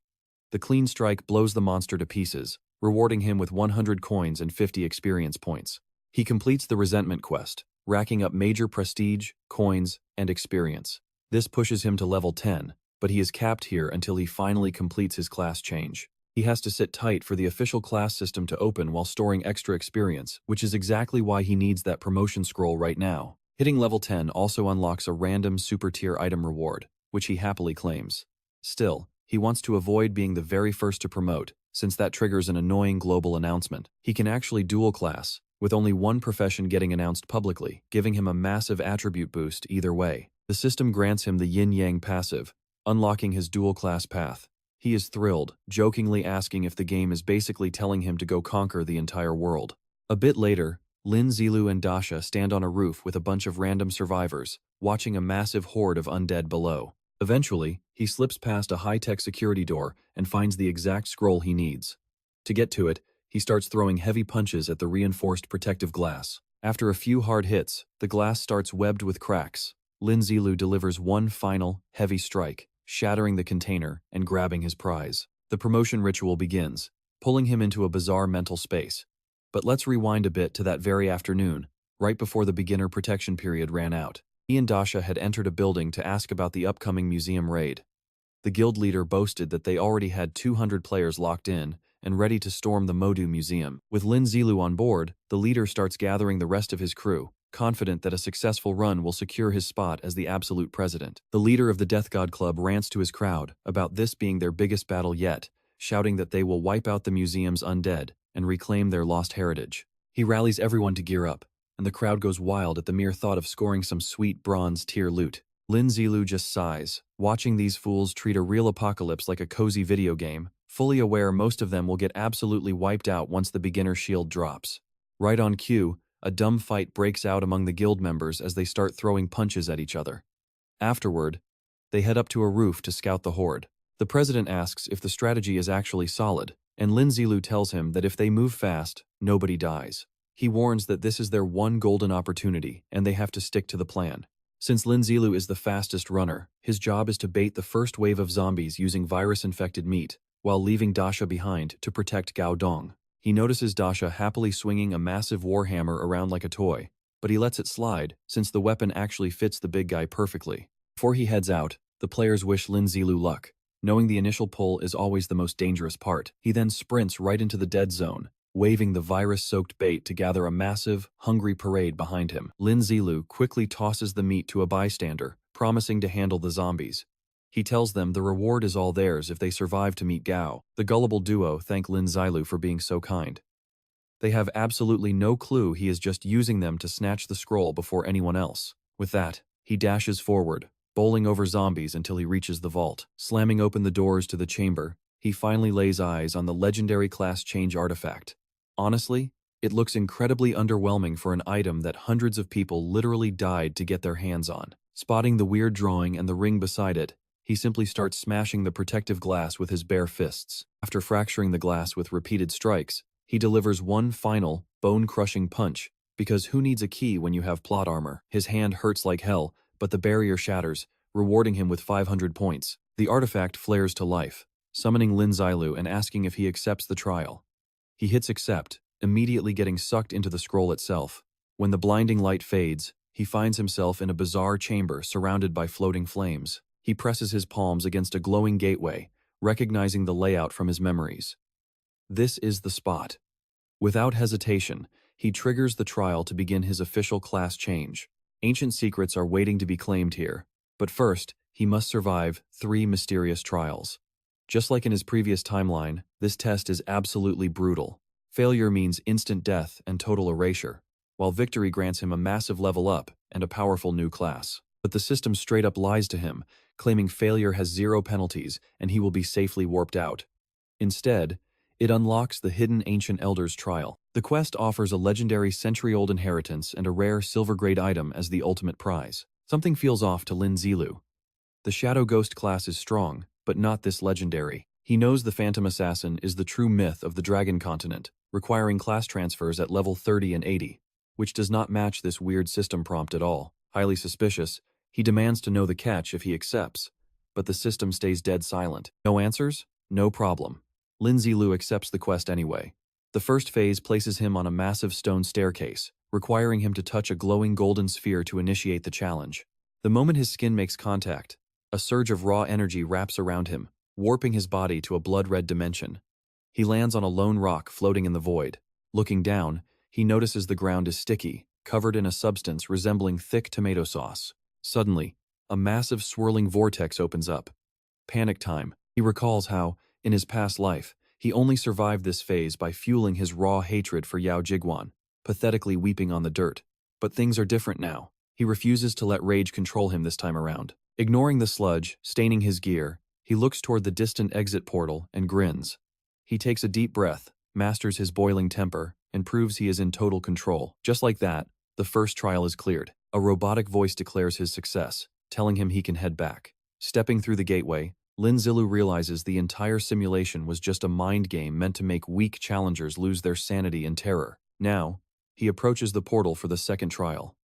Speaker 1: The clean strike blows the monster to pieces, rewarding him with 100 coins and 50 experience points. He completes the resentment quest, racking up major prestige, coins, and experience. This pushes him to level 10, but he is capped here until he finally completes his class change. He has to sit tight for the official class system to open while storing extra experience, which is exactly why he needs that promotion scroll right now. Hitting level 10 also unlocks a random super tier item reward, which he happily claims. Still, he wants to avoid being the very first to promote, since that triggers an annoying global announcement. He can actually dual class, with only one profession getting announced publicly, giving him a massive attribute boost either way. The system grants him the yin-yang passive, unlocking his dual class path. He is thrilled, jokingly asking if the game is basically telling him to go conquer the entire world. A bit later, Lin Zilu and Dasha stand on a roof with a bunch of random survivors, watching a massive horde of undead below. Eventually, he slips past a high-tech security door and finds the exact scroll he needs. To get to it, he starts throwing heavy punches at the reinforced protective glass. After a few hard hits, the glass starts webbed with cracks. Lin Zilu delivers one final, heavy strike, shattering the container and grabbing his prize. The promotion ritual begins, pulling him into a bizarre mental space. But let's rewind a bit to that very afternoon, right before the beginner protection period ran out. He and Dasha had entered a building to ask about the upcoming museum raid. The guild leader boasted that they already had 200 players locked in and ready to storm the Modu Museum. With Lin Zilu on board, the leader starts gathering the rest of his crew, confident that a successful run will secure his spot as the absolute president. The leader of the Death God Club rants to his crowd about this being their biggest battle yet, shouting that they will wipe out the museum's undead and reclaim their lost heritage. He rallies everyone to gear up, and the crowd goes wild at the mere thought of scoring some sweet bronze tier loot. Lin Zilu just sighs, watching these fools treat a real apocalypse like a cozy video game, fully aware most of them will get absolutely wiped out once the beginner shield drops. Right on cue, a dumb fight breaks out among the guild members as they start throwing punches at each other. Afterward, they head up to a roof to scout the horde. The president asks if the strategy is actually solid, and Lin Zilu tells him that if they move fast, nobody dies. He warns that this is their one golden opportunity, and they have to stick to the plan. Since Lin Zilu is the fastest runner, his job is to bait the first wave of zombies using virus-infected meat, while leaving Dasha behind to protect Gao Dong. He notices Dasha happily swinging a massive warhammer around like a toy, but he lets it slide since the weapon actually fits the big guy perfectly. Before he heads out, the players wish Lin Zilu luck, knowing the initial pull is always the most dangerous part. He then sprints right into the dead zone, waving the virus-soaked bait to gather a massive, hungry parade behind him. Lin Zilu quickly tosses the meat to a bystander, promising to handle the zombies. He tells them the reward is all theirs if they survive to meet Gao. The gullible duo thank Lin Zilu for being so kind. They have absolutely no clue he is just using them to snatch the scroll before anyone else. With that, he dashes forward, bowling over zombies until he reaches the vault. Slamming open the doors to the chamber, he finally lays eyes on the legendary class change artifact. Honestly, it looks incredibly underwhelming for an item that hundreds of people literally died to get their hands on. Spotting the weird drawing and the ring beside it, he simply starts smashing the protective glass with his bare fists. After fracturing the glass with repeated strikes, he delivers one final, bone-crushing punch, because who needs a key when you have plot armor? His hand hurts like hell, but the barrier shatters, rewarding him with 500 points. The artifact flares to life, summoning Lin Zilu and asking if he accepts the trial. He hits accept, immediately getting sucked into the scroll itself. When the blinding light fades, he finds himself in a bizarre chamber surrounded by floating flames. He presses his palms against a glowing gateway, recognizing the layout from his memories. This is the spot. Without hesitation, he triggers the trial to begin his official class change. Ancient secrets are waiting to be claimed here, but first, he must survive 3 mysterious trials. Just like in his previous timeline, this test is absolutely brutal. Failure means instant death and total erasure, while victory grants him a massive level up and a powerful new class. But the system straight up lies to him, claiming failure has 0 penalties and he will be safely warped out. Instead, it unlocks the hidden Ancient Elders trial. The quest offers a legendary century-old inheritance and a rare silver-grade item as the ultimate prize. Something feels off to Lin Zilu. The Shadow Ghost class is strong, but not this legendary. He knows the Phantom Assassin is the true myth of the Dragon Continent, requiring class transfers at level 30 and 80, which does not match this weird system prompt at all. Highly suspicious, he demands to know the catch if he accepts, but the system stays dead silent. No answers? No problem. Lin Zilu accepts the quest anyway. The first phase places him on a massive stone staircase, requiring him to touch a glowing golden sphere to initiate the challenge. The moment his skin makes contact, a surge of raw energy wraps around him, warping his body to a blood-red dimension. He lands on a lone rock floating in the void. Looking down, he notices the ground is sticky, covered in a substance resembling thick tomato sauce. Suddenly, a massive swirling vortex opens up. Panic time. He recalls how, in his past life, he only survived this phase by fueling his raw hatred for Yao Jiguan, pathetically weeping on the dirt. But things are different now. He refuses to let rage control him this time around. Ignoring the sludge, staining his gear, he looks toward the distant exit portal and grins. He takes a deep breath, masters his boiling temper, and proves he is in total control. Just like that, the first trial is cleared. A robotic voice declares his success, telling him he can head back. Stepping through the gateway, Lin Zilu realizes the entire simulation was just a mind game meant to make weak challengers lose their sanity and terror. Now, he approaches the portal for the second trial.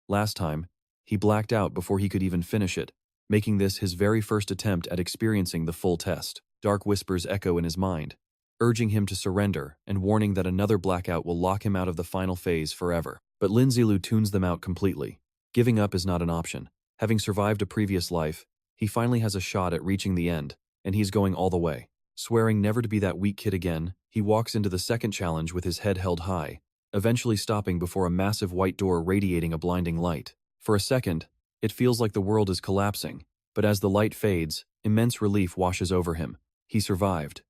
Speaker 1: Last time, he blacked out before he could even finish it, making this his very first attempt at experiencing the full test. Dark whispers echo in his mind, urging him to surrender and warning that another blackout will lock him out of the final phase forever. But Lin Zilu tunes them out completely. Giving up is not an option. Having survived a previous life, he finally has a shot at reaching the end, and he's going all the way. Swearing never to be that weak kid again, he walks into the second challenge with his head held high, eventually stopping before a massive white door radiating a blinding light. For a second, it feels like the world is collapsing, but as the light fades, immense relief washes over him. He survived.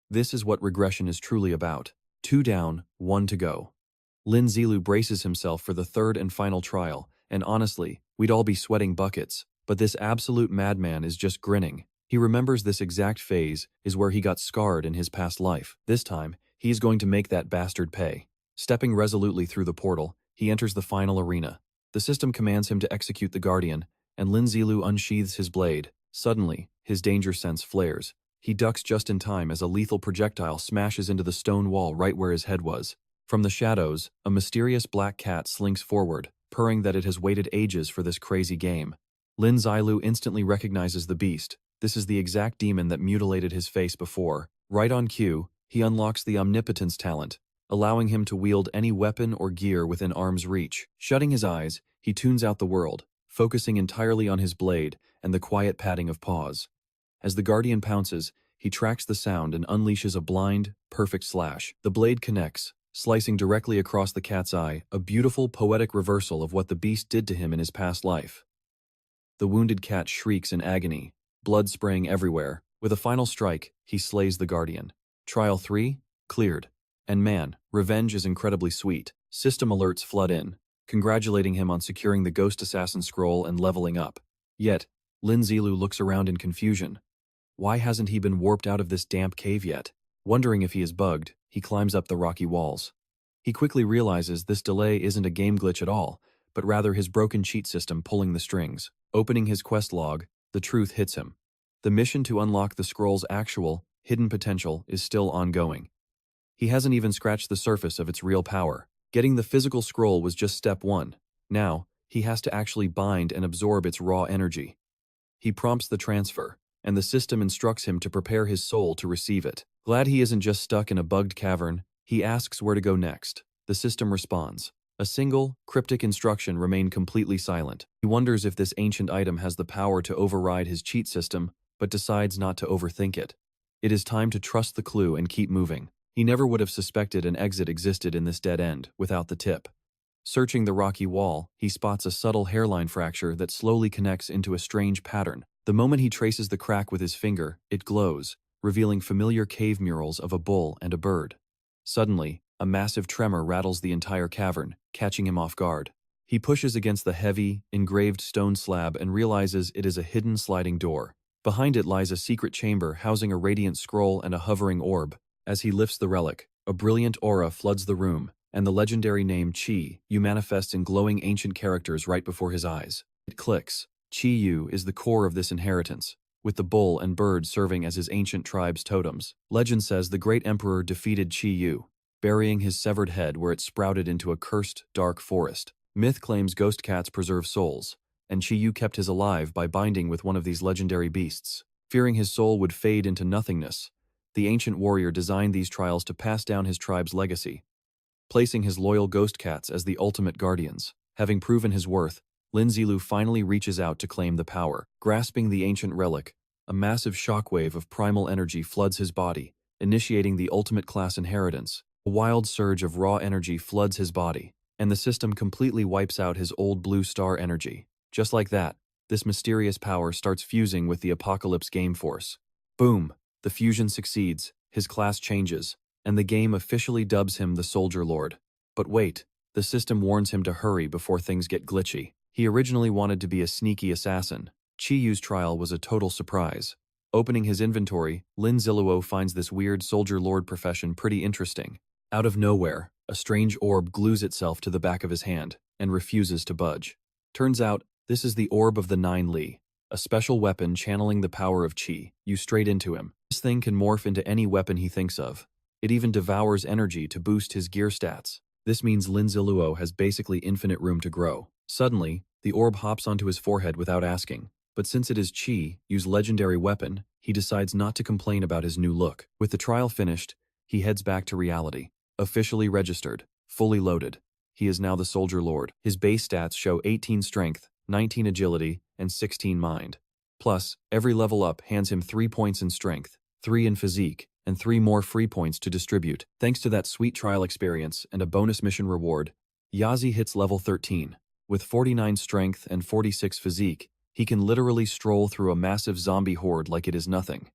Speaker 1: This is what regression is truly about. 2 down, 1 to go. Lin Zilu braces himself for the third and final trial, and honestly, we'd all be sweating buckets, but this absolute madman is just grinning. He remembers this exact phase is where he got scarred in his past life. This time, he is going to make that bastard pay. Stepping resolutely through the portal, he enters the final arena. The system commands him to execute the Guardian, and Lin Zilu unsheathes his blade. Suddenly, his danger sense flares. He ducks just in time as a lethal projectile smashes into the stone wall right where his head was. From the shadows, a mysterious black cat slinks forward, purring that it has waited ages for this crazy game. Lin Zilu instantly recognizes the beast. This is the exact demon that mutilated his face before. Right on cue, he unlocks the omnipotence talent, allowing him to wield any weapon or gear within arm's reach. Shutting his eyes, he tunes out the world, focusing entirely on his blade and the quiet patting of paws. As the Guardian pounces, he tracks the sound and unleashes a blind, perfect slash. The blade connects, slicing directly across the cat's eye, a beautiful, poetic reversal of what the beast did to him in his past life. The wounded cat shrieks in agony, blood spraying everywhere. With a final strike, he slays the Guardian. Trial 3, cleared. And man, revenge is incredibly sweet. System alerts flood in, congratulating him on securing the Ghost Assassin scroll and leveling up. Yet, Lin Zilu looks around in confusion. Why hasn't he been warped out of this damp cave yet? Wondering if he is bugged, he climbs up the rocky walls. He quickly realizes this delay isn't a game glitch at all, but rather his broken cheat system pulling the strings. Opening his quest log, the truth hits him. The mission to unlock the scroll's actual, hidden potential is still ongoing. He hasn't even scratched the surface of its real power. Getting the physical scroll was just step 1. Now, he has to actually bind and absorb its raw energy. He prompts the transfer, and the system instructs him to prepare his soul to receive it. Glad he isn't just stuck in a bugged cavern, he asks where to go next. The system responds. A single, cryptic instruction remained completely silent. He wonders if this ancient item has the power to override his cheat system, but decides not to overthink it. It is time to trust the clue and keep moving. He never would have suspected an exit existed in this dead end without the tip. Searching the rocky wall, he spots a subtle hairline fracture that slowly connects into a strange pattern. The moment he traces the crack with his finger, it glows, revealing familiar cave murals of a bull and a bird. Suddenly, a massive tremor rattles the entire cavern, catching him off guard. He pushes against the heavy, engraved stone slab and realizes it is a hidden sliding door. Behind it lies a secret chamber housing a radiant scroll and a hovering orb. As he lifts the relic, a brilliant aura floods the room, and the legendary name Qi Yu manifests in glowing ancient characters right before his eyes. It clicks. Qi Yu is the core of this inheritance, with the bull and bird serving as his ancient tribe's totems. Legend says the great emperor defeated Qi Yu, burying his severed head where it sprouted into a cursed, dark forest. Myth claims ghost cats preserve souls, and Qi Yu kept his alive by binding with one of these legendary beasts. Fearing his soul would fade into nothingness, the ancient warrior designed these trials to pass down his tribe's legacy, placing his loyal ghost cats as the ultimate guardians. Having proven his worth, Lin Zilu finally reaches out to claim the power. Grasping the ancient relic, a massive shockwave of primal energy floods his body, initiating the ultimate class inheritance. A wild surge of raw energy floods his body, and the system completely wipes out his old blue star energy. Just like that, this mysterious power starts fusing with the Apocalypse game force. Boom! The fusion succeeds, his class changes, and the game officially dubs him the Soldier Lord. But wait, the system warns him to hurry before things get glitchy. He originally wanted to be a sneaky assassin. Chi-Yu's trial was a total surprise. Opening his inventory, Lin Ziluo finds this weird Soldier Lord profession pretty interesting. Out of nowhere, a strange orb glues itself to the back of his hand and refuses to budge. Turns out, this is the Orb of the Nine Li, a special weapon channeling the power of Qi. You straight into him. This thing can morph into any weapon he thinks of. It even devours energy to boost his gear stats. This means Lin Ziluo has basically infinite room to grow. Suddenly, the orb hops onto his forehead without asking. But since it is Qi, Yu's legendary weapon, he decides not to complain about his new look. With the trial finished, he heads back to reality. Officially registered, fully loaded. He is now the Soldier Lord. His base stats show 18 strength, 19 agility, and 16 mind. Plus, every level up hands him 3 points in strength, 3 in physique, and 3 more free points to distribute. Thanks to that sweet trial experience and a bonus mission reward, Yazi hits level 13. With 49 strength and 46 physique, he can literally stroll through a massive zombie horde like it is nothing.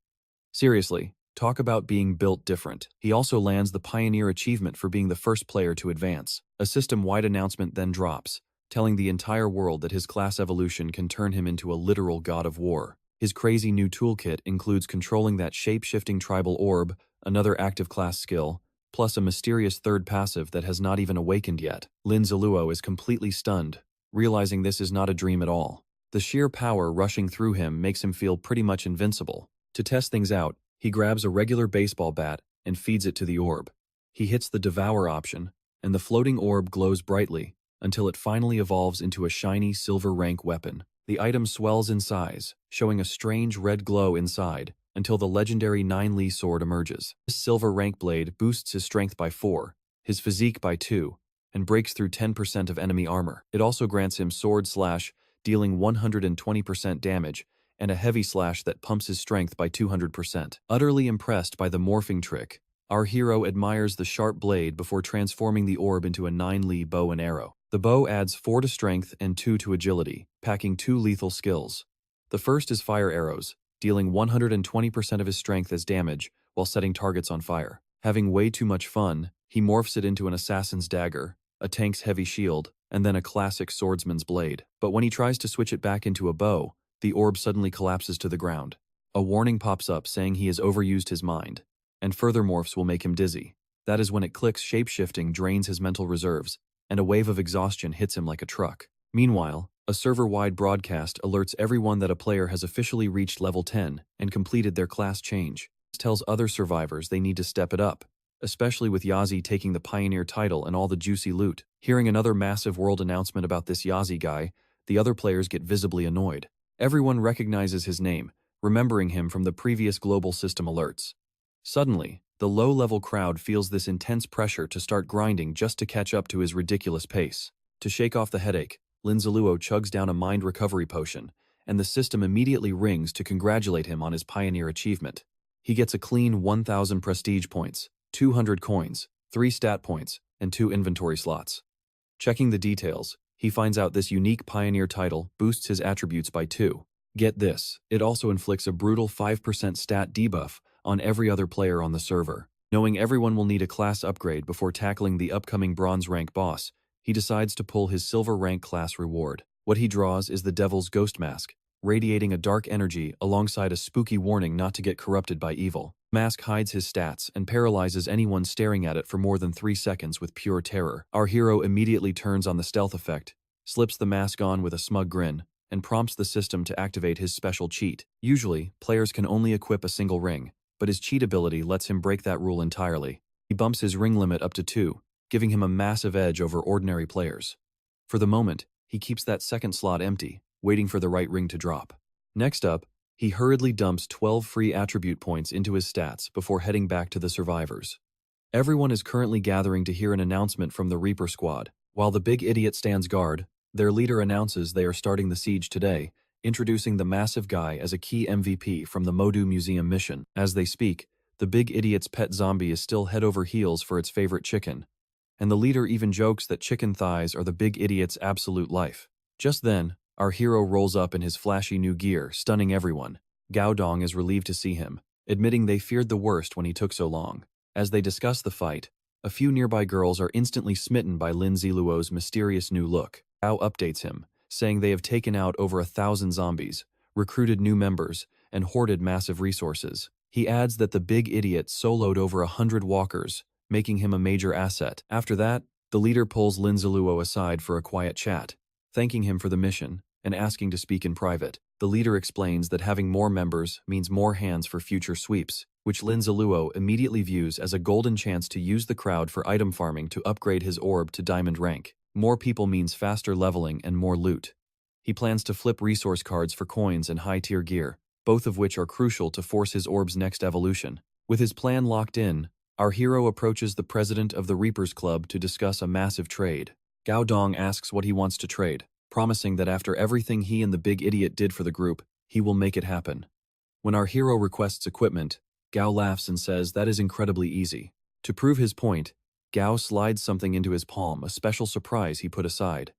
Speaker 1: Seriously, talk about being built different. He also lands the Pioneer achievement for being the first player to advance. A system-wide announcement then drops, telling the entire world that his class evolution can turn him into a literal god of war. His crazy new toolkit includes controlling that shape-shifting tribal orb, another active class skill, plus a mysterious third passive that has not even awakened yet. Lin Ziluo is completely stunned, realizing this is not a dream at all. The sheer power rushing through him makes him feel pretty much invincible. To test things out, he grabs a regular baseball bat and feeds it to the orb. He hits the Devour option, and the floating orb glows brightly until it finally evolves into a shiny silver rank weapon. The item swells in size, showing a strange red glow inside, until the legendary 9 Li sword emerges. This silver rank blade boosts his strength by 4, his physique by 2, and breaks through 10% of enemy armor. It also grants him sword slash, dealing 120% damage, and a heavy slash that pumps his strength by 200%. Utterly impressed by the morphing trick, our hero admires the sharp blade before transforming the orb into a 9 Li bow and arrow. The bow adds 4 to strength and 2 to agility, packing 2 lethal skills. The first is fire arrows, dealing 120% of his strength as damage while setting targets on fire. Having way too much fun, he morphs it into an assassin's dagger, a tank's heavy shield, and then a classic swordsman's blade. But when he tries to switch it back into a bow, the orb suddenly collapses to the ground. A warning pops up saying he has overused his mind, and further morphs will make him dizzy. That is when it clicks shapeshifting drains his mental reserves, and a wave of exhaustion hits him like a truck. Meanwhile, a server-wide broadcast alerts everyone that a player has officially reached level 10 and completed their class change. This tells other survivors they need to step it up, especially with Yazi taking the Pioneer title and all the juicy loot. Hearing another massive world announcement about this Yazi guy, the other players get visibly annoyed. Everyone recognizes his name, remembering him from the previous global system alerts. Suddenly, the low-level crowd feels this intense pressure to start grinding just to catch up to his ridiculous pace. To shake off the headache, Lin Ziluo chugs down a mind recovery potion, and the system immediately rings to congratulate him on his Pioneer achievement. He gets a clean 1,000 prestige points, 200 coins, 3 stat points, and 2 inventory slots. Checking the details, he finds out this unique Pioneer title boosts his attributes by 2. Get this, it also inflicts a brutal 5% stat debuff on every other player on the server. Knowing everyone will need a class upgrade before tackling the upcoming bronze rank boss, he decides to pull his silver rank class reward. What he draws is the Devil's Ghost Mask, radiating a dark energy alongside a spooky warning not to get corrupted by evil. Mask hides his stats and paralyzes anyone staring at it for more than 3 seconds with pure terror. Our hero immediately turns on the stealth effect, slips the mask on with a smug grin, and prompts the system to activate his special cheat. Usually, players can only equip a single ring, but his cheat ability lets him break that rule entirely. He bumps his ring limit up to 2, giving him a massive edge over ordinary players. For the moment, he keeps that second slot empty, waiting for the right ring to drop. Next up, he hurriedly dumps 12 free attribute points into his stats before heading back to the survivors. Everyone is currently gathering to hear an announcement from the Reaper squad. While the big idiot stands guard, their leader announces they are starting the siege today, introducing the massive guy as a key MVP from the Modu Museum mission. As they speak, The big idiot's pet zombie is still head over heels for its favorite chicken. And the leader even jokes that chicken thighs are the big idiot's absolute life. Just then, our hero rolls up in his flashy new gear, stunning everyone. Gao Dong is relieved to see him, admitting they feared the worst when he took so long. As they discuss the fight, a few nearby girls are instantly smitten by Lin Ziluo's mysterious new look. Gao updates him, saying they have taken out over 1,000 zombies, recruited new members, and hoarded massive resources. He adds that the big idiot soloed over 100 walkers, making him a major asset. After that, the leader pulls Lin Ziluo aside for a quiet chat, thanking him for the mission and asking to speak in private. The leader explains that having more members means more hands for future sweeps, which Lin Ziluo immediately views as a golden chance to use the crowd for item farming to upgrade his orb to diamond rank. More people means faster leveling and more loot. He plans to flip resource cards for coins and high-tier gear, both of which are crucial to force his orb's next evolution. With his plan locked in, our hero approaches the president of the Reapers Club to discuss a massive trade. Gao Dong asks what he wants to trade, promising that after everything he and the big idiot did for the group, he will make it happen. When our hero requests equipment, Gao laughs and says that is incredibly easy. To prove his point, Gao slides something into his palm, a special surprise he put aside.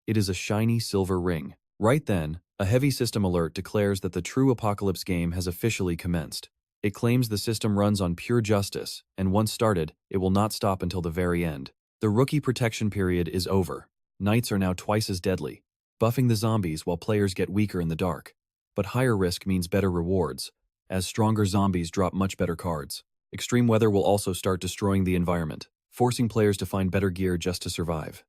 Speaker 1: It is a shiny silver ring. Right then, a heavy system alert declares that the true Apocalypse game has officially commenced. It claims the system runs on pure justice, and once started, it will not stop until the very end. The rookie protection period is over. Knights are now twice as deadly, buffing the zombies while players get weaker in the dark. But higher risk means better rewards, as stronger zombies drop much better cards. Extreme weather will also start destroying the environment, forcing players to find better gear just to survive.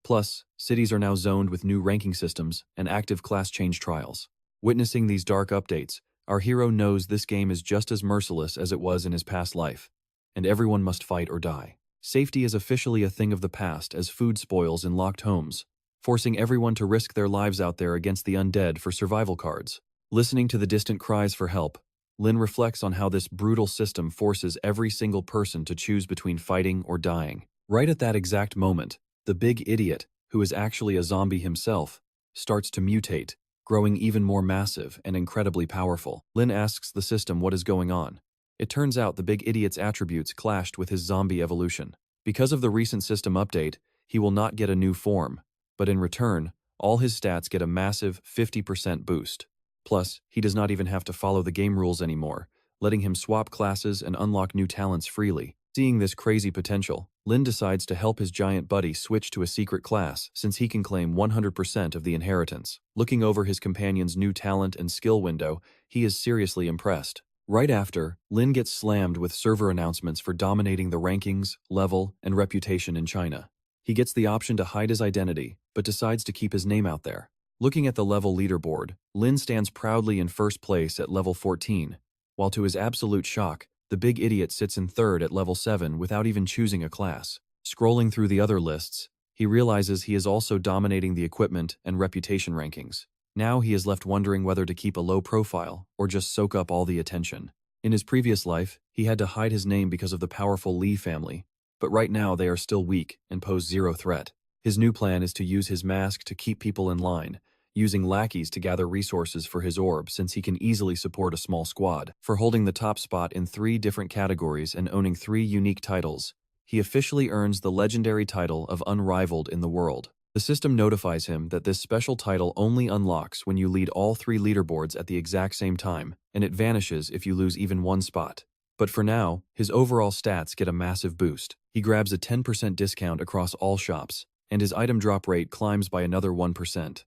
Speaker 1: Plus, cities are now zoned with new ranking systems and active class change trials. Witnessing these dark updates, our hero knows this game is just as merciless as it was in his past life, and everyone must fight or die. Safety is officially a thing of the past as food spoils in locked homes, forcing everyone to risk their lives out there against the undead for survival cards. Listening to the distant cries for help, Lin reflects on how this brutal system forces every single person to choose between fighting or dying. Right at that exact moment, the big idiot, who is actually a zombie himself, starts to mutate, growing even more massive and incredibly powerful. Lin asks the system what is going on. It turns out the big idiot's attributes clashed with his zombie evolution. Because of the recent system update, he will not get a new form, but in return, all his stats get a massive 50% boost. Plus, he does not even have to follow the game rules anymore, letting him swap classes and unlock new talents freely. Seeing this crazy potential, Lin decides to help his giant buddy switch to a secret class since he can claim 100% of the inheritance. Looking over his companion's new talent and skill window, he is seriously impressed. Right after, Lin gets slammed with server announcements for dominating the rankings, level, and reputation in China. He gets the option to hide his identity, but decides to keep his name out there. Looking at the level leaderboard, Lin stands proudly in first place at level 14, while to his absolute shock, the big idiot sits in third at level 7 without even choosing a class. Scrolling through the other lists, he realizes he is also dominating the equipment and reputation rankings. Now he is left wondering whether to keep a low profile or just soak up all the attention. In his previous life, he had to hide his name because of the powerful Li family, but right now they are still weak and pose zero threat. His new plan is to use his mask to keep people in line, using lackeys to gather resources for his orb since he can easily support a small squad. For holding the top spot in 3 different categories and owning 3 unique titles, he officially earns the legendary title of Unrivaled in the world. The system notifies him that this special title only unlocks when you lead all 3 leaderboards at the exact same time, and it vanishes if you lose even one spot. But for now, his overall stats get a massive boost. He grabs a 10% discount across all shops, and his item drop rate climbs by another 1%.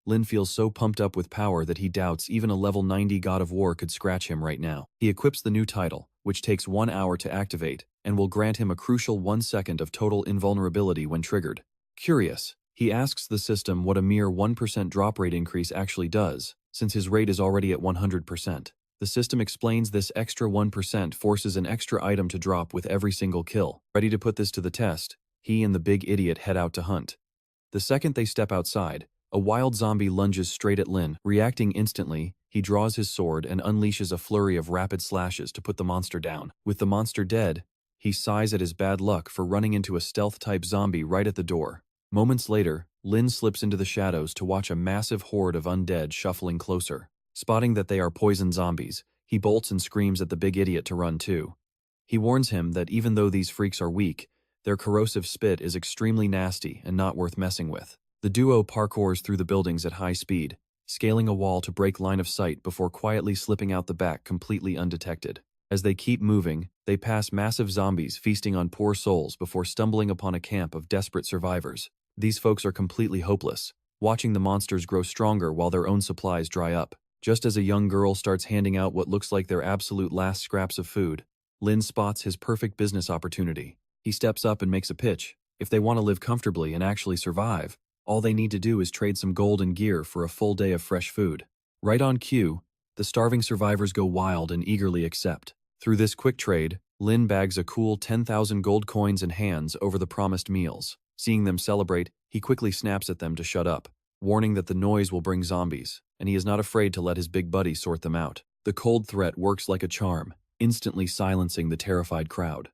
Speaker 1: Lin feels so pumped up with power that he doubts even a level 90 God of War could scratch him right now. He equips the new title, which takes 1 hour to activate, and will grant him a crucial 1 second of total invulnerability when triggered. Curious, he asks the system what a mere 1% drop rate increase actually does, since his rate is already at 100%. The system explains this extra 1% forces an extra item to drop with every single kill. Ready to put this to the test, he and the big idiot head out to hunt. The second they step outside, a wild zombie lunges straight at Lin. Reacting instantly, he draws his sword and unleashes a flurry of rapid slashes to put the monster down. With the monster dead, he sighs at his bad luck for running into a stealth-type zombie right at the door. Moments later, Lin slips into the shadows to watch a massive horde of undead shuffling closer. Spotting that they are poison zombies, He bolts and screams at the big idiot to run too. He warns him that even though these freaks are weak, their corrosive spit is extremely nasty and not worth messing with. The duo parkours through the buildings at high speed, scaling a wall to break line of sight before quietly slipping out the back completely undetected. As they keep moving, they pass massive zombies feasting on poor souls before stumbling upon a camp of desperate survivors. These folks are completely hopeless, watching the monsters grow stronger while their own supplies dry up. Just as a young girl starts handing out what looks like their absolute last scraps of food, Lin spots his perfect business opportunity. He steps up and makes a pitch. If they want to live comfortably and actually survive, all they need to do is trade some gold and gear for a full day of fresh food. Right on cue, the starving survivors go wild and eagerly accept. Through this quick trade, Lin bags a cool 10,000 gold coins and hands over the promised meals. Seeing them celebrate, he quickly snaps at them to shut up, warning that the noise will bring zombies, and he is not afraid to let his big buddy sort them out. The cold threat works like a charm, instantly silencing the terrified crowd.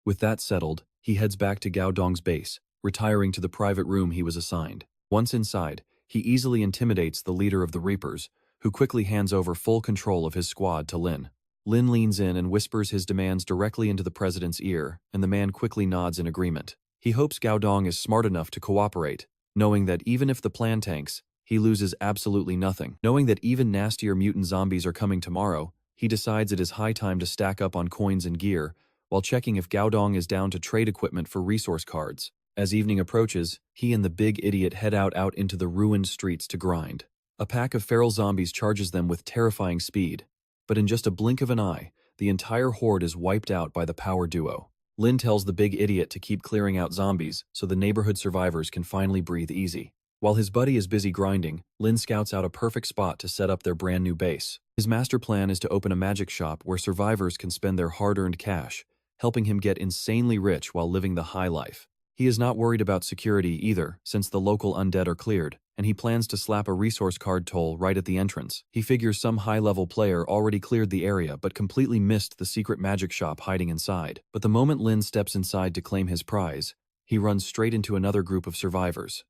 Speaker 1: With that settled, he heads back to Gao Dong's base, retiring to the private room he was assigned. Once inside, he easily intimidates the leader of the Reapers, who quickly hands over full control of his squad to Lin. Lin leans in and whispers his demands directly into the president's ear, and the man quickly nods in agreement. He hopes Gao Dong is smart enough to cooperate, knowing that even if the plan tanks, he loses absolutely nothing. Knowing that even nastier mutant zombies are coming tomorrow, he decides it is high time to stack up on coins and gear, while checking if Gao Dong is down to trade equipment for resource cards. As evening approaches, he and the big idiot head out into the ruined streets to grind. A pack of feral zombies charges them with terrifying speed, but in just a blink of an eye, the entire horde is wiped out by the power duo. Lin tells the big idiot to keep clearing out zombies so the neighborhood survivors can finally breathe easy. While his buddy is busy grinding, Lin scouts out a perfect spot to set up their brand new base. His master plan is to open a magic shop where survivors can spend their hard-earned cash, helping him get insanely rich while living the high life. He is not worried about security either, since the local undead are cleared, and he plans to slap a resource card toll right at the entrance. He figures some high-level player already cleared the area but completely missed the secret magic shop hiding inside. But the moment Lin steps inside to claim his prize, he runs straight into another group of survivors.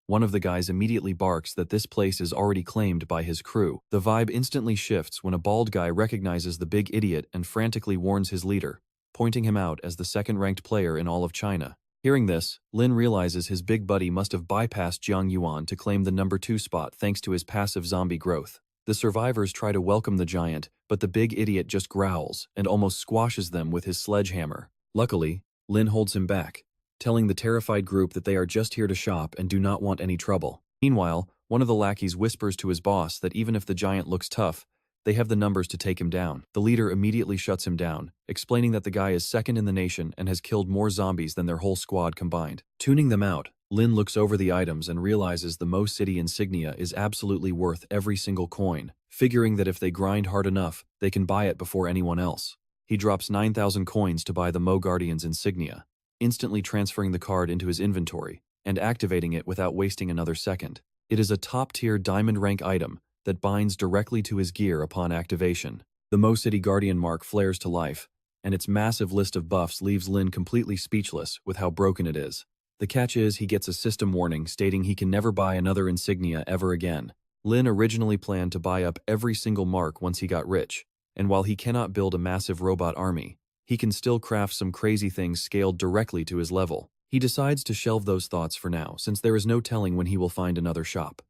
Speaker 1: One of the guys immediately barks that this place is already claimed by his crew. The vibe instantly shifts when a bald guy recognizes the big idiot and frantically warns his leader, pointing him out as the second-ranked player in all of China. Hearing this, Lin realizes his big buddy must have bypassed Jiang Yuan to claim the number 2 spot thanks to his passive zombie growth. The survivors try to welcome the giant, but the big idiot just growls and almost squashes them with his sledgehammer. Luckily, Lin holds him back, telling the terrified group that they are just here to shop and do not want any trouble. Meanwhile, one of the lackeys whispers to his boss that even if the giant looks tough, they have the numbers to take him down. The leader immediately shuts him down, explaining that the guy is second in the nation and has killed more zombies than their whole squad combined. Tuning them out, Lin looks over the items and realizes the Mo City insignia is absolutely worth every single coin, figuring that if they grind hard enough, they can buy it before anyone else. He drops 9,000 coins to buy the Mo Guardian's insignia, instantly transferring the card into his inventory and activating it without wasting another second. It is a top-tier diamond rank item that binds directly to his gear upon activation. The Mo City Guardian mark flares to life, and its massive list of buffs leaves Lin completely speechless with how broken it is. The catch is he gets a system warning stating he can never buy another insignia ever again. Lin originally planned to buy up every single mark once he got rich, and while he cannot build a massive robot army, he can still craft some crazy things scaled directly to his level. He decides to shelve those thoughts for now, since there is no telling when he will find another shop.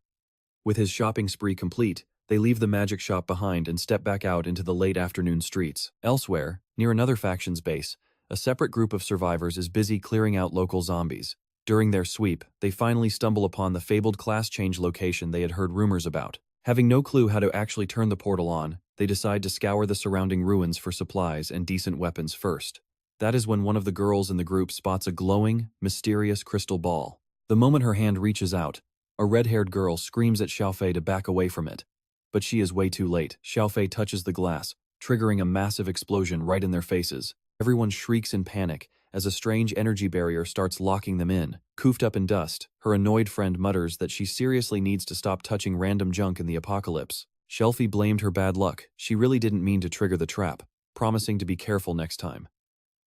Speaker 1: With his shopping spree complete, they leave the magic shop behind and step back out into the late afternoon streets. Elsewhere, near another faction's base, a separate group of survivors is busy clearing out local zombies. During their sweep, they finally stumble upon the fabled class change location they had heard rumors about. Having no clue how to actually turn the portal on, they decide to scour the surrounding ruins for supplies and decent weapons first. That is when one of the girls in the group spots a glowing, mysterious crystal ball. The moment her hand reaches out, a red-haired girl screams at Xiaofei to back away from it. But she is way too late. Xiaofei touches the glass, triggering a massive explosion right in their faces. Everyone shrieks in panic as a strange energy barrier starts locking them in. Cooped up in dust, her annoyed friend mutters that she seriously needs to stop touching random junk in the apocalypse. Xiaofei blamed her bad luck. She really didn't mean to trigger the trap, promising to be careful next time.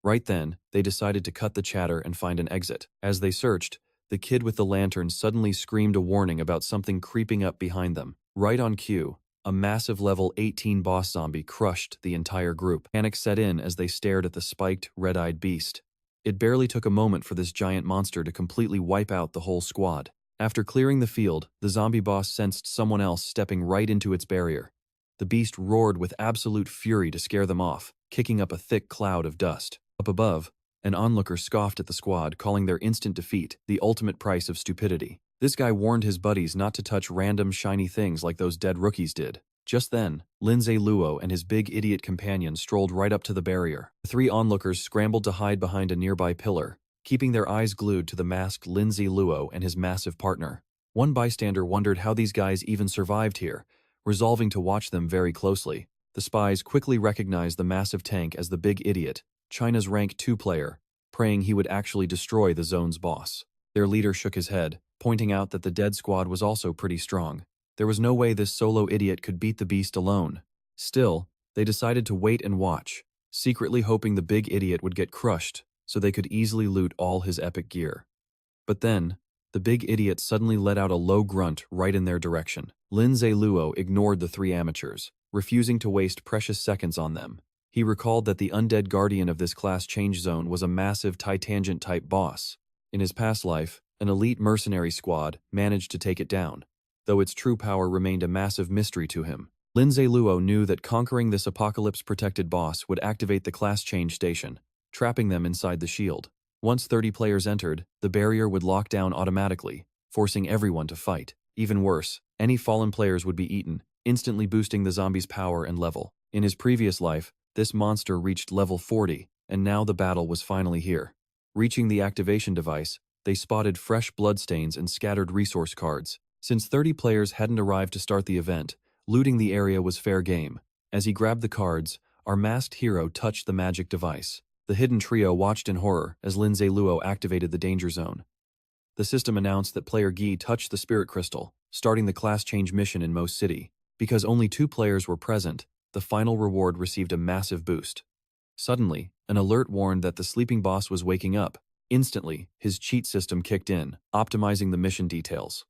Speaker 1: Right then, they decided to cut the chatter and find an exit. As they searched, the kid with the lantern suddenly screamed a warning about something creeping up behind them. Right on cue, a massive level 18 boss zombie crushed the entire group. Panic set in as they stared at the spiked, red-eyed beast. It barely took a moment for this giant monster to completely wipe out the whole squad. After clearing the field, the zombie boss sensed someone else stepping right into its barrier. The beast roared with absolute fury to scare them off, kicking up a thick cloud of dust. Up above, an onlooker scoffed at the squad, calling their instant defeat the ultimate price of stupidity. This guy warned his buddies not to touch random shiny things like those dead rookies did. Just then, Lindsay Luo and his big idiot companion strolled right up to the barrier. The three onlookers scrambled to hide behind a nearby pillar, keeping their eyes glued to the masked Lindsay Luo and his massive partner. One bystander wondered how these guys even survived here, resolving to watch them very closely. The spies quickly recognized the massive tank as the big idiot, China's rank 2 player, praying he would actually destroy the zone's boss. Their leader shook his head, pointing out that the dead squad was also pretty strong. There was no way this solo idiot could beat the beast alone. Still, they decided to wait and watch, secretly hoping the big idiot would get crushed so they could easily loot all his epic gear. But then, the big idiot suddenly let out a low grunt right in their direction. Lindsay Luo ignored the three amateurs, refusing to waste precious seconds on them. He recalled that the undead guardian of this class change zone was a massive Titangent-type boss. In his past life, an elite mercenary squad managed to take it down, though its true power remained a massive mystery to him. Lindsay Luo knew that conquering this apocalypse-protected boss would activate the class change station, trapping them inside the shield. Once 30 players entered, the barrier would lock down automatically, forcing everyone to fight. Even worse, any fallen players would be eaten, instantly boosting the zombie's power and level. In his previous life, this monster reached level 40, and now the battle was finally here. Reaching the activation device, they spotted fresh bloodstains and scattered resource cards. Since 30 players hadn't arrived to start the event, looting the area was fair game. As he grabbed the cards, our masked hero touched the magic device. The hidden trio watched in horror as Lindsay Luo activated the danger zone. The system announced that player Guy touched the spirit crystal, starting the class change mission in Mo City. Because only 2 players were present, the final reward received a massive boost. Suddenly, an alert warned that the sleeping boss was waking up. Instantly, his cheat system kicked in, optimizing the mission details.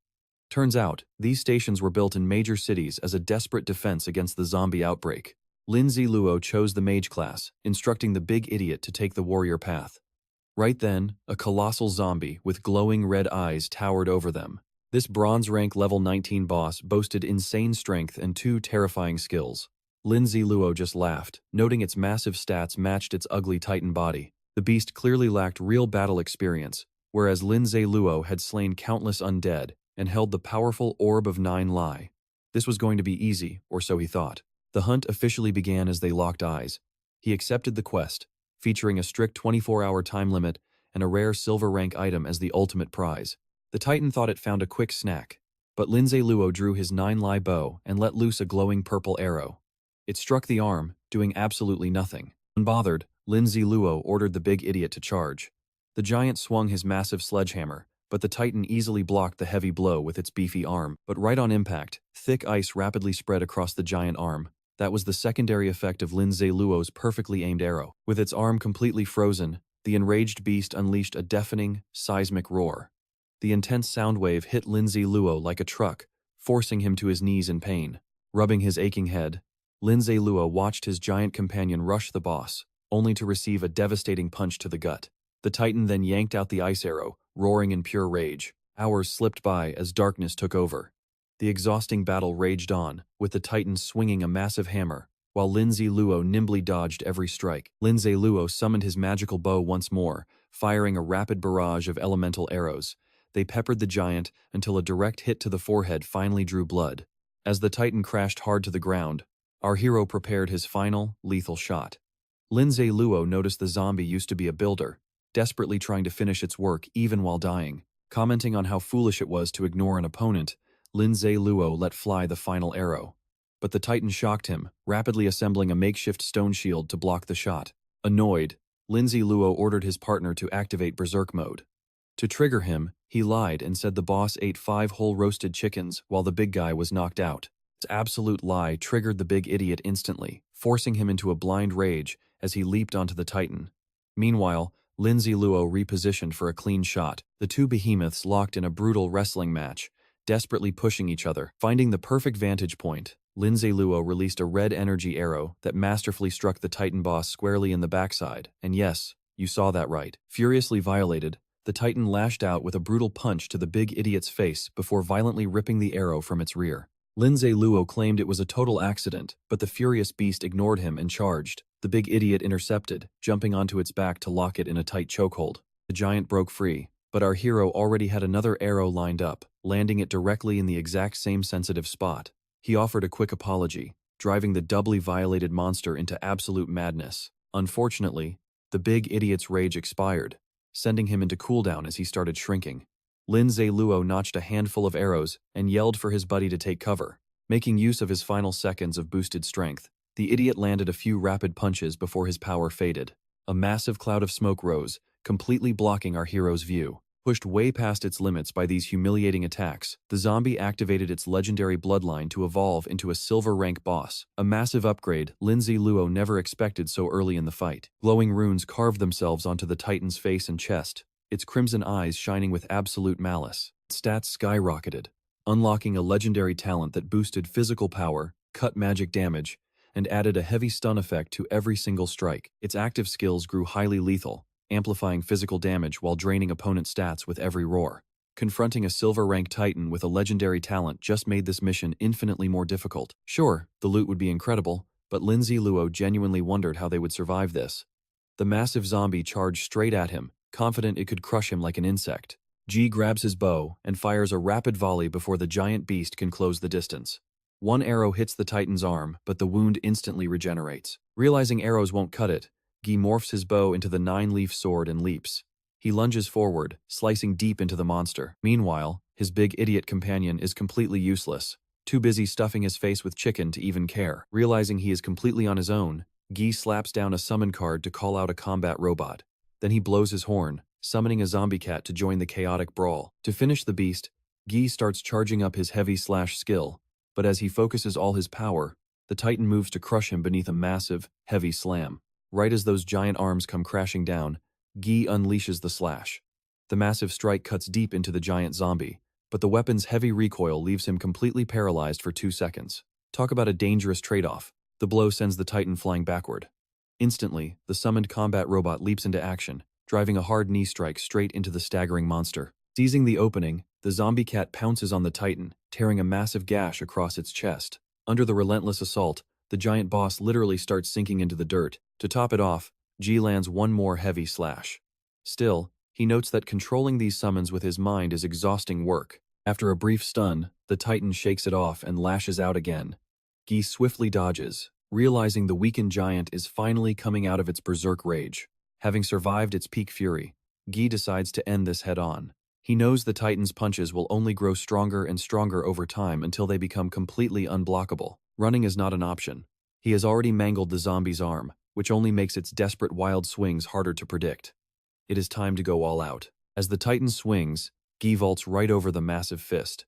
Speaker 1: Turns out, these stations were built in major cities as a desperate defense against the zombie outbreak. Lindsay Luo chose the mage class, instructing the big idiot to take the warrior path. Right then, a colossal zombie with glowing red eyes towered over them. This bronze rank level 19 boss boasted insane strength and 2 terrifying skills. Lindsay Luo just laughed, noting its massive stats matched its ugly titan body. The beast clearly lacked real battle experience, whereas Lindsay Luo had slain countless undead and held the powerful Orb of 9 Lai. This was going to be easy, or so he thought. The hunt officially began as they locked eyes. He accepted the quest, featuring a strict 24-hour time limit and a rare silver rank item as the ultimate prize. The Titan thought it found a quick snack, but Lindsay Luo drew his 9 Lai bow and let loose a glowing purple arrow. It struck the arm, doing absolutely nothing. Unbothered, Lindsay Luo ordered the big idiot to charge. The giant swung his massive sledgehammer, but the Titan easily blocked the heavy blow with its beefy arm. But right on impact, thick ice rapidly spread across the giant arm. That was the secondary effect of Lindsay Luo's perfectly aimed arrow. With its arm completely frozen, the enraged beast unleashed a deafening, seismic roar. The intense sound wave hit Lindsay Luo like a truck, forcing him to his knees in pain. Rubbing his aching head, Lindsay Luo watched his giant companion rush the boss, only to receive a devastating punch to the gut. The Titan then yanked out the ice arrow, roaring in pure rage. Hours slipped by as darkness took over. The exhausting battle raged on, with the Titan swinging a massive hammer, while Lindsay Luo nimbly dodged every strike. Lindsay Luo summoned his magical bow once more, firing a rapid barrage of elemental arrows. They peppered the giant until a direct hit to the forehead finally drew blood. As the Titan crashed hard to the ground, our hero prepared his final, lethal shot. Lindsay Luo noticed the zombie used to be a builder, desperately trying to finish its work even while dying. Commenting on how foolish it was to ignore an opponent, Lindsay Luo let fly the final arrow. But the Titan shocked him, rapidly assembling a makeshift stone shield to block the shot. Annoyed, Lindsay Luo ordered his partner to activate Berserk mode. To trigger him, he lied and said the boss ate 5 whole roasted chickens while the big guy was knocked out. This absolute lie triggered the big idiot instantly, forcing him into a blind rage as he leaped onto the Titan. Meanwhile, Lindsay Luo repositioned for a clean shot. The 2 behemoths locked in a brutal wrestling match, desperately pushing each other. Finding the perfect vantage point, Lin Luo released a red energy arrow that masterfully struck the Titan boss squarely in the backside, and yes, you saw that right. Furiously violated, the Titan lashed out with a brutal punch to the big idiot's face before violently ripping the arrow from its rear. Lin Luo claimed it was a total accident, but the furious beast ignored him and charged. The big idiot intercepted, jumping onto its back to lock it in a tight chokehold. The giant broke free, but our hero already had another arrow lined up, landing it directly in the exact same sensitive spot. He offered a quick apology, driving the doubly violated monster into absolute madness. Unfortunately, the big idiot's rage expired, sending him into cooldown as he started shrinking. Lin Luo notched a handful of arrows and yelled for his buddy to take cover. Making use of his final seconds of boosted strength, the idiot landed a few rapid punches before his power faded. A massive cloud of smoke rose, completely blocking our hero's view. Pushed way past its limits by these humiliating attacks, the zombie activated its legendary bloodline to evolve into a silver rank boss, a massive upgrade Lin Luo never expected so early in the fight. Glowing runes carved themselves onto the Titan's face and chest, its crimson eyes shining with absolute malice. Stats skyrocketed, unlocking a legendary talent that boosted physical power, cut magic damage, and added a heavy stun effect to every single strike. Its active skills grew highly lethal, amplifying physical damage while draining opponent stats with every roar. Confronting a silver-rank Titan with a legendary talent just made this mission infinitely more difficult. Sure, the loot would be incredible, but Lin Luo genuinely wondered how they would survive this. The massive zombie charged straight at him, confident it could crush him like an insect. G grabs his bow and fires a rapid volley before the giant beast can close the distance. One arrow hits the Titan's arm, but the wound instantly regenerates. Realizing arrows won't cut it, Guy morphs his bow into the 9-leaf sword and leaps. He lunges forward, slicing deep into the monster. Meanwhile, his big idiot companion is completely useless, too busy stuffing his face with chicken to even care. Realizing he is completely on his own, Guy slaps down a summon card to call out a combat robot. Then he blows his horn, summoning a zombie cat to join the chaotic brawl. To finish the beast, Guy starts charging up his heavy slash skill, but as he focuses all his power, the Titan moves to crush him beneath a massive, heavy slam. Right as those giant arms come crashing down, Guy unleashes the slash. The massive strike cuts deep into the giant zombie, but the weapon's heavy recoil leaves him completely paralyzed for 2 seconds. Talk about a dangerous trade-off. The blow sends the Titan flying backward. Instantly, the summoned combat robot leaps into action, driving a hard knee strike straight into the staggering monster. Seizing the opening, the zombie cat pounces on the Titan, tearing a massive gash across its chest. Under the relentless assault, the giant boss literally starts sinking into the dirt. To top it off, G lands one more heavy slash. Still, he notes that controlling these summons with his mind is exhausting work. After a brief stun, the Titan shakes it off and lashes out again. Guy swiftly dodges, realizing the weakened giant is finally coming out of its berserk rage. Having survived its peak fury, Guy decides to end this head-on. He knows the Titan's punches will only grow stronger and stronger over time until they become completely unblockable. Running is not an option. He has already mangled the zombie's arm, which only makes its desperate wild swings harder to predict. It is time to go all out. As the Titan swings, Guy vaults right over the massive fist.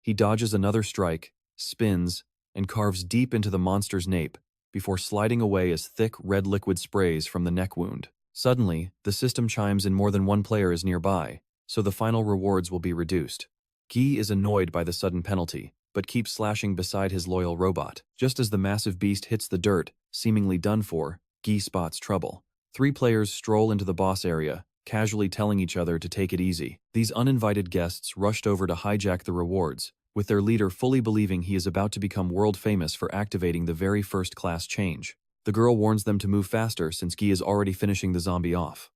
Speaker 1: He dodges another strike, spins, and carves deep into the monster's nape, before sliding away as thick red liquid sprays from the neck wound. Suddenly, the system chimes in more than one player is nearby, so the final rewards will be reduced. Guy is annoyed by the sudden penalty, but keeps slashing beside his loyal robot. Just as the massive beast hits the dirt, seemingly done for, Guy spots trouble. 3 players stroll into the boss area, casually telling each other to take it easy. These uninvited guests rushed over to hijack the rewards, with their leader fully believing he is about to become world famous for activating the very first class change. The girl warns them to move faster since Guy is already finishing the zombie off.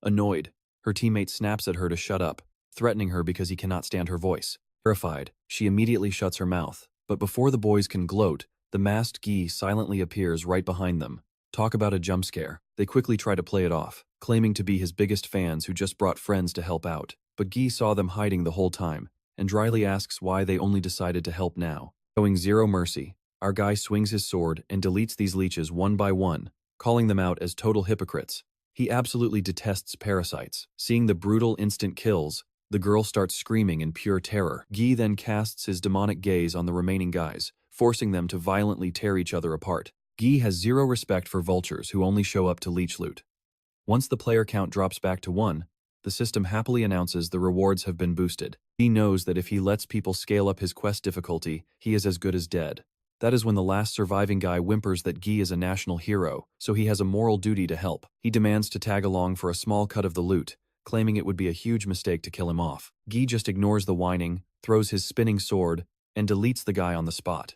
Speaker 1: Annoyed, her teammate snaps at her to shut up, threatening her because he cannot stand her voice. Terrified, she immediately shuts her mouth, but before the boys can gloat, the masked Guy silently appears right behind them. Talk about a jump scare. They quickly try to play it off, claiming to be his biggest fans who just brought friends to help out. But Guy saw them hiding the whole time, and dryly asks why they only decided to help now. Showing zero mercy, our guy swings his sword and deletes these leeches one by one, calling them out as total hypocrites. He absolutely detests parasites. Seeing the brutal instant kills, the girl starts screaming in pure terror. Guy then casts his demonic gaze on the remaining guys, forcing them to violently tear each other apart. Guy has zero respect for vultures who only show up to leech loot. Once the player count drops back to 1, the system happily announces the rewards have been boosted. He knows that if he lets people scale up his quest difficulty, he is as good as dead. That is when the last surviving guy whimpers that Guy is a national hero, so he has a moral duty to help. He demands to tag along for a small cut of the loot, claiming it would be a huge mistake to kill him off. Guy just ignores the whining, throws his spinning sword, and deletes the guy on the spot.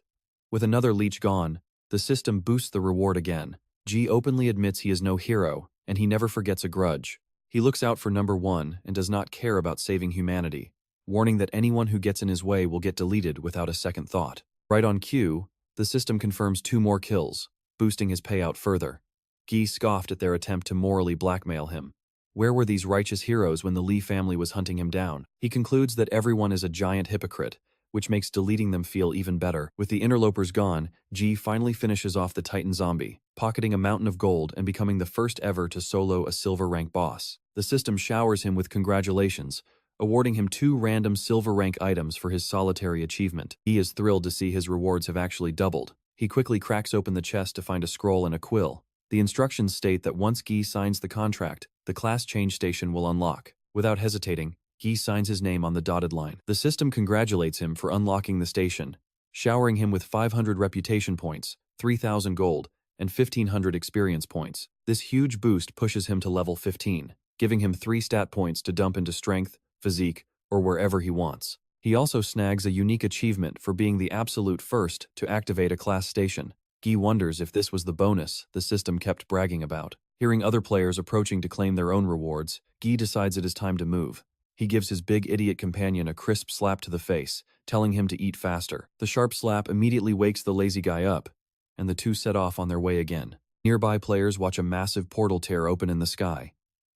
Speaker 1: With another leech gone, the system boosts the reward again. Guy openly admits he is no hero, and he never forgets a grudge. He looks out for number one and does not care about saving humanity, warning that anyone who gets in his way will get deleted without a second thought. Right on cue, the system confirms 2 more kills, boosting his payout further. Guy scoffed at their attempt to morally blackmail him. Where were these righteous heroes when the Lee family was hunting him down? He concludes that everyone is a giant hypocrite, which makes deleting them feel even better. With the interlopers gone, Guy finally finishes off the Titan zombie, pocketing a mountain of gold and becoming the first ever to solo a silver rank boss. The system showers him with congratulations, awarding him 2 random silver rank items for his solitary achievement. He is thrilled to see his rewards have actually doubled. He quickly cracks open the chest to find a scroll and a quill. The instructions state that once Guy signs the contract, the class change station will unlock. Without hesitating, Guy signs his name on the dotted line. The system congratulates him for unlocking the station, showering him with 500 reputation points, 3,000 gold, and 1,500 experience points. This huge boost pushes him to level 15, giving him 3 stat points to dump into strength, physique, or wherever he wants. He also snags a unique achievement for being the absolute first to activate a class station. Guy wonders if this was the bonus the system kept bragging about. Hearing other players approaching to claim their own rewards, Guy decides it is time to move. He gives his big idiot companion a crisp slap to the face, telling him to eat faster. The sharp slap immediately wakes the lazy guy up, and the two set off on their way again. Nearby players watch a massive portal tear open in the sky.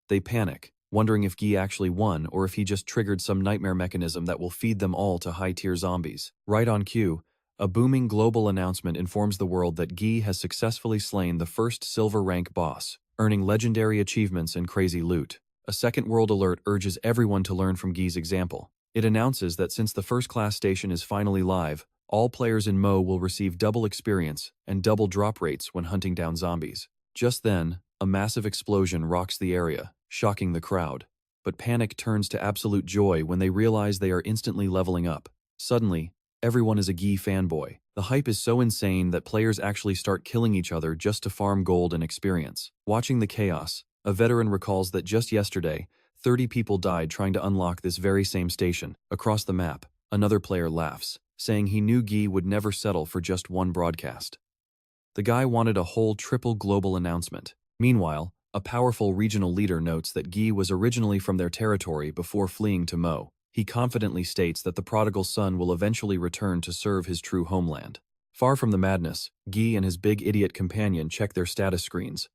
Speaker 1: They panic, wondering if Guy actually won or if he just triggered some nightmare mechanism that will feed them all to high-tier zombies. Right on cue, a booming global announcement informs the world that Guy has successfully slain the first silver rank boss, earning legendary achievements and crazy loot. A second world alert urges everyone to learn from Guy's example. It announces that since the first class station is finally live, all players in Mo will receive double experience and double drop rates when hunting down zombies. Just then, a massive explosion rocks the area, shocking the crowd. But panic turns to absolute joy when they realize they are instantly leveling up. Suddenly, everyone is a Guy fanboy. The hype is so insane that players actually start killing each other just to farm gold and experience. Watching the chaos, a veteran recalls that just yesterday, 30 people died trying to unlock this very same station. Across the map, another player laughs, saying he knew Guy would never settle for just one broadcast. The guy wanted a whole triple global announcement. Meanwhile, a powerful regional leader notes that Guy was originally from their territory before fleeing to Mo. He confidently states that the prodigal son will eventually return to serve his true homeland. Far from the madness, Guy and his big idiot companion check their status screens.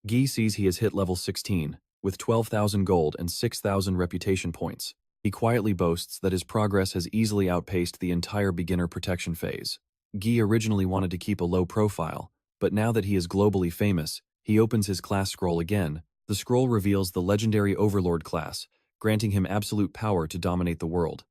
Speaker 1: Guy sees he has hit level 16, with 12,000 gold and 6,000 reputation points. He quietly boasts that his progress has easily outpaced the entire beginner protection phase. Guy originally wanted to keep a low profile, but now that he is globally famous, he opens his class scroll again. The scroll reveals the legendary Overlord class, granting him absolute power to dominate the world.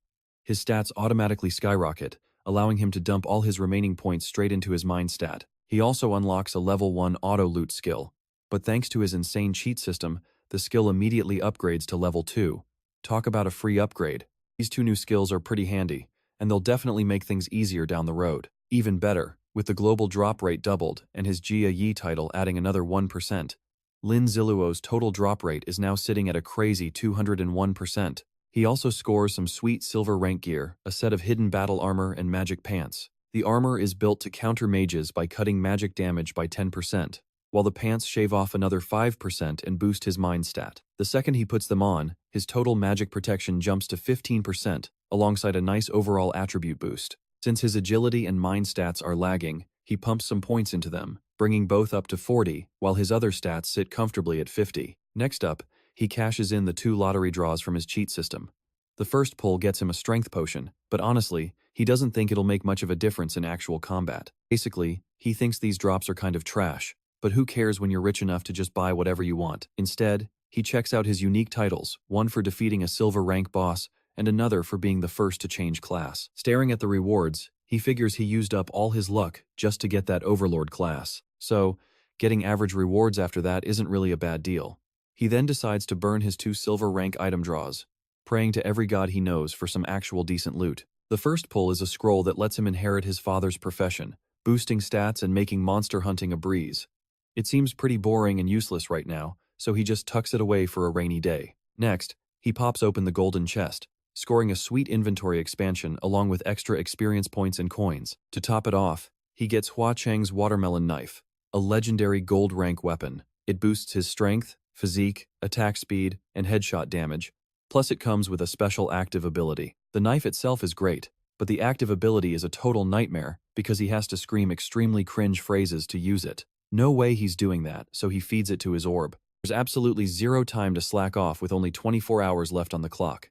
Speaker 1: His stats automatically skyrocket, allowing him to dump all his remaining points straight into his mind stat. He also unlocks a level 1 auto loot skill, but thanks to his insane cheat system, the skill immediately upgrades to level 2. Talk about a free upgrade. These 2 new skills are pretty handy, and they'll definitely make things easier down the road. Even better, with the global drop rate doubled and his Jia Yi title adding another 1%, Lin Ziluo's total drop rate is now sitting at a crazy 201%. He also scores some sweet silver rank gear, a set of hidden battle armor and magic pants. The armor is built to counter mages by cutting magic damage by 10%, while the pants shave off another 5% and boost his mind stat. The second he puts them on, his total magic protection jumps to 15%, alongside a nice overall attribute boost. Since his agility and mind stats are lagging, he pumps some points into them, bringing both up to 40, while his other stats sit comfortably at 50. Next up, he cashes in the 2 lottery draws from his cheat system. The first pull gets him a strength potion, but honestly, he doesn't think it'll make much of a difference in actual combat. Basically, he thinks these drops are kind of trash, but who cares when you're rich enough to just buy whatever you want? Instead, he checks out his unique titles, one for defeating a silver rank boss, and another for being the first to change class. Staring at the rewards, he figures he used up all his luck just to get that Overlord class. So, getting average rewards after that isn't really a bad deal. He then decides to burn his 2 silver rank item draws, praying to every god he knows for some actual decent loot. The first pull is a scroll that lets him inherit his father's profession, boosting stats and making monster hunting a breeze. It seems pretty boring and useless right now, so he just tucks it away for a rainy day. Next, he pops open the golden chest, scoring a sweet inventory expansion along with extra experience points and coins. To top it off, he gets Hua Cheng's watermelon knife, a legendary gold rank weapon. It boosts his strength, physique, attack speed, and headshot damage, plus it comes with a special active ability. The knife itself is great, but the active ability is a total nightmare because he has to scream extremely cringe phrases to use it. No way he's doing that, so he feeds it to his orb. There's absolutely zero time to slack off with only 24 hours left on the clock.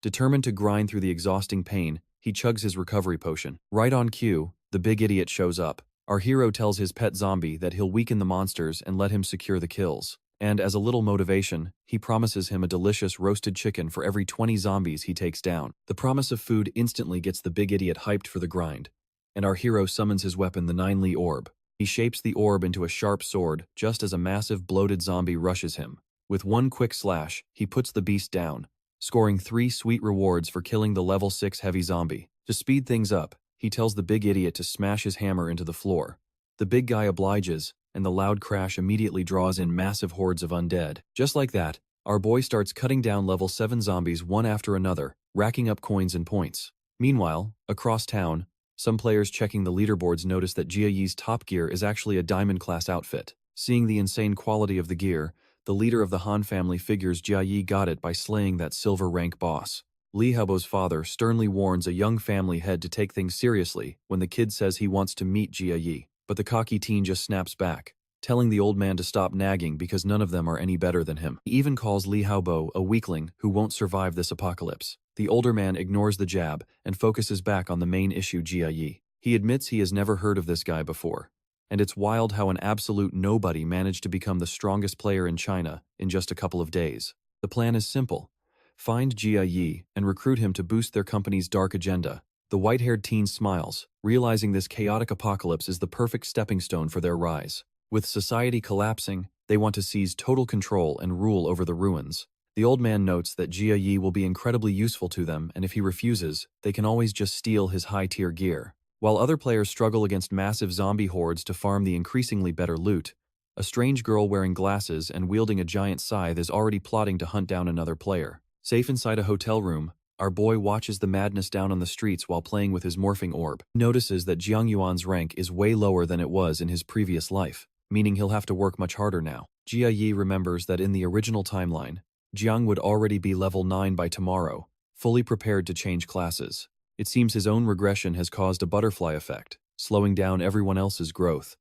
Speaker 1: Determined to grind through the exhausting pain, he chugs his recovery potion. Right on cue, the big idiot shows up. Our hero tells his pet zombie that he'll weaken the monsters and let him secure the kills. And as a little motivation, he promises him a delicious roasted chicken for every 20 zombies he takes down. The promise of food instantly gets the big idiot hyped for the grind, and our hero summons his weapon, the 9-Li orb. He shapes the orb into a sharp sword just as a massive bloated zombie rushes him. With one quick slash, he puts the beast down, scoring 3 sweet rewards for killing the level 6 heavy zombie. To speed things up, he tells the big idiot to smash his hammer into the floor. The big guy obliges, and the loud crash immediately draws in massive hordes of undead. Just like that, our boy starts cutting down level 7 zombies one after another, racking up coins and points. Meanwhile, across town, some players checking the leaderboards notice that Jia Yi's top gear is actually a diamond-class outfit. Seeing the insane quality of the gear, the leader of the Han family figures Jia Yi got it by slaying that silver-rank boss. Li Haobo's father sternly warns a young family head to take things seriously when the kid says he wants to meet Jia Yi. But the cocky teen just snaps back, telling the old man to stop nagging because none of them are any better than him. He even calls Li Haobo a weakling who won't survive this apocalypse. The older man ignores the jab and focuses back on the main issue, Jia Yi. He admits he has never heard of this guy before, and it's wild how an absolute nobody managed to become the strongest player in China in just a couple of days. The plan is simple. Find Jia Yi and recruit him to boost their company's dark agenda. The white-haired teen smiles, realizing this chaotic apocalypse is the perfect stepping stone for their rise. With society collapsing, they want to seize total control and rule over the ruins. The old man notes that Jia Yi will be incredibly useful to them, and if he refuses, they can always just steal his high-tier gear. While other players struggle against massive zombie hordes to farm the increasingly better loot, a strange girl wearing glasses and wielding a giant scythe is already plotting to hunt down another player. Safe inside a hotel room, our boy watches the madness down on the streets while playing with his morphing orb. He notices that Jiang Yuan's rank is way lower than it was in his previous life, meaning he'll have to work much harder now. Jia Yi remembers that in the original timeline, Jiang would already be level 9 by tomorrow, fully prepared to change classes. It seems his own regression has caused a butterfly effect, slowing down everyone else's growth.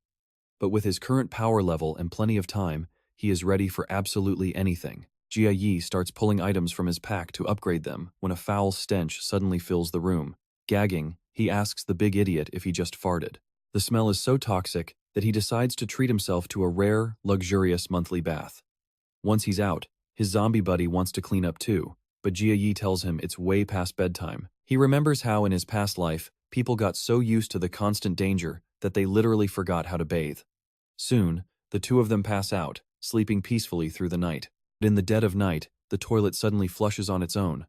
Speaker 1: But with his current power level and plenty of time, he is ready for absolutely anything. Jia Yi starts pulling items from his pack to upgrade them when a foul stench suddenly fills the room. Gagging, he asks the big idiot if he just farted. The smell is so toxic that he decides to treat himself to a rare, luxurious monthly bath. Once he's out, his zombie buddy wants to clean up too, but Jia Yi tells him it's way past bedtime. He remembers how in his past life, people got so used to the constant danger that they literally forgot how to bathe. Soon, the two of them pass out, sleeping peacefully through the night. But in the dead of night, the toilet suddenly flushes on its own,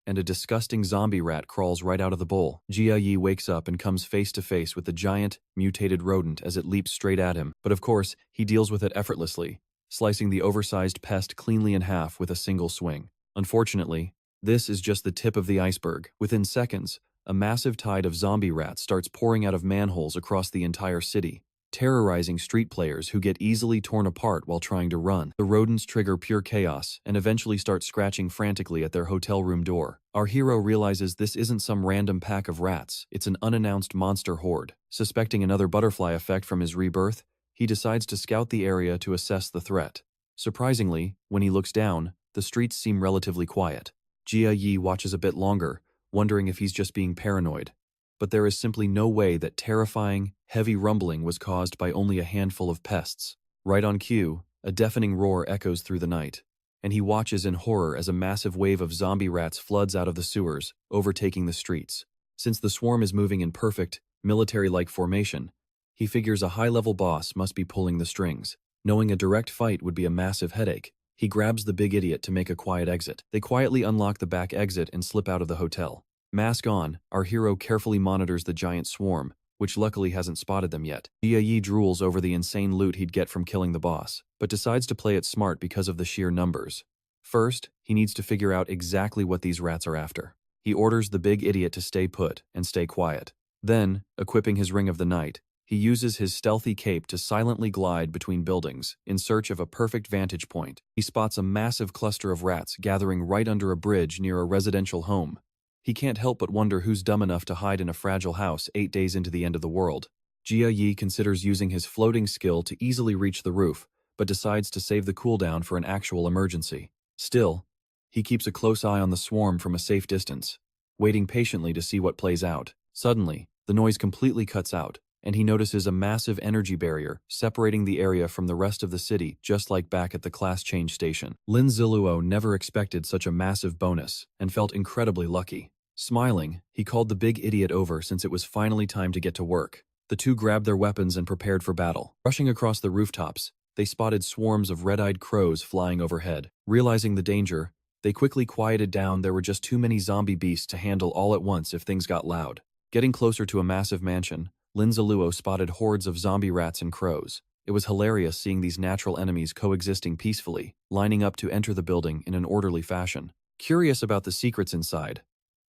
Speaker 1: and a disgusting zombie rat crawls right out of the bowl. Jia Yi wakes up and comes face to face with the giant, mutated rodent as it leaps straight at him. But of course, he deals with it effortlessly, slicing the oversized pest cleanly in half with a single swing. Unfortunately, this is just the tip of the iceberg. Within seconds, a massive tide of zombie rats starts pouring out of manholes across the entire city, terrorizing street players who get easily torn apart while trying to run. The rodents trigger pure chaos and eventually start scratching frantically at their hotel room door. Our hero realizes this isn't some random pack of rats, it's an unannounced monster horde. Suspecting another butterfly effect from his rebirth, he decides to scout the area to assess the threat. Surprisingly, when he looks down, the streets seem relatively quiet. Jia Yi watches a bit longer, wondering if he's just being paranoid. But there is simply no way that terrifying, heavy rumbling was caused by only a handful of pests. Right on cue, a deafening roar echoes through the night, and he watches in horror as a massive wave of zombie rats floods out of the sewers, overtaking the streets. Since the swarm is moving in perfect, military-like formation, he figures a high-level boss must be pulling the strings. Knowing a direct fight would be a massive headache, he grabs the big idiot to make a quiet exit. They quietly unlock the back exit and slip out of the hotel. Mask on, our hero carefully monitors the giant swarm, which luckily hasn't spotted them yet. Jia drools over the insane loot he'd get from killing the boss, but decides to play it smart because of the sheer numbers. First, he needs to figure out exactly what these rats are after. He orders the big idiot to stay put and stay quiet. Then, equipping his Ring of the Night, he uses his stealthy cape to silently glide between buildings in search of a perfect vantage point. He spots a massive cluster of rats gathering right under a bridge near a residential home. He can't help but wonder who's dumb enough to hide in a fragile house 8 days into the end of the world. Jia considers using his floating skill to easily reach the roof, but decides to save the cooldown for an actual emergency. Still, he keeps a close eye on the swarm from a safe distance, waiting patiently to see what plays out. Suddenly, the noise completely cuts out, and he notices a massive energy barrier separating the area from the rest of the city, just like back at the class change station. Lin Ziluo never expected such a massive bonus and felt incredibly lucky. Smiling, he called the big idiot over since it was finally time to get to work. The two grabbed their weapons and prepared for battle. Rushing across the rooftops, they spotted swarms of red-eyed crows flying overhead. Realizing the danger, they quickly quieted down. There were just too many zombie beasts to handle all at once if things got loud. Getting closer to a massive mansion, Lin Ziluo spotted hordes of zombie rats and crows. It was hilarious seeing these natural enemies coexisting peacefully, lining up to enter the building in an orderly fashion. Curious about the secrets inside,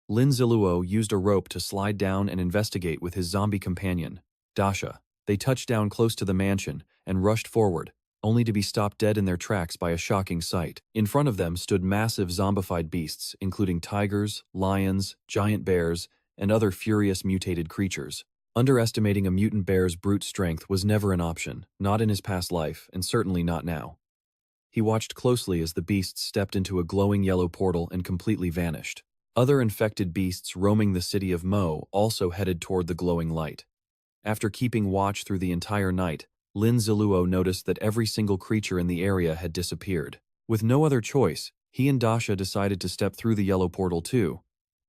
Speaker 1: Lin Ziluo used a rope to slide down and investigate with his zombie companion, Dasha. They touched down close to the mansion and rushed forward, only to be stopped dead in their tracks by a shocking sight. In front of them stood massive zombified beasts, including tigers, lions, giant bears, and other furious mutated creatures. Underestimating a mutant bear's brute strength was never an option, not in his past life, and certainly not now. He watched closely as the beasts stepped into a glowing yellow portal and completely vanished. Other infected beasts roaming the city of Mo also headed toward the glowing light. After keeping watch through the entire night, Lin Ziluo noticed that every single creature in the area had disappeared. With no other choice, he and Dasha decided to step through the yellow portal too.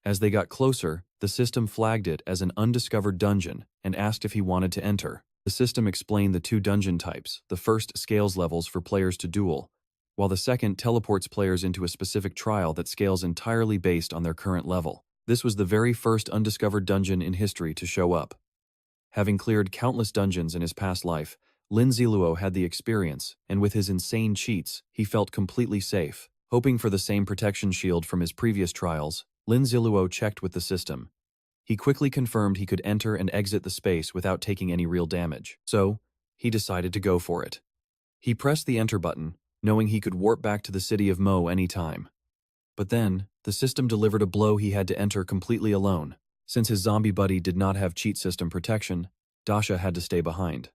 Speaker 1: As they got closer, the system flagged it as an undiscovered dungeon and asked if he wanted to enter. The system explained the two dungeon types. The first scales levels for players to duel, while the second teleports players into a specific trial that scales entirely based on their current level. This was the very first undiscovered dungeon in history to show up. Having cleared countless dungeons in his past life, Lin Ziluo had the experience, and with his insane cheats, he felt completely safe. Hoping for the same protection shield from his previous trials, Lin Ziluo checked with the system. He quickly confirmed he could enter and exit the space without taking any real damage, so he decided to go for it. He pressed the enter button, knowing he could warp back to the city of Mo any time. But then, the system delivered a blow. He had to enter completely alone. Since his zombie buddy did not have cheat system protection, Dasha had to stay behind.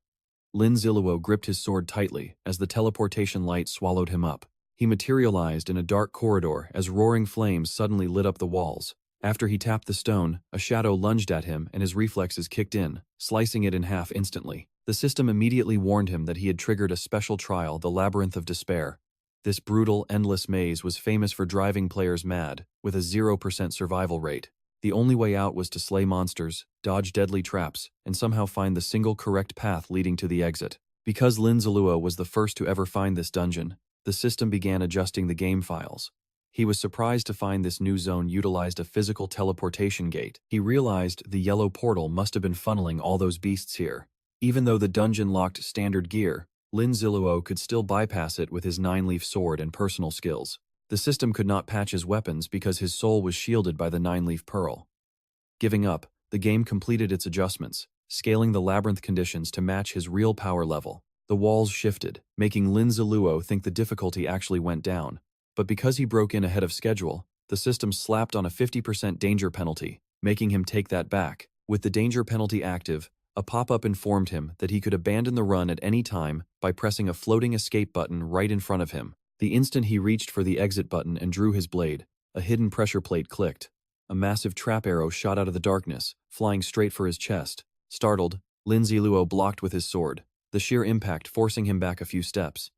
Speaker 1: Lin Ziluo gripped his sword tightly as the teleportation light swallowed him up. He materialized in a dark corridor as roaring flames suddenly lit up the walls. After he tapped the stone, a shadow lunged at him and his reflexes kicked in, slicing it in half instantly. The system immediately warned him that he had triggered a special trial, the Labyrinth of Despair. This brutal, endless maze was famous for driving players mad, with a 0% survival rate. The only way out was to slay monsters, dodge deadly traps, and somehow find the single correct path leading to the exit. Because Lin Ziluo was the first to ever find this dungeon, the system began adjusting the game files. He was surprised to find this new zone utilized a physical teleportation gate. He realized the yellow portal must have been funneling all those beasts here. Even though the dungeon lacked standard gear, Lin Ziluo could still bypass it with his 9-leaf sword and personal skills. The system could not patch his weapons because his soul was shielded by the 9-leaf pearl. Giving up, the game completed its adjustments, scaling the labyrinth conditions to match his real power level. The walls shifted, making Lin Ziluo think the difficulty actually went down. But because he broke in ahead of schedule, the system slapped on a 50% danger penalty, making him take that back. With the danger penalty active, a pop-up informed him that he could abandon the run at any time by pressing a floating escape button right in front of him. The instant he reached for the exit button and drew his blade, a hidden pressure plate clicked. A massive trap arrow shot out of the darkness, flying straight for his chest. Startled, Lin Ziluo blocked with his sword, the sheer impact forcing him back a few steps.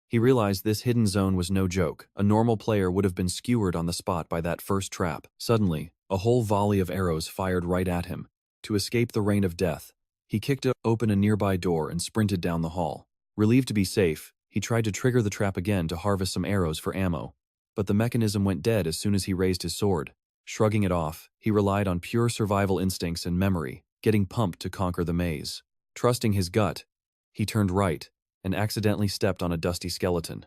Speaker 1: He realized this hidden zone was no joke. A normal player would have been skewered on the spot by that first trap. Suddenly, a whole volley of arrows fired right at him. To escape the rain of death, he kicked open a nearby door and sprinted down the hall. Relieved to be safe, he tried to trigger the trap again to harvest some arrows for ammo. But the mechanism went dead as soon as he raised his sword. Shrugging it off, he relied on pure survival instincts and memory, getting pumped to conquer the maze. Trusting his gut, he turned right and accidentally stepped on a dusty skeleton.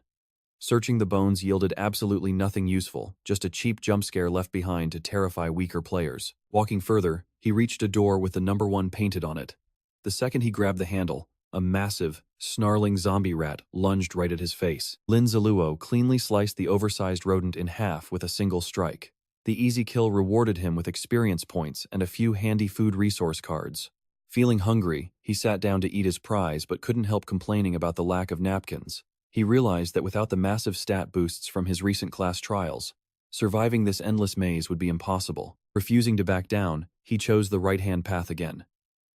Speaker 1: Searching the bones yielded absolutely nothing useful, just a cheap jump scare left behind to terrify weaker players. Walking further, he reached a door with the number 1 painted on it. The second he grabbed the handle, a massive, snarling zombie rat lunged right at his face. Lin Ziluo cleanly sliced the oversized rodent in half with a single strike. The easy kill rewarded him with experience points and a few handy food resource cards. Feeling hungry, he sat down to eat his prize but couldn't help complaining about the lack of napkins. He realized that without the massive stat boosts from his recent class trials, surviving this endless maze would be impossible. Refusing to back down, he chose the right-hand path again.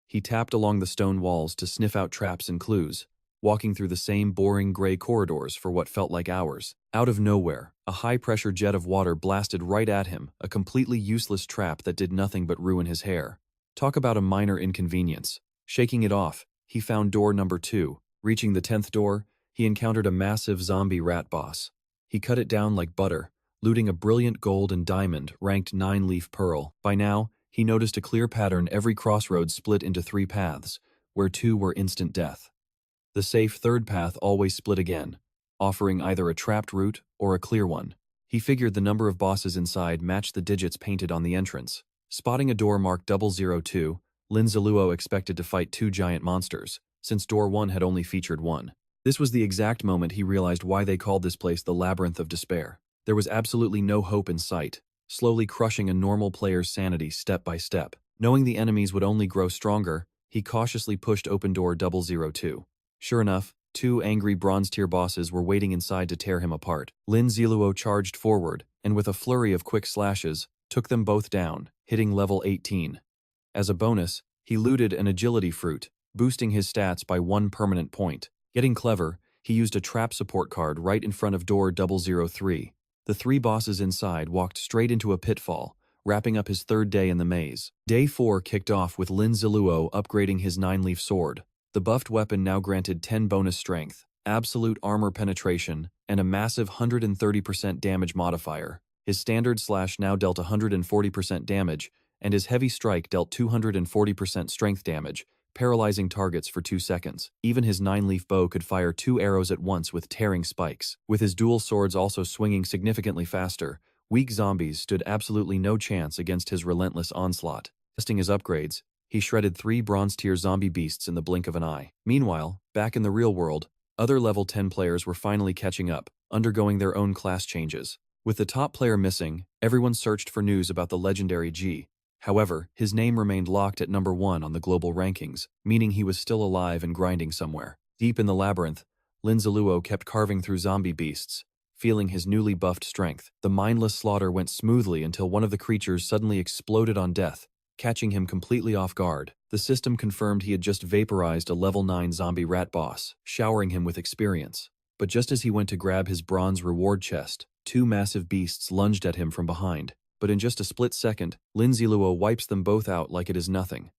Speaker 1: He tapped along the stone walls to sniff out traps and clues, walking through the same boring gray corridors for what felt like hours. Out of nowhere, a high-pressure jet of water blasted right at him, a completely useless trap that did nothing but ruin his hair. Talk about a minor inconvenience. Shaking it off, he found door number 2. Reaching the 10th door, he encountered a massive zombie rat boss. He cut it down like butter, looting a brilliant gold and diamond ranked 9-leaf pearl. By now, he noticed a clear pattern: every crossroad split into 3 paths, where 2 were instant death. The safe third path always split again, offering either a trapped route or a clear one. He figured the number of bosses inside matched the digits painted on the entrance. Spotting a door marked 002, Lin Ziluo expected to fight 2 giant monsters, since door 1 had only featured 1. This was the exact moment he realized why they called this place the Labyrinth of Despair. There was absolutely no hope in sight, slowly crushing a normal player's sanity step by step. Knowing the enemies would only grow stronger, he cautiously pushed open door 002. Sure enough, 2 angry bronze-tier bosses were waiting inside to tear him apart. Lin Ziluo charged forward, and with a flurry of quick slashes, took them both down, hitting level 18. As a bonus, he looted an agility fruit, boosting his stats by 1 permanent point. Getting clever, he used a trap support card right in front of door 003. The 3 bosses inside walked straight into a pitfall, wrapping up his 3rd day in the maze. Day 4 kicked off with Lin Ziluo upgrading his 9-leaf sword. The buffed weapon now granted 10 bonus strength, absolute armor penetration, and a massive 130% damage modifier. His standard slash now dealt 140% damage, and his heavy strike dealt 240% strength damage, paralyzing targets for 2 seconds. Even his 9-leaf bow could fire 2 arrows at once with tearing spikes. With his dual swords also swinging significantly faster, weak zombies stood absolutely no chance against his relentless onslaught. Testing his upgrades, he shredded 3 bronze-tier zombie beasts in the blink of an eye. Meanwhile, back in the real world, other level 10 players were finally catching up, undergoing their own class changes. With the top player missing, everyone searched for news about the legendary G. However, his name remained locked at number 1 on the global rankings, meaning he was still alive and grinding somewhere. Deep in the labyrinth, Lin Ziluo kept carving through zombie beasts, feeling his newly buffed strength. The mindless slaughter went smoothly until one of the creatures suddenly exploded on death, catching him completely off guard. The system confirmed he had just vaporized a level 9 zombie rat boss, showering him with experience. But just as he went to grab his bronze reward chest, 2 massive beasts lunged at him from behind. But in just a split second, Lin Ziluo wipes them both out like it is nothing.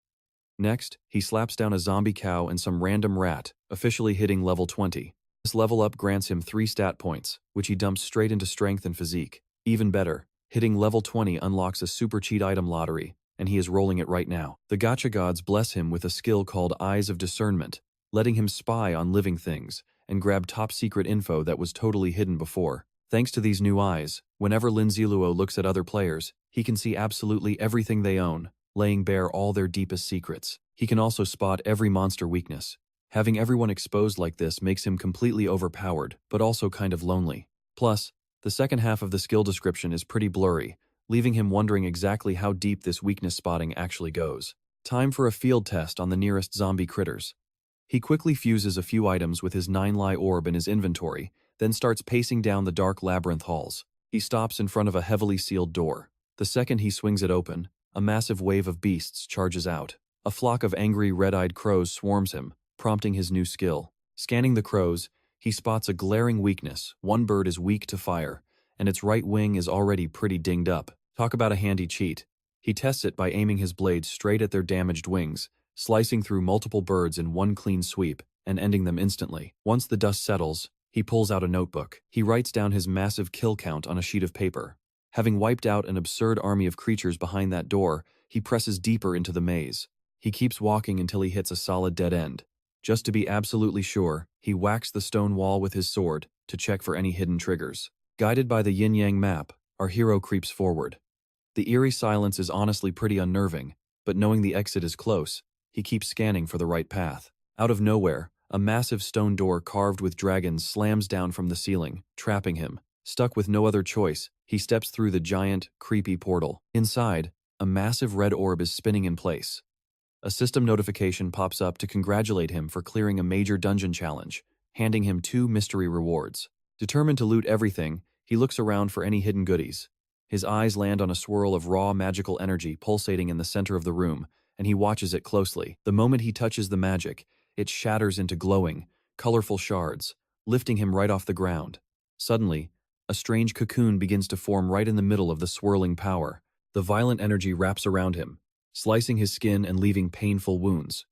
Speaker 1: Next, he slaps down a zombie cow and some random rat, officially hitting level 20. This level up grants him 3 stat points, which he dumps straight into strength and physique. Even better, hitting level 20 unlocks a super cheat item lottery, and he is rolling it right now. The gacha gods bless him with a skill called Eyes of Discernment, letting him spy on living things and grab top secret info that was totally hidden before. Thanks to these new eyes, whenever Lin Ziluo looks at other players, he can see absolutely everything they own, laying bare all their deepest secrets. He can also spot every monster weakness. Having everyone exposed like this makes him completely overpowered, but also kind of lonely. Plus, the second half of the skill description is pretty blurry, leaving him wondering exactly how deep this weakness spotting actually goes. Time for a field test on the nearest zombie critters. He quickly fuses a few items with his 9-lie orb in his inventory, then starts pacing down the dark labyrinth halls. He stops in front of a heavily sealed door. The second he swings it open, a massive wave of beasts charges out. A flock of angry red-eyed crows swarms him, prompting his new skill. Scanning the crows, he spots a glaring weakness. One bird is weak to fire, and its right wing is already pretty dinged up. Talk about a handy cheat. He tests it by aiming his blade straight at their damaged wings, slicing through multiple birds in one clean sweep, and ending them instantly. Once the dust settles, he pulls out a notebook. He writes down his massive kill count on a sheet of paper. Having wiped out an absurd army of creatures behind that door, he presses deeper into the maze. He keeps walking until he hits a solid dead end. Just to be absolutely sure, he whacks the stone wall with his sword to check for any hidden triggers. Guided by the yin-yang map, our hero creeps forward. The eerie silence is honestly pretty unnerving, but knowing the exit is close, he keeps scanning for the right path. Out of nowhere, a massive stone door carved with dragons slams down from the ceiling, trapping him. Stuck with no other choice, he steps through the giant, creepy portal. Inside, a massive red orb is spinning in place. A system notification pops up to congratulate him for clearing a major dungeon challenge, handing him 2 mystery rewards. Determined to loot everything, he looks around for any hidden goodies. His eyes land on a swirl of raw magical energy pulsating in the center of the room, and he watches it closely. The moment he touches the magic, it shatters into glowing, colorful shards, lifting him right off the ground. Suddenly, a strange cocoon begins to form right in the middle of the swirling power. The violent energy wraps around him, slicing his skin and leaving painful wounds.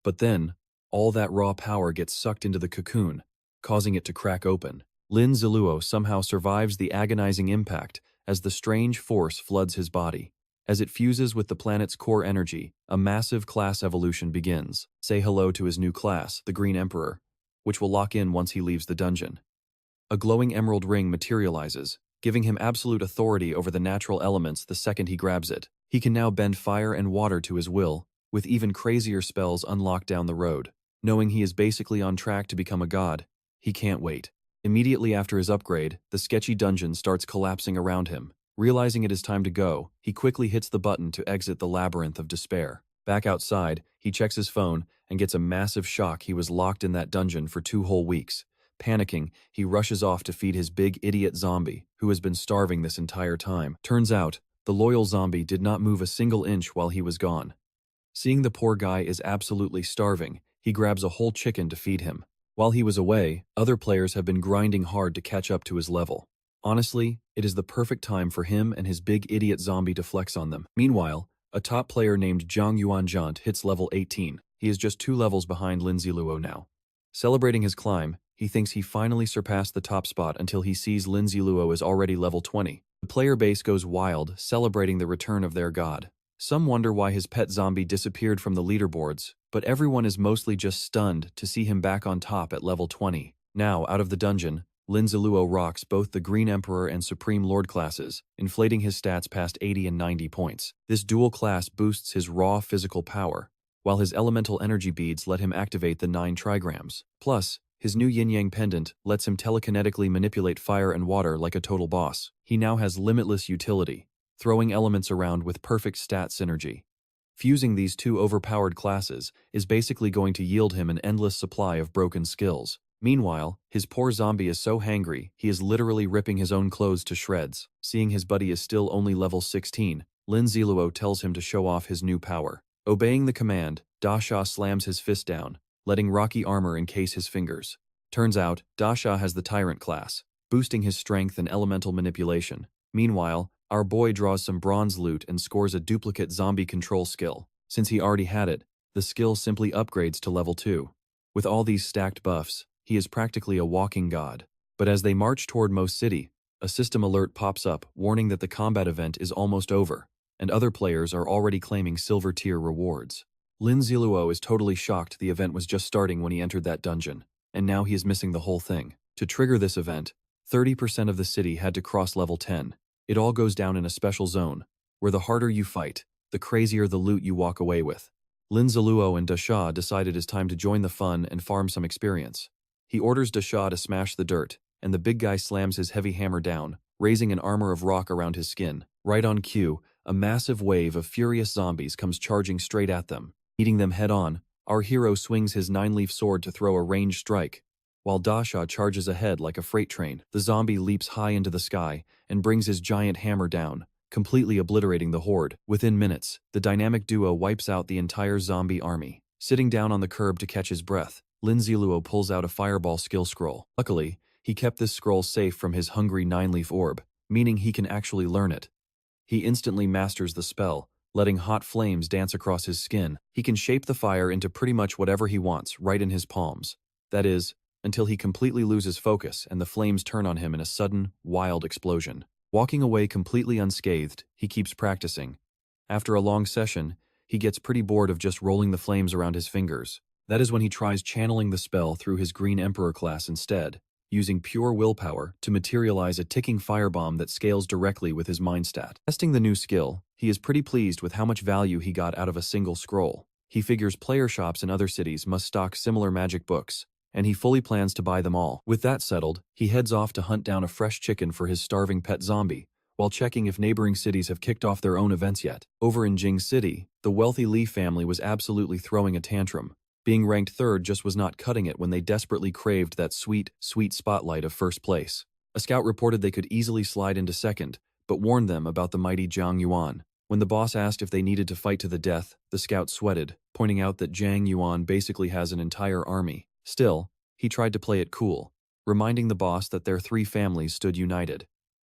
Speaker 1: But then, all that raw power gets sucked into the cocoon, causing it to crack open. Lin Ziluo somehow survives the agonizing impact as the strange force floods his body. As it fuses with the planet's core energy, a massive class evolution begins. Say hello to his new class, the Green Emperor, which will lock in once he leaves the dungeon. A glowing emerald ring materializes, giving him absolute authority over the natural elements the second he grabs it. He can now bend fire and water to his will, with even crazier spells unlocked down the road. Knowing he is basically on track to become a god, he can't wait. Immediately after his upgrade, the sketchy dungeon starts collapsing around him. Realizing it is time to go, he quickly hits the button to exit the labyrinth of despair. Back outside, he checks his phone and gets a massive shock he was locked in that dungeon for 2 whole weeks. Panicking, he rushes off to feed his big idiot zombie, who has been starving this entire time. Turns out, the loyal zombie did not move a single inch while he was gone. Seeing the poor guy is absolutely starving, he grabs a whole chicken to feed him. While he was away, other players have been grinding hard to catch up to his level. Honestly, it is the perfect time for him and his big idiot zombie to flex on them. Meanwhile, a top player named Zhang Yuanjant hits level 18. He is just 2 levels behind Lin Ziluo now. Celebrating his climb, he thinks he finally surpassed the top spot until he sees Lin Ziluo is already level 20. The player base goes wild, celebrating the return of their god. Some wonder why his pet zombie disappeared from the leaderboards, but everyone is mostly just stunned to see him back on top at level 20. Now, out of the dungeon, Lin Ziluo rocks both the Green Emperor and Supreme Lord classes, inflating his stats past 80 and 90 points. This dual class boosts his raw physical power, while his elemental energy beads let him activate the 9 trigrams. Plus, his new yin-yang pendant lets him telekinetically manipulate fire and water like a total boss. He now has limitless utility, throwing elements around with perfect stat synergy. Fusing these 2 overpowered classes is basically going to yield him an endless supply of broken skills. Meanwhile, his poor zombie is so hangry, he is literally ripping his own clothes to shreds. Seeing his buddy is still only level 16, Lin Ziluo tells him to show off his new power. Obeying the command, Dasha slams his fist down, letting rocky armor encase his fingers. Turns out, Dasha has the Tyrant class, boosting his strength and elemental manipulation. Meanwhile, our boy draws some bronze loot and scores a duplicate zombie control skill. Since he already had it, the skill simply upgrades to level 2. With all these stacked buffs, he is practically a walking god. But as they march toward Mo City, a system alert pops up warning that the combat event is almost over, and other players are already claiming silver tier rewards. Lin Ziluo is totally shocked the event was just starting when he entered that dungeon, and now he is missing the whole thing. To trigger this event, 30% of the city had to cross level 10. It all goes down in a special zone, where the harder you fight, the crazier the loot you walk away with. Lin Ziluo and Dasha decide it is time to join the fun and farm some experience. He orders Dasha to smash the dirt, and the big guy slams his heavy hammer down, raising an armor of rock around his skin. Right on cue, a massive wave of furious zombies comes charging straight at them. Meeting them head-on, our hero swings his 9-leaf sword to throw a ranged strike, while Dasha charges ahead like a freight train. The zombie leaps high into the sky and brings his giant hammer down, completely obliterating the horde. Within minutes, the dynamic duo wipes out the entire zombie army. Sitting down on the curb to catch his breath, Lin Ziluo pulls out a fireball skill scroll. Luckily, he kept this scroll safe from his hungry 9-leaf orb, meaning he can actually learn it. He instantly masters the spell, letting hot flames dance across his skin. He can shape the fire into pretty much whatever he wants right in his palms. That is, until he completely loses focus and the flames turn on him in a sudden, wild explosion. Walking away completely unscathed, he keeps practicing. After a long session, He gets pretty bored of just rolling the flames around his fingers. That is when he tries channeling the spell through his Green Emperor class instead, using pure willpower to materialize a ticking firebomb that scales directly with his mind stat. Testing the new skill, he is pretty pleased with how much value he got out of a single scroll. He figures player shops in other cities must stock similar magic books, and he fully plans to buy them all. With that settled, he heads off to hunt down a fresh chicken for his starving pet zombie, while checking if neighboring cities have kicked off their own events yet. Over in Jing City, the wealthy Li family was absolutely throwing a tantrum. Being ranked third just was not cutting it when they desperately craved that sweet, sweet spotlight of first place. A scout reported they could easily slide into second, but warned them about the mighty Jiang Yuan. When the boss asked if they needed to fight to the death, the scout sweated, pointing out that Jiang Yuan basically has an entire army. Still, he tried to play it cool, reminding the boss that their three families stood united.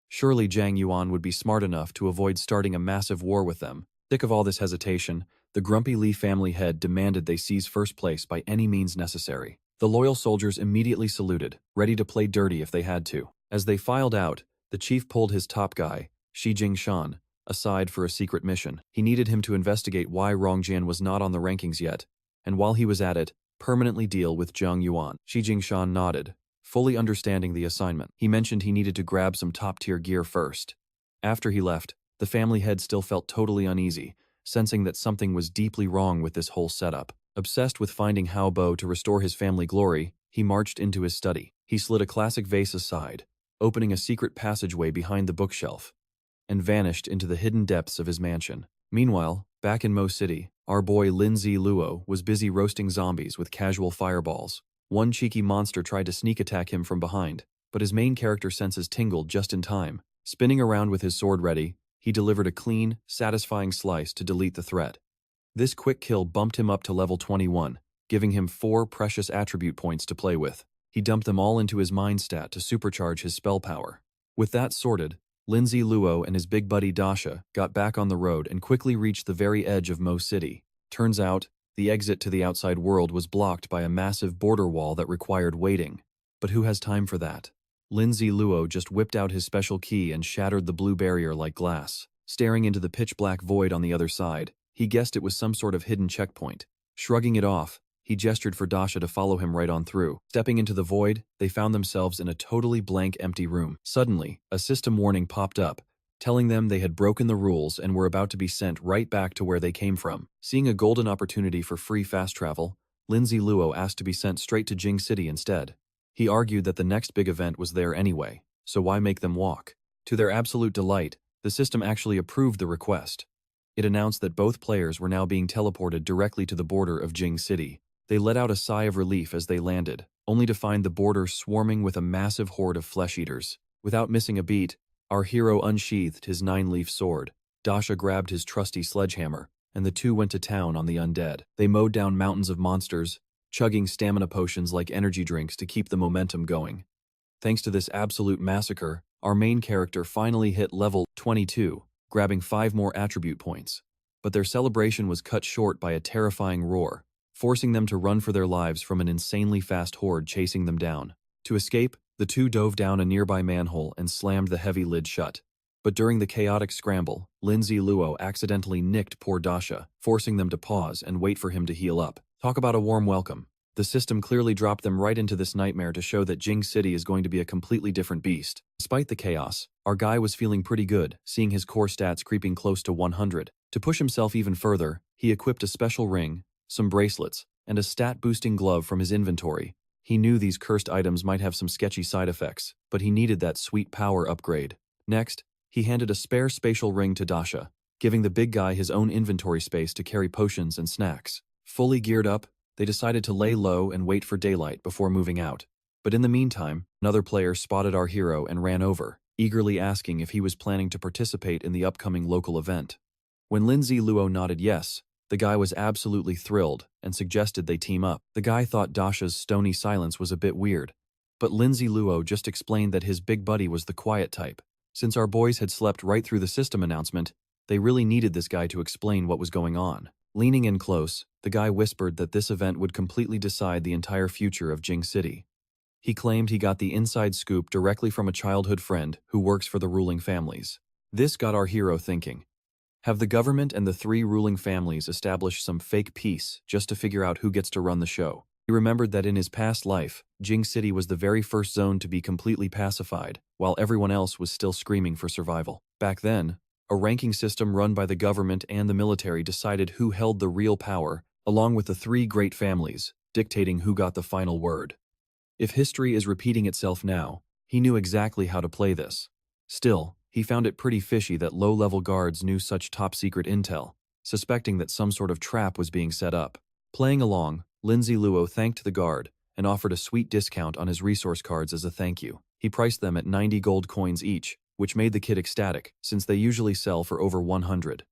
Speaker 1: Surely Jiang Yuan would be smart enough to avoid starting a massive war with them. Sick of all this hesitation, the grumpy Li family head demanded they seize first place by any means necessary. The loyal soldiers immediately saluted, ready to play dirty if they had to. As they filed out, the chief pulled his top guy, Shi Jingshan, aside for a secret mission. He needed him to investigate why Rongjian was not on the rankings yet, and while he was at it, permanently deal with Jiang Yuan. Shi Jingshan nodded, fully understanding the assignment. He mentioned he needed to grab some top-tier gear first. After he left, the family head still felt totally uneasy, sensing that something was deeply wrong with this whole setup. Obsessed with finding Hao Bo to restore his family glory, he marched into his study. He slid a classic vase aside, opening a secret passageway behind the bookshelf, and vanished into the hidden depths of his mansion. Meanwhile, back in Mo City, our boy Lindsay Luo was busy roasting zombies with casual fireballs. One cheeky monster tried to sneak attack him from behind, but his main character senses tingled just in time. Spinning around with his sword ready, he delivered a clean, satisfying slice to delete the threat. This quick kill bumped him up to level 21, giving him 4 precious attribute points to play with. He dumped them all into his mind stat to supercharge his spell power. With that sorted, Lindsay Luo and his big buddy Dasha got back on the road and quickly reached the very edge of Mo City. Turns out, the exit to the outside world was blocked by a massive border wall that required waiting. But who has time for that? Lindsay Luo just whipped out his special key and shattered the blue barrier like glass. Staring into the pitch-black void on the other side, he guessed it was some sort of hidden checkpoint. Shrugging it off, he gestured for Dasha to follow him right on through. Stepping into the void, they found themselves in a totally blank, empty room. Suddenly, a system warning popped up, telling them they had broken the rules and were about to be sent right back to where they came from. Seeing a golden opportunity for free fast travel, Lindsay Luo asked to be sent straight to Jing City instead. He argued that the next big event was there anyway, so why make them walk? To their absolute delight, the system actually approved the request. It announced that both players were now being teleported directly to the border of Jing City. They let out a sigh of relief as they landed, only to find the border swarming with a massive horde of flesh-eaters. Without missing a beat, our hero unsheathed his 9-leaf sword. Dasha grabbed his trusty sledgehammer, and the two went to town on the undead. They mowed down mountains of monsters, chugging stamina potions like energy drinks to keep the momentum going. Thanks to this absolute massacre, our main character finally hit level 22, grabbing 5 more attribute points. But their celebration was cut short by a terrifying roar, forcing them to run for their lives from an insanely fast horde chasing them down. To escape, the two dove down a nearby manhole and slammed the heavy lid shut. But during the chaotic scramble, Lindsay Luo accidentally nicked poor Dasha, forcing them to pause and wait for him to heal up. Talk about a warm welcome. The system clearly dropped them right into this nightmare to show that Jing City is going to be a completely different beast. Despite the chaos, our guy was feeling pretty good, seeing his core stats creeping close to 100. To push himself even further, he equipped a special ring, some bracelets, and a stat-boosting glove from his inventory. He knew these cursed items might have some sketchy side effects, but he needed that sweet power upgrade. Next, he handed a spare spatial ring to Dasha, giving the big guy his own inventory space to carry potions and snacks. Fully geared up, they decided to lay low and wait for daylight before moving out. But in the meantime, another player spotted our hero and ran over, eagerly asking if he was planning to participate in the upcoming local event. When Lindsay Luo nodded yes, the guy was absolutely thrilled and suggested they team up. The guy thought Dasha's stony silence was a bit weird, but Lindsay Luo just explained that his big buddy was the quiet type. Since our boys had slept right through the system announcement, they really needed this guy to explain what was going on. Leaning in close, the guy whispered that this event would completely decide the entire future of Jing City. He claimed he got the inside scoop directly from a childhood friend who works for the ruling families. This got our hero thinking. Have the government and the three ruling families establish some fake peace just to figure out who gets to run the show. He remembered that in his past life, Jing City was the very first zone to be completely pacified, while everyone else was still screaming for survival. Back then, a ranking system run by the government and the military decided who held the real power, along with the three great families, dictating who got the final word. If history is repeating itself now, he knew exactly how to play this. Still, he found it pretty fishy that low-level guards knew such top-secret intel, suspecting that some sort of trap was being set up. Playing along, Lindsay Luo thanked the guard and offered a sweet discount on his resource cards as a thank you. He priced them at 90 gold coins each, which made the kid ecstatic, since they usually sell for over 100.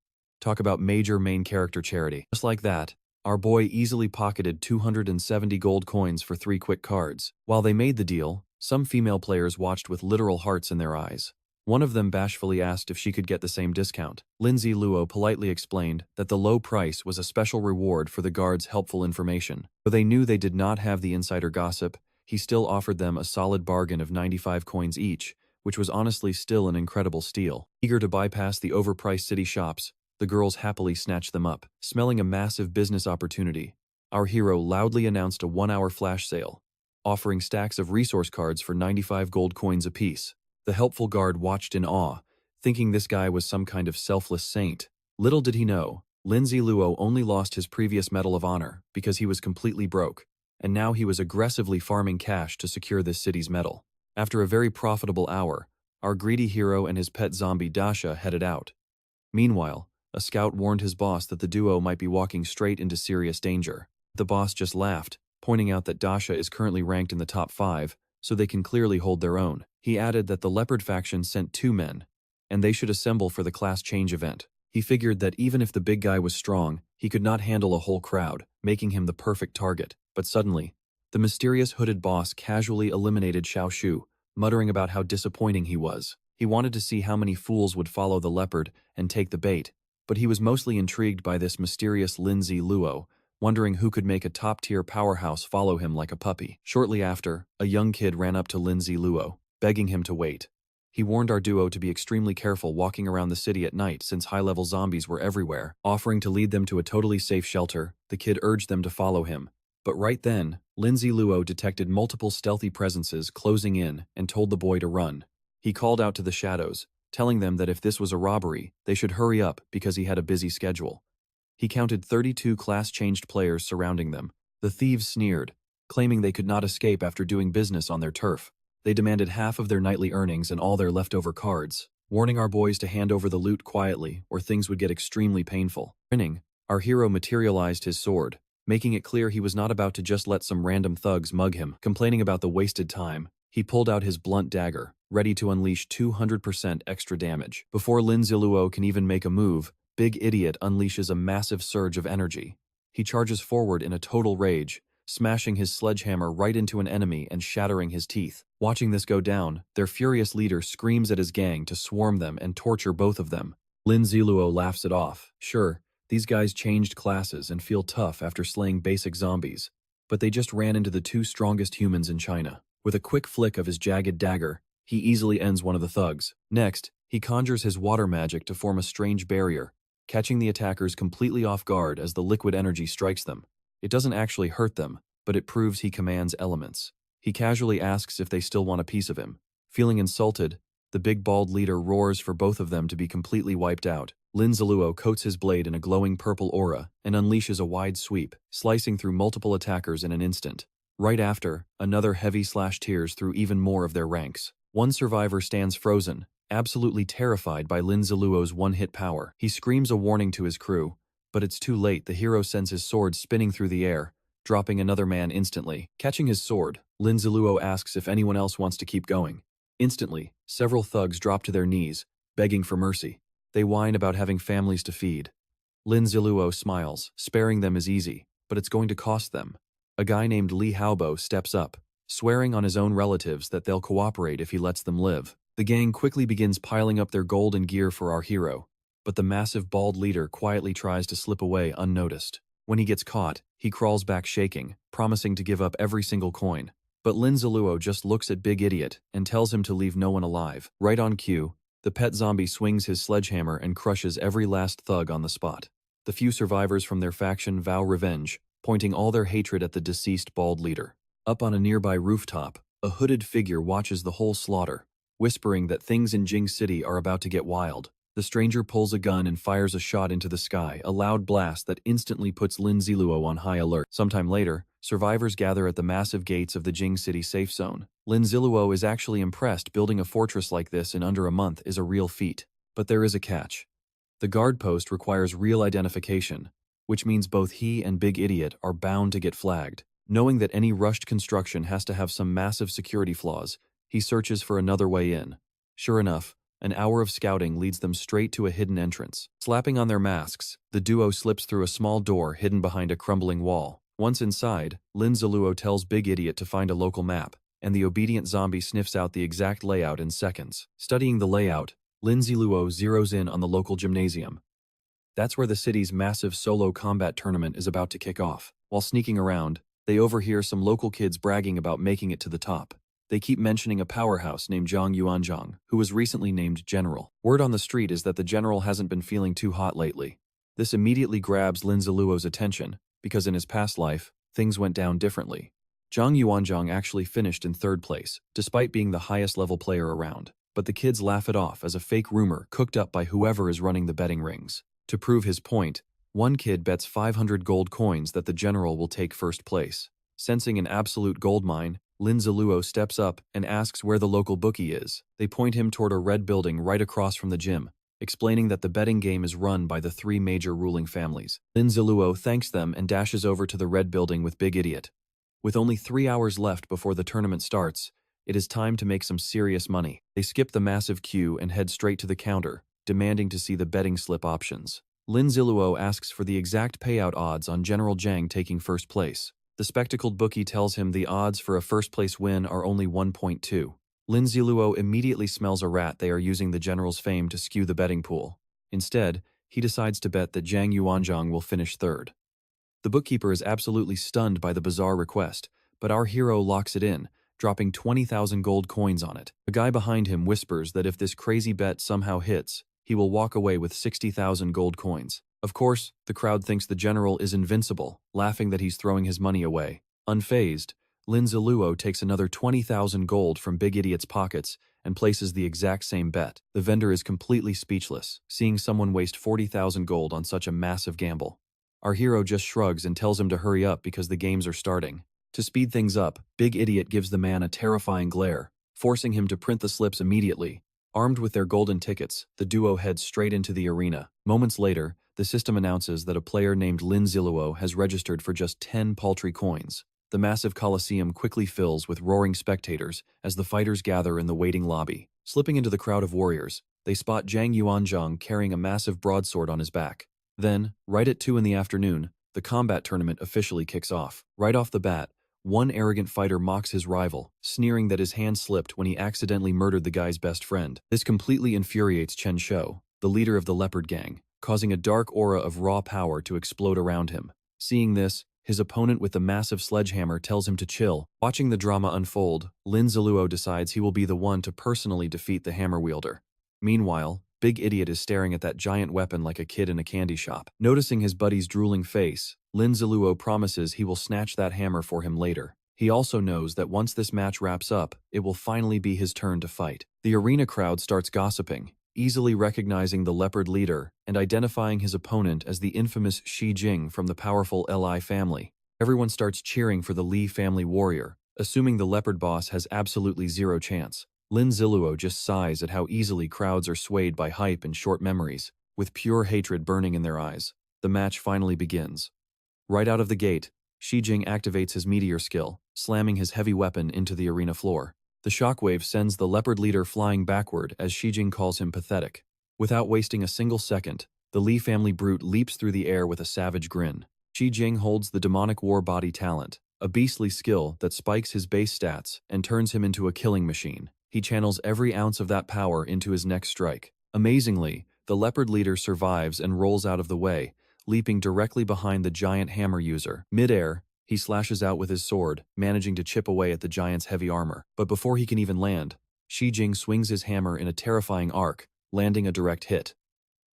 Speaker 1: Talk about major main character charity. Just like that, our boy easily pocketed 270 gold coins for 3 quick cards. While they made the deal, some female players watched with literal hearts in their eyes. One of them bashfully asked if she could get the same discount. Lindsay Luo politely explained that the low price was a special reward for the guards' helpful information. Though they knew they did not have the insider gossip, he still offered them a solid bargain of 95 coins each, which was honestly still an incredible steal. Eager to bypass the overpriced city shops, the girls happily snatched them up. Smelling a massive business opportunity, our hero loudly announced a 1-hour flash sale, offering stacks of resource cards for 95 gold coins apiece. The helpful guard watched in awe, thinking this guy was some kind of selfless saint. Little did he know, Lindsay Luo only lost his previous Medal of Honor because he was completely broke, and now he was aggressively farming cash to secure this city's medal. After a very profitable hour, our greedy hero and his pet zombie Dasha headed out. Meanwhile, a scout warned his boss that the duo might be walking straight into serious danger. The boss just laughed, pointing out that Dasha is currently ranked in the top 5, so they can clearly hold their own. He added that the Leopard faction sent 2 men, and they should assemble for the class change event. He figured that even if the big guy was strong, he could not handle a whole crowd, making him the perfect target. But suddenly, the mysterious hooded boss casually eliminated Xiao Shu, muttering about how disappointing he was. He wanted to see how many fools would follow the Leopard and take the bait, but he was mostly intrigued by this mysterious Lindsay Luo, wondering who could make a top-tier powerhouse follow him like a puppy. Shortly after, a young kid ran up to Lindsay Luo, begging him to wait. He warned our duo to be extremely careful walking around the city at night since high-level zombies were everywhere. Offering to lead them to a totally safe shelter, the kid urged them to follow him. But right then, Lindsay Luo detected multiple stealthy presences closing in and told the boy to run. He called out to the shadows, telling them that if this was a robbery, they should hurry up because he had a busy schedule. He counted 32 class-changed players surrounding them. The thieves sneered, claiming they could not escape after doing business on their turf. They demanded half of their nightly earnings and all their leftover cards, warning our boys to hand over the loot quietly or things would get extremely painful. Grinning, our hero materialized his sword, making it clear he was not about to just let some random thugs mug him. Complaining about the wasted time, he pulled out his blunt dagger, ready to unleash 200% extra damage. Before Lindsay Luo can even make a move, Big Idiot unleashes a massive surge of energy. He charges forward in a total rage, smashing his sledgehammer right into an enemy and shattering his teeth. Watching this go down, their furious leader screams at his gang to swarm them and torture both of them. Lindsay Luo laughs it off. Sure, these guys changed classes and feel tough after slaying basic zombies, but they just ran into the 2 strongest humans in China. With a quick flick of his jagged dagger, he easily ends one of the thugs. Next, he conjures his water magic to form a strange barrier, catching the attackers completely off guard as the liquid energy strikes them. It doesn't actually hurt them, but it proves he commands elements. He casually asks if they still want a piece of him. Feeling insulted, the big bald leader roars for both of them to be completely wiped out. Lindsay Luo coats his blade in a glowing purple aura and unleashes a wide sweep, slicing through multiple attackers in an instant. Right after, another heavy slash tears through even more of their ranks. One survivor stands frozen, absolutely terrified by Lindsay Luo's one-hit power. He screams a warning to his crew, but it's too late. The hero sends his sword spinning through the air, dropping another man instantly. Catching his sword, Lindsay Luo asks if anyone else wants to keep going. Instantly, several thugs drop to their knees, begging for mercy. They whine about having families to feed. Lindsay Luo smiles. Sparing them is easy, but it's going to cost them. A guy named Li Haobo steps up, swearing on his own relatives that they'll cooperate if he lets them live. The gang quickly begins piling up their gold and gear for our hero, but the massive bald leader quietly tries to slip away unnoticed. When he gets caught, he crawls back shaking, promising to give up every single coin. But Lindsay Luo just looks at Big Idiot and tells him to leave no one alive. Right on cue, The pet zombie swings his sledgehammer and crushes every last thug on the spot. The few survivors from their faction vow revenge, pointing all their hatred at the deceased bald leader. Up on a nearby rooftop, a hooded figure watches the whole slaughter, whispering that things in Jing City are about to get wild. The stranger pulls a gun and fires a shot into the sky, a loud blast that instantly puts Lin Ziluo on high alert. Sometime later, survivors gather at the massive gates of the Jing City safe zone. Lin Ziluo is actually impressed. Building a fortress like this in under a month is a real feat. But there is a catch. The guard post requires real identification, which means both he and Big Idiot are bound to get flagged. Knowing that any rushed construction has to have some massive security flaws, he searches for another way in. Sure enough, an hour of scouting leads them straight to a hidden entrance. Slapping on their masks, the duo slips through a small door hidden behind a crumbling wall. Once inside, Lin Ziluo tells Big Idiot to find a local map, and the obedient zombie sniffs out the exact layout in seconds. Studying the layout, Lin Ziluo zeroes in on the local gymnasium. That's where the city's massive solo combat tournament is about to kick off. While sneaking around, they overhear some local kids bragging about making it to the top. They keep mentioning a powerhouse named Zhang Yuanzhang, who was recently named general. Word on the street is that the general hasn't been feeling too hot lately. This immediately grabs Lin Ziluo's attention, because in his past life, things went down differently. Zhang Yuanzhang actually finished in third place, despite being the highest level player around. But the kids laugh it off as a fake rumor cooked up by whoever is running the betting rings. To prove his point, one kid bets 500 gold coins that the general will take first place. Sensing an absolute gold mine, Lin Ziluo steps up and asks where the local bookie is. They point him toward a red building right across from the gym, explaining that the betting game is run by the three major ruling families. Lin Ziluo thanks them and dashes over to the red building with Big Idiot. With only 3 hours left before the tournament starts, it is time to make some serious money. They skip the massive queue and head straight to the counter, demanding to see the betting slip options. Lin Ziluo asks for the exact payout odds on General Zhang taking first place. The spectacled bookie tells him the odds for a first-place win are only 1.2. Lin Ziluo immediately smells a rat. They are using the general's fame to skew the betting pool. Instead, he decides to bet that Zhang Yuanzhang will finish third. The bookkeeper is absolutely stunned by the bizarre request, but our hero locks it in, dropping 20,000 gold coins on it. A guy behind him whispers that if this crazy bet somehow hits, he will walk away with 60,000 gold coins. Of course, the crowd thinks the general is invincible, laughing that he's throwing his money away. Unfazed, Lin Ziluo takes another 20,000 gold from Big Idiot's pockets and places the exact same bet. The vendor is completely speechless, seeing someone waste 40,000 gold on such a massive gamble. Our hero just shrugs and tells him to hurry up because the games are starting. To speed things up, Big Idiot gives the man a terrifying glare, forcing him to print the slips immediately. Armed with their golden tickets, the duo heads straight into the arena. Moments later, the system announces that a player named Lin Ziluo has registered for just 10 paltry coins. The massive coliseum quickly fills with roaring spectators as the fighters gather in the waiting lobby. Slipping into the crowd of warriors, they spot Zhang Yuanzhang carrying a massive broadsword on his back. Then, right at 2 in the afternoon, the combat tournament officially kicks off. Right off the bat, one arrogant fighter mocks his rival, sneering that his hand slipped when he accidentally murdered the guy's best friend. This completely infuriates Chen Shou, the leader of the Leopard Gang, causing a dark aura of raw power to explode around him. Seeing this, his opponent with the massive sledgehammer tells him to chill. Watching the drama unfold, Lin Ziluo decides he will be the one to personally defeat the hammer wielder. Meanwhile, Big Idiot is staring at that giant weapon like a kid in a candy shop. Noticing his buddy's drooling face, Lin Ziluo promises he will snatch that hammer for him later. He also knows that once this match wraps up, it will finally be his turn to fight. The arena crowd starts gossiping, easily recognizing the leopard leader and identifying his opponent as the infamous Shi Jing from the powerful Li family. Everyone starts cheering for the Li family warrior, assuming the leopard boss has absolutely zero chance. Lin Ziluo just sighs at how easily crowds are swayed by hype and short memories, with pure hatred burning in their eyes. The match finally begins. Right out of the gate, Shi Jing activates his meteor skill, slamming his heavy weapon into the arena floor. The shockwave sends the leopard leader flying backward as Shi Jing calls him pathetic. Without wasting a single second, the Li family brute leaps through the air with a savage grin. Shi Jing holds the demonic war body talent, a beastly skill that spikes his base stats and turns him into a killing machine. He channels every ounce of that power into his next strike. Amazingly, the leopard leader survives and rolls out of the way, leaping directly behind the giant hammer user. Mid-air, he slashes out with his sword, managing to chip away at the giant's heavy armor. But before he can even land, Shi Jing swings his hammer in a terrifying arc, landing a direct hit.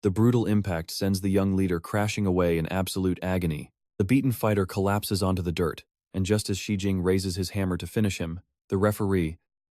Speaker 1: The brutal impact sends the young leader crashing away in absolute agony. The beaten fighter collapses onto the dirt, and just as Shi Jing raises his hammer to finish him, the referee,